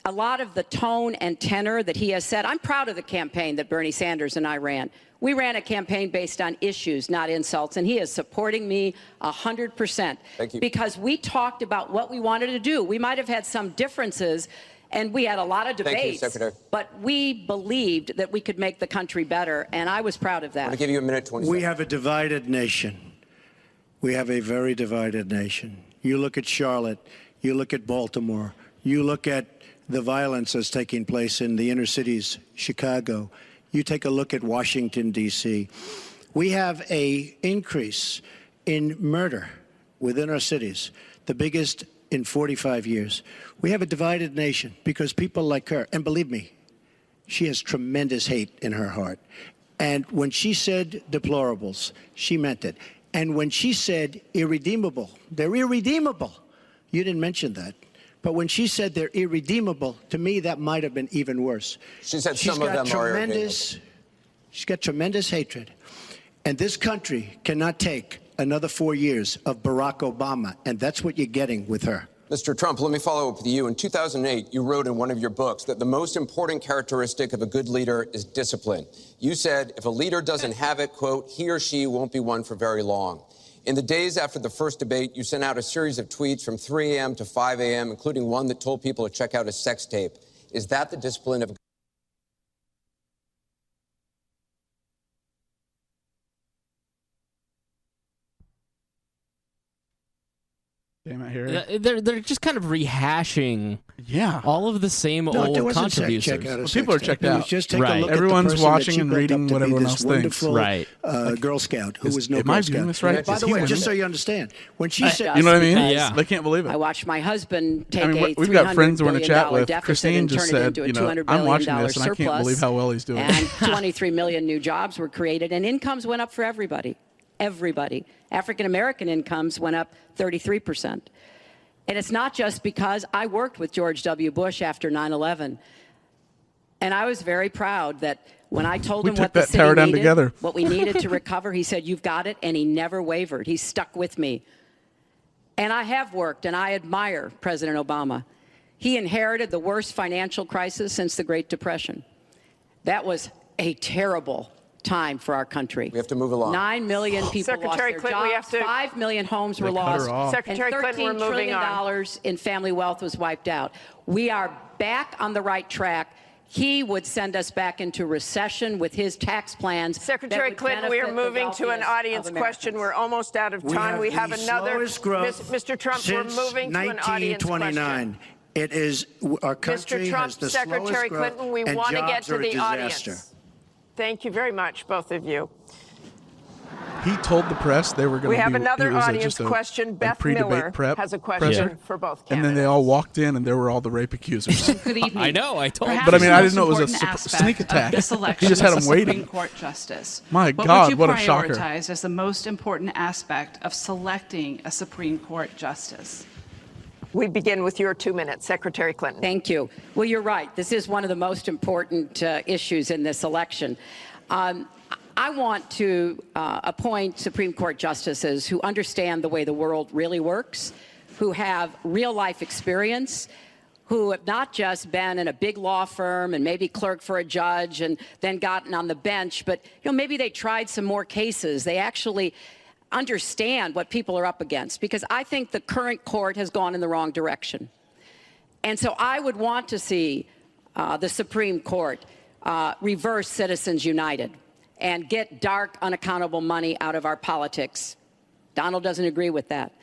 [SPEAKER 6] a lot of the tone and tenor that he has said, I'm proud of the campaign that Bernie Sanders and I ran. We ran a campaign based on issues, not insults, and he is supporting me 100%.
[SPEAKER 1] Thank you.
[SPEAKER 6] Because we talked about what we wanted to do. We might have had some differences, and we had a lot of debates.
[SPEAKER 1] Thank you, Secretary.
[SPEAKER 6] But we believed that we could make the country better, and I was proud of that.
[SPEAKER 1] I'm going to give you a minute, 20 seconds.
[SPEAKER 7] We have a divided nation. We have a very divided nation. You look at Charlotte, you look at Baltimore, you look at the violence that's taking place in the inner cities, Chicago. You take a look at Washington, D.C. We have an increase in murder within our cities, the biggest in 45 years. We have a divided nation because people like her, and believe me, she has tremendous hate in her heart. And when she said deplorables, she meant it. And when she said irredeemable, they're irredeemable. You didn't mention that. But when she said they're irredeemable, to me, that might have been even worse.
[SPEAKER 1] She said some of them are irredeemable.
[SPEAKER 7] She's got tremendous hatred. And this country cannot take another 4 years of Barack Obama. And that's what you're getting with her.
[SPEAKER 1] Mr. Trump, let me follow up with you. In 2008, you wrote in one of your books that the most important characteristic of a good leader is discipline. You said if a leader doesn't have it, quote, he or she won't be one for very long. In the days after the first debate, you sent out a series of tweets from 3 a.m. to 5 a.m., including one that told people to check out a sex tape. Is that the discipline of...
[SPEAKER 2] They're just kind of rehashing all of the same old contributions.
[SPEAKER 4] People are checked out.
[SPEAKER 7] Just take a look
[SPEAKER 4] Everyone's
[SPEAKER 7] at the
[SPEAKER 4] watching and reading what everyone else thinks.
[SPEAKER 2] Right.
[SPEAKER 7] Girl Scout who was no
[SPEAKER 4] am
[SPEAKER 7] Girl
[SPEAKER 4] I
[SPEAKER 7] Scout.
[SPEAKER 4] doing this right?
[SPEAKER 7] By the way, just so you understand, when she said,
[SPEAKER 4] you know what I mean? Yeah. They can't believe it.
[SPEAKER 6] I watched my husband take
[SPEAKER 4] we've got friends we're in a
[SPEAKER 6] $300
[SPEAKER 4] chat with.
[SPEAKER 6] billion
[SPEAKER 4] Christine
[SPEAKER 6] deficit
[SPEAKER 4] just
[SPEAKER 6] and
[SPEAKER 4] said,
[SPEAKER 6] turn it into a $200
[SPEAKER 4] I'm
[SPEAKER 6] billion
[SPEAKER 4] watching this and I can't believe how well he's doing.
[SPEAKER 6] And 23 million new jobs were created, and incomes went up for everybody. Everybody. African American incomes went up 33%. And it's not just because I worked with George W. Bush after 9/11. And I was very proud that when I told him what the city needed, what we needed to recover, he said, you've got it, and he never wavered. He stuck with me. And I have worked, and I admire President Obama. He inherited the worst financial crisis since the Great Depression. That was a terrible time for our country.
[SPEAKER 1] We have to move along.
[SPEAKER 6] 9 million people
[SPEAKER 3] Secretary
[SPEAKER 6] lost
[SPEAKER 3] Clinton,
[SPEAKER 6] their
[SPEAKER 3] we
[SPEAKER 6] jobs,
[SPEAKER 3] have to...
[SPEAKER 6] 5 million homes were lost,
[SPEAKER 3] Secretary
[SPEAKER 6] and
[SPEAKER 3] Clinton, we're
[SPEAKER 6] $13
[SPEAKER 3] moving
[SPEAKER 6] trillion
[SPEAKER 3] on.
[SPEAKER 6] in family wealth was wiped out. We are back on the right track. He would send us back into recession with his tax plans.
[SPEAKER 3] Secretary Clinton, we are moving to an audience question. We're almost out of time. We have another. Mr. Trump, we're moving to an audience question.
[SPEAKER 7] It is our country
[SPEAKER 3] Mr. Trump,
[SPEAKER 7] has the
[SPEAKER 3] Secretary
[SPEAKER 7] slowest growth,
[SPEAKER 3] Clinton, we
[SPEAKER 7] and
[SPEAKER 3] want to get
[SPEAKER 7] jobs
[SPEAKER 3] to
[SPEAKER 7] are a
[SPEAKER 3] the
[SPEAKER 7] disaster.
[SPEAKER 3] audience. Thank you very much, both of you.
[SPEAKER 4] He told the press they were going to
[SPEAKER 3] We have another audience question. Beth Miller has a question for both candidates.
[SPEAKER 4] And then they all walked in, and there were all the rape accusers.
[SPEAKER 12] Good evening.
[SPEAKER 2] I know, I told you.
[SPEAKER 4] But I mean, I didn't know it was a sneak attack. He just had them waiting.
[SPEAKER 12] Supreme Court justice.
[SPEAKER 4] My God, what a shocker.
[SPEAKER 12] What would you prioritize as the most important aspect of selecting a Supreme Court justice?
[SPEAKER 3] We begin with your 2 minutes, Secretary Clinton.
[SPEAKER 6] Thank you. Well, you're right. This is one of the most important issues in this election. I want to appoint Supreme Court justices who understand the way the world really works, who have real-life experience, who have not just been in a big law firm and maybe clerked for a judge and then gotten on the bench, but maybe they tried some more cases. They actually understand what people are up against, because I think the current court has gone in the wrong direction. And so I would want to see the Supreme Court reverse Citizens United and get dark, unaccountable money out of our politics. Donald doesn't agree with that.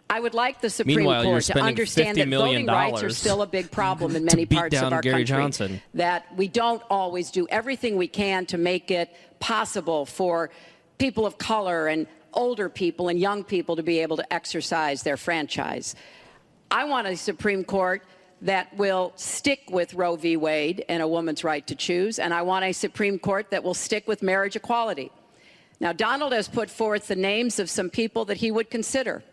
[SPEAKER 6] I would like the Supreme Court to understand that voting rights are still a big problem in many parts of our country. That we don't always do everything we can to make it possible for people of color and older people and young people to be able to exercise their franchise. I want a Supreme Court that will stick with Roe v. Wade and a woman's right to choose, and I want a Supreme Court that will stick with marriage equality. Now, Donald has put forth the names of some people that he would consider,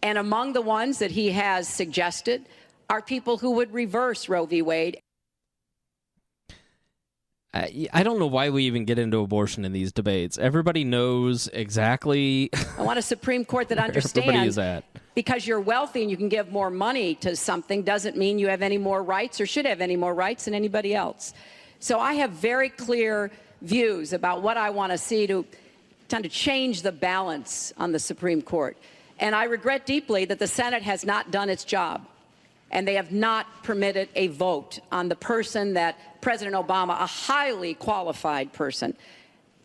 [SPEAKER 6] and among the ones that he has suggested are people who would reverse Roe v. Wade.
[SPEAKER 2] I don't know why we even get into abortion in these debates. Everybody knows exactly.
[SPEAKER 6] I want a Supreme Court that understands because you're wealthy and you can give more money to something doesn't mean you have any more rights or should have any more rights than anybody else. So I have very clear views about what I want to see to kind of change the balance on the Supreme Court. And I regret deeply that the Senate has not done its job. And they have not permitted a vote on the person that President Obama, a highly qualified person,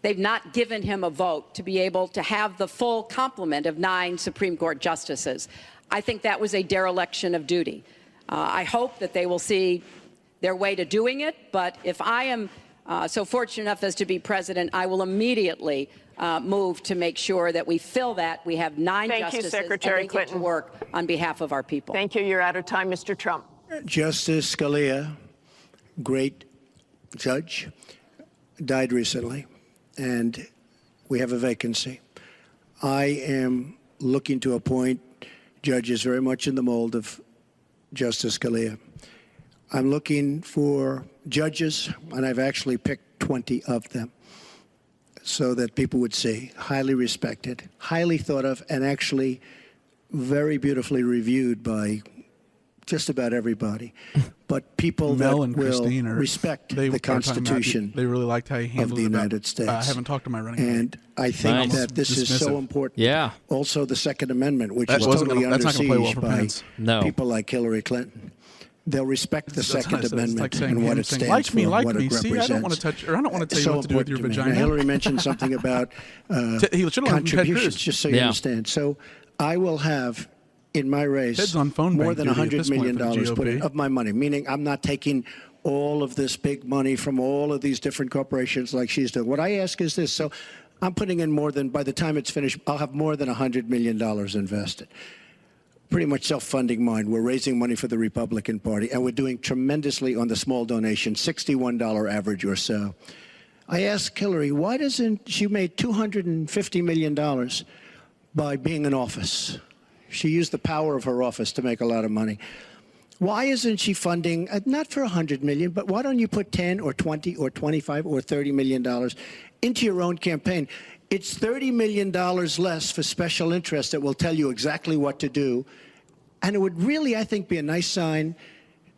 [SPEAKER 6] they've not given him a vote to be able to have the full complement of 9 Supreme Court justices. I think that was a dereliction of duty. I hope that they will see their way to doing it. But if I am so fortunate enough as to be president, I will immediately move to make sure that we fill that. We have 9 justices
[SPEAKER 3] Secretary
[SPEAKER 6] and they get to work on behalf of our people.
[SPEAKER 3] Thank you. You're out of time, Mr. Trump.
[SPEAKER 7] Justice Scalia, great judge, died recently, and we have a vacancy. I am looking to appoint judges very much in the mold of Justice Scalia. I'm looking for judges, and I've actually picked 20 of them, so that people would see, highly respected, highly thought of, and actually very beautifully reviewed by just about everybody. But people that will respect the Constitution
[SPEAKER 4] they really liked how he handled
[SPEAKER 7] of the United States.
[SPEAKER 4] I haven't talked to my running mate.
[SPEAKER 7] And I think that this is so important.
[SPEAKER 2] Yeah.
[SPEAKER 7] Also, the Second Amendment, which is totally under siege by people like Hillary Clinton. They'll respect the Second Amendment and what it stands for, what it represents.
[SPEAKER 4] See, I don't want to touch, or I don't want to tell you what to do with your vagina.
[SPEAKER 7] Hillary mentioned something about contributions, just so you understand. So I will have in my race more than $100 million put in of my money, meaning I'm not taking all of this big money from all of these different corporations like she's doing. What I ask is this. So I'm putting in more than, by the time it's finished, I'll have more than $100 million invested. Pretty much self-funding mine. We're raising money for the Republican Party, and we're doing tremendously on the small donation, $61 average or so. I asked Hillary, why doesn't she made $250 million by being in office? She used the power of her office to make a lot of money. Why isn't she funding, not for $100 million, but why don't you put 10 or 20 or 25 or $30 million into your own campaign? It's $30 million less for special interests that will tell you exactly what to do. And it would really, I think, be a nice sign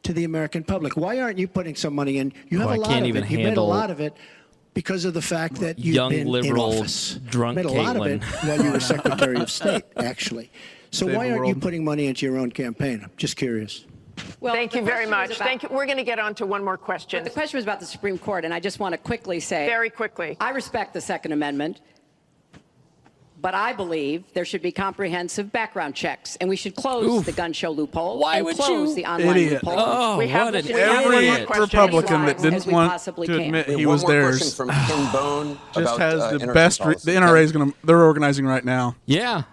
[SPEAKER 7] to the American public? Why aren't you putting some money in? You have
[SPEAKER 2] I
[SPEAKER 7] a lot
[SPEAKER 2] can't
[SPEAKER 7] of
[SPEAKER 2] even
[SPEAKER 7] it. You made a
[SPEAKER 2] handle
[SPEAKER 7] lot of it because of the fact that you've
[SPEAKER 2] young
[SPEAKER 7] been
[SPEAKER 2] liberal
[SPEAKER 7] in office.
[SPEAKER 2] drunk
[SPEAKER 7] made a lot of it
[SPEAKER 2] Caitlin.
[SPEAKER 7] while you were Secretary of State, actually. So
[SPEAKER 4] Save
[SPEAKER 7] why
[SPEAKER 4] the
[SPEAKER 7] aren't you
[SPEAKER 4] world.
[SPEAKER 7] putting money into your own campaign? I'm just curious.
[SPEAKER 6] Well,
[SPEAKER 3] Thank you very much. Thank you. We're going to get on to one more question.
[SPEAKER 6] The question was about the Supreme Court, and I just want to quickly say,
[SPEAKER 3] Very quickly.
[SPEAKER 6] I respect the Second Amendment, but I believe there should be comprehensive background checks, and we should close the gun show loophole and close the online loophole.
[SPEAKER 2] Oh,
[SPEAKER 3] We have
[SPEAKER 2] what an
[SPEAKER 3] we have one more
[SPEAKER 2] idiot.
[SPEAKER 3] question.
[SPEAKER 4] Republican that
[SPEAKER 6] As
[SPEAKER 4] didn't
[SPEAKER 6] we
[SPEAKER 4] want
[SPEAKER 6] possibly
[SPEAKER 4] to
[SPEAKER 6] can.
[SPEAKER 4] admit
[SPEAKER 1] We have
[SPEAKER 4] he
[SPEAKER 1] one
[SPEAKER 4] was
[SPEAKER 1] more
[SPEAKER 4] theirs.
[SPEAKER 1] question from Ken Bone
[SPEAKER 4] Just
[SPEAKER 1] about
[SPEAKER 4] has the
[SPEAKER 1] energy
[SPEAKER 4] best.
[SPEAKER 1] policy.
[SPEAKER 4] The NRA is going to. They're organizing right now.
[SPEAKER 2] Yeah.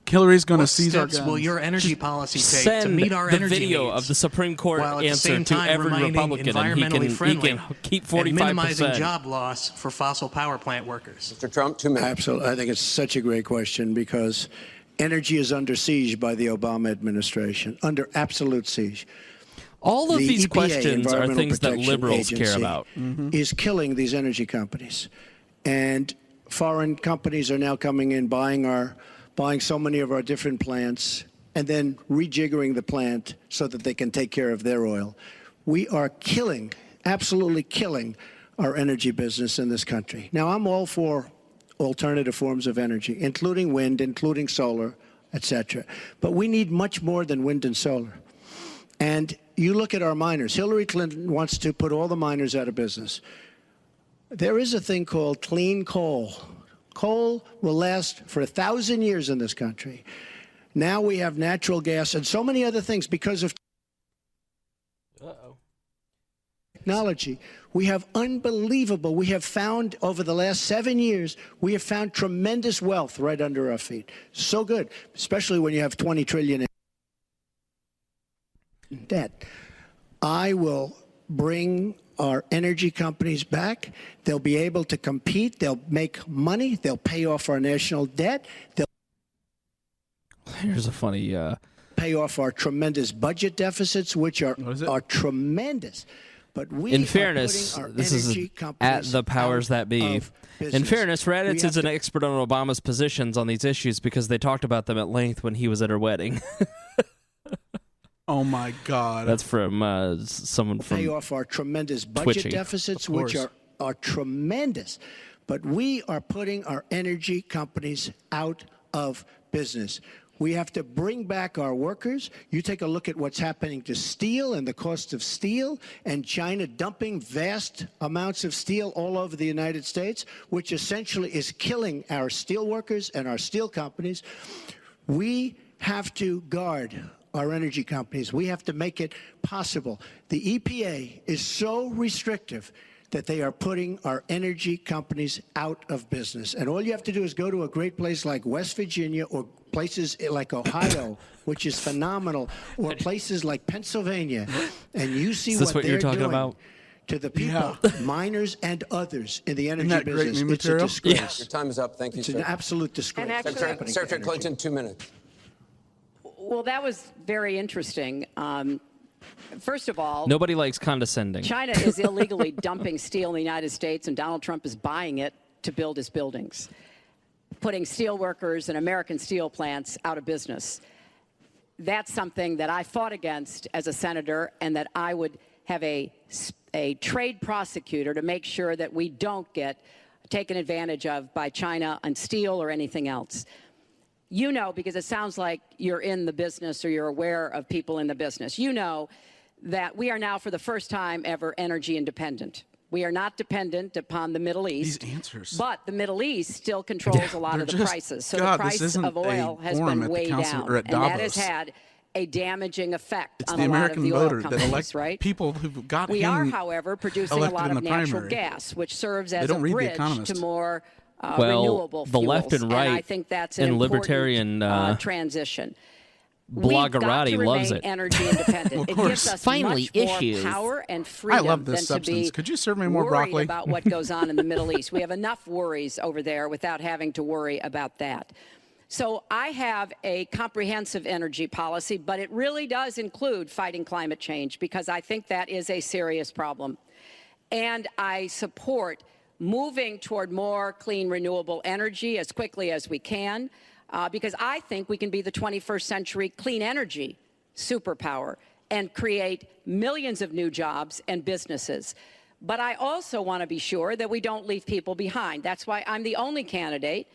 [SPEAKER 4] Hillary's going to
[SPEAKER 13] What
[SPEAKER 4] seize our
[SPEAKER 13] steps
[SPEAKER 4] guns.
[SPEAKER 13] will your energy policy take to
[SPEAKER 2] Send
[SPEAKER 13] meet our
[SPEAKER 2] the
[SPEAKER 13] energy
[SPEAKER 2] video
[SPEAKER 13] needs,
[SPEAKER 2] of the Supreme Court
[SPEAKER 13] while at the
[SPEAKER 2] answer
[SPEAKER 13] same
[SPEAKER 2] to
[SPEAKER 13] time
[SPEAKER 2] every
[SPEAKER 13] remaining
[SPEAKER 2] Republican, and
[SPEAKER 13] environmentally
[SPEAKER 2] he
[SPEAKER 13] friendly
[SPEAKER 2] can keep
[SPEAKER 13] and minimizing
[SPEAKER 2] 45%.
[SPEAKER 13] job loss for fossil power plant workers?
[SPEAKER 1] Mr. Trump, 2 minutes.
[SPEAKER 7] Absolutely. I think it's such a great question because energy is under siege by the Obama administration, under absolute siege.
[SPEAKER 2] All of
[SPEAKER 7] The
[SPEAKER 2] these
[SPEAKER 7] EPA,
[SPEAKER 2] questions are
[SPEAKER 7] Environmental
[SPEAKER 2] things that
[SPEAKER 7] Protection
[SPEAKER 2] liberals care
[SPEAKER 7] Agency,
[SPEAKER 2] about.
[SPEAKER 7] is killing these energy companies. And foreign companies are now coming in, buying so many of our different plants, and then rejiggering the plant so that they can take care of their oil. We are killing, absolutely killing, our energy business in this country. Now, I'm all for alternative forms of energy, including wind, including solar, etc. But we need much more than wind and solar. And you look at our miners. Hillary Clinton wants to put all the miners out of business. There is a thing called clean coal. Coal will last for 1,000 years in this country. Now we have natural gas and so many other things because of technology. We have unbelievable. We have found over the last 7 years, we have found tremendous wealth right under our feet. So good, especially when you have 20 trillion in debt. I will bring our energy companies back. They'll be able to compete. They'll make money. They'll pay off our national debt. They'll
[SPEAKER 2] Here's a funny.
[SPEAKER 7] Pay off our tremendous budget deficits, which are tremendous. But we
[SPEAKER 2] in fairness, this is at the powers that be. In fairness, Raditz is an expert on Obama's positions on these issues because they talked about them at length when he was at her wedding.
[SPEAKER 4] Oh my God!
[SPEAKER 2] That's from someone from
[SPEAKER 7] pay off our tremendous budget
[SPEAKER 2] Twitchy.
[SPEAKER 7] deficits, which are tremendous. But we are putting our energy companies out of business. We have to bring back our workers. You take a look at what's happening to steel and the cost of steel, and China dumping vast amounts of steel all over the United States, which essentially is killing our steel workers and our steel companies. We have to guard our energy companies. We have to make it possible. The EPA is so restrictive that they are putting our energy companies out of business. And all you have to do is go to a great place like West Virginia or places like Ohio, which is phenomenal, or places like Pennsylvania, and you see what they're doing
[SPEAKER 2] about?
[SPEAKER 7] To the people, miners and others in the energy
[SPEAKER 4] Isn't that great
[SPEAKER 7] business.
[SPEAKER 4] new
[SPEAKER 7] It's a
[SPEAKER 4] material?
[SPEAKER 7] disgrace.
[SPEAKER 1] Yes. Your time is up. Thank you,
[SPEAKER 7] It's
[SPEAKER 1] sir.
[SPEAKER 7] an absolute disgrace.
[SPEAKER 3] And actually-
[SPEAKER 1] Secretary Clinton, 2 minutes.
[SPEAKER 6] Well, that was very interesting. First of all,
[SPEAKER 2] Nobody likes condescending.
[SPEAKER 6] China is illegally dumping steel in the United States, and Donald Trump is buying it to build his buildings, putting steel workers and American steel plants out of business. That's something that I fought against as a senator, and that I would have a trade prosecutor to make sure that we don't get taken advantage of by China on steel or anything else. You know, because it sounds like you're in the business or you're aware of people in the business. You know that we are now, for the first time ever, energy independent. We are not dependent upon the Middle East.
[SPEAKER 4] These answers.
[SPEAKER 6] But the Middle East still controls a lot of the prices. So
[SPEAKER 4] God,
[SPEAKER 6] the
[SPEAKER 4] this
[SPEAKER 6] price
[SPEAKER 4] isn't
[SPEAKER 6] of oil
[SPEAKER 4] a
[SPEAKER 6] has
[SPEAKER 4] forum
[SPEAKER 6] been
[SPEAKER 4] at the
[SPEAKER 6] way
[SPEAKER 4] council
[SPEAKER 6] down.
[SPEAKER 4] or at
[SPEAKER 6] And that has
[SPEAKER 4] Davos.
[SPEAKER 6] had a damaging effect
[SPEAKER 4] It's
[SPEAKER 6] on
[SPEAKER 4] the
[SPEAKER 6] a lot
[SPEAKER 4] American
[SPEAKER 6] of the oil
[SPEAKER 4] voter that
[SPEAKER 6] companies,
[SPEAKER 4] elect
[SPEAKER 6] right?
[SPEAKER 4] people who got
[SPEAKER 6] We
[SPEAKER 4] him
[SPEAKER 6] are, however, producing a
[SPEAKER 4] elected
[SPEAKER 6] lot
[SPEAKER 4] in
[SPEAKER 6] of
[SPEAKER 4] the
[SPEAKER 6] natural
[SPEAKER 4] primary.
[SPEAKER 6] gas, which serves as
[SPEAKER 4] They don't
[SPEAKER 6] a
[SPEAKER 4] read The
[SPEAKER 6] bridge
[SPEAKER 4] Economist.
[SPEAKER 6] to more
[SPEAKER 2] Well,
[SPEAKER 6] renewable
[SPEAKER 2] the
[SPEAKER 6] fuels.
[SPEAKER 2] left and right
[SPEAKER 6] I think that's an
[SPEAKER 2] and
[SPEAKER 6] important
[SPEAKER 2] libertarian
[SPEAKER 6] transition. We've got
[SPEAKER 2] Blogarati
[SPEAKER 6] to
[SPEAKER 2] loves
[SPEAKER 6] remain
[SPEAKER 2] it.
[SPEAKER 6] energy independent.
[SPEAKER 4] Of
[SPEAKER 6] It
[SPEAKER 4] course.
[SPEAKER 6] gives us
[SPEAKER 2] Finally,
[SPEAKER 6] much more
[SPEAKER 2] issues.
[SPEAKER 6] power and freedom
[SPEAKER 4] love this
[SPEAKER 6] than
[SPEAKER 4] substance.
[SPEAKER 6] to be
[SPEAKER 4] Could you serve me more
[SPEAKER 6] worried
[SPEAKER 4] broccoli?
[SPEAKER 6] about what goes on in the Middle East. We have enough worries over there without having to worry about that. So I have a comprehensive energy policy, but it really does include fighting climate change, because I think that is a serious problem. And I support moving toward more clean, renewable energy as quickly as we can, because I think we can be the 21st century clean energy superpower. and create millions of new jobs and businesses. But I also want to be sure that we don't leave people behind. That's why I'm the only candidate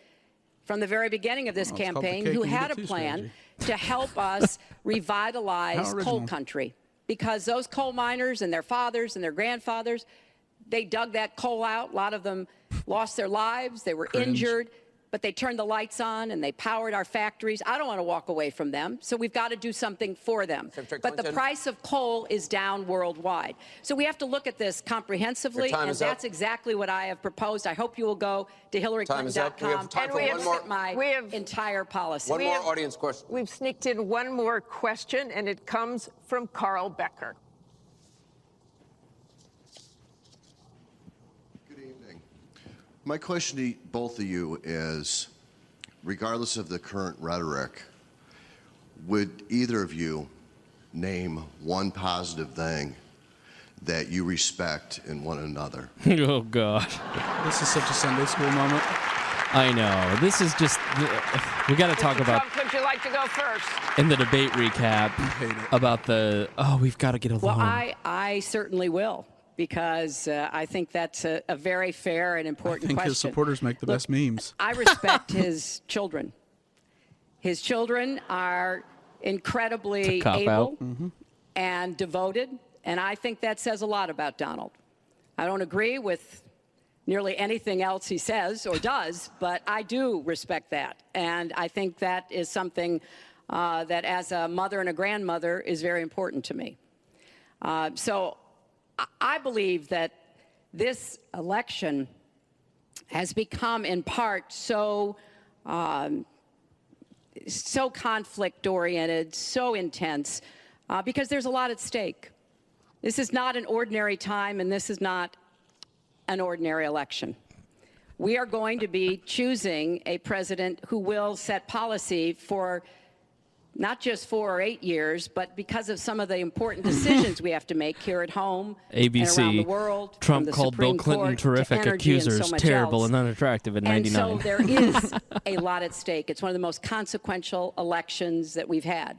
[SPEAKER 6] from the very beginning of this campaign who had a plan to help us revitalize coal country. Because those coal miners and their fathers and their grandfathers, they dug that coal out. A lot of them lost their lives. They were injured. But they turned the lights on and they powered our factories. I don't want to walk away from them. So we've got to do something for them. But the price of coal is down worldwide. So we have to look at this comprehensively, and that's exactly what I have proposed. I hope you will go to HillaryClinton.com and look at my entire policy.
[SPEAKER 1] One more audience question.
[SPEAKER 3] We've sneaked in one more question, and it comes from Carl Becker.
[SPEAKER 14] My question to both of you is, regardless of the current rhetoric, would either of you name one positive thing that you respect in one another?
[SPEAKER 2] Oh, God.
[SPEAKER 4] This is such a Sunday school moment.
[SPEAKER 2] I know. This is just... We got to talk about...
[SPEAKER 3] Trump, would you like to go first?
[SPEAKER 2] In the debate recap about the... Oh, we've got to get along.
[SPEAKER 6] Well, I certainly will. Because I think that's a very fair and important question.
[SPEAKER 4] I think his supporters make the best memes.
[SPEAKER 6] I respect his children. His children are incredibly able and devoted, and I think that says a lot about Donald. I don't agree with nearly anything else he says or does, but I do respect that. And I think that is something that, as a mother and a grandmother, is very important to me. So I believe that this election has become, in part, so conflict-oriented, so intense, because there's a lot at stake. This is not an ordinary time, and this is not an ordinary election. We are going to be choosing a president who will set policy for not just 4 or 8 years, but because of some of the important decisions we have to make here at home
[SPEAKER 2] ABC,
[SPEAKER 6] and around the world.
[SPEAKER 2] Trump called Bill Clinton terrific accusers, terrible and unattractive in '99.
[SPEAKER 6] And so there is a lot at stake. It's one of the most consequential elections that we've had.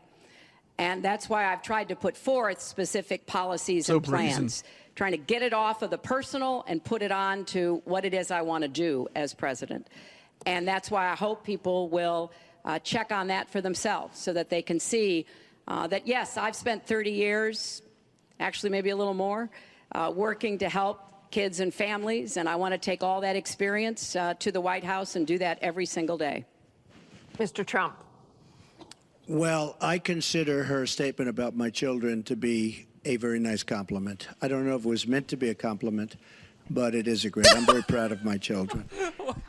[SPEAKER 6] And that's why I've tried to put forth specific policies and plans, trying to get it off of the personal and put it on to what it is I want to do as president. And that's why I hope people will check on that for themselves so that they can see that, yes, I've spent 30 years, actually maybe a little more, working to help kids and families, and I want to take all that experience to the White House and do that every single day.
[SPEAKER 3] Mr. Trump.
[SPEAKER 7] Well, I consider her statement about my children to be a very nice compliment. I don't know if it was meant to be a compliment, but it is a great. I'm very proud of my children.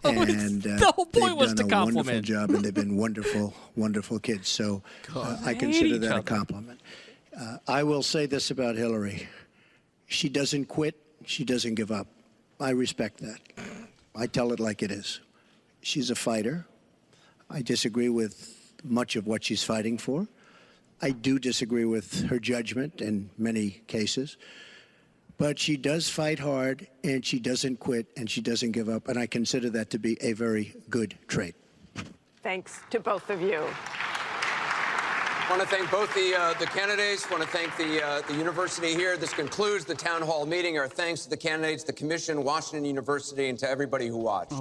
[SPEAKER 7] And
[SPEAKER 2] the whole point was to compliment.
[SPEAKER 7] Wonderful job, and they've been wonderful, wonderful kids. So I consider that a compliment. I will say this about Hillary. She doesn't quit. She doesn't give up. I respect that. I tell it like it is. She's a fighter. I disagree with much of what she's fighting for. I do disagree with her judgment in many cases. But she does fight hard, and she doesn't quit, and she doesn't give up, and I consider that to be a very good trait.
[SPEAKER 3] Thanks to both of you.
[SPEAKER 1] I want to thank both the candidates. I want to thank the university here. This concludes the town hall meeting. Our thanks to the candidates, the commission, Washington University, and to everybody who watched.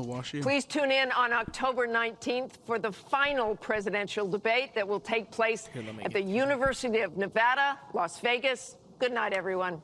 [SPEAKER 3] Please tune in on October 19th for the final presidential debate that will take place at the University of Nevada, Las Vegas. Good night, everyone.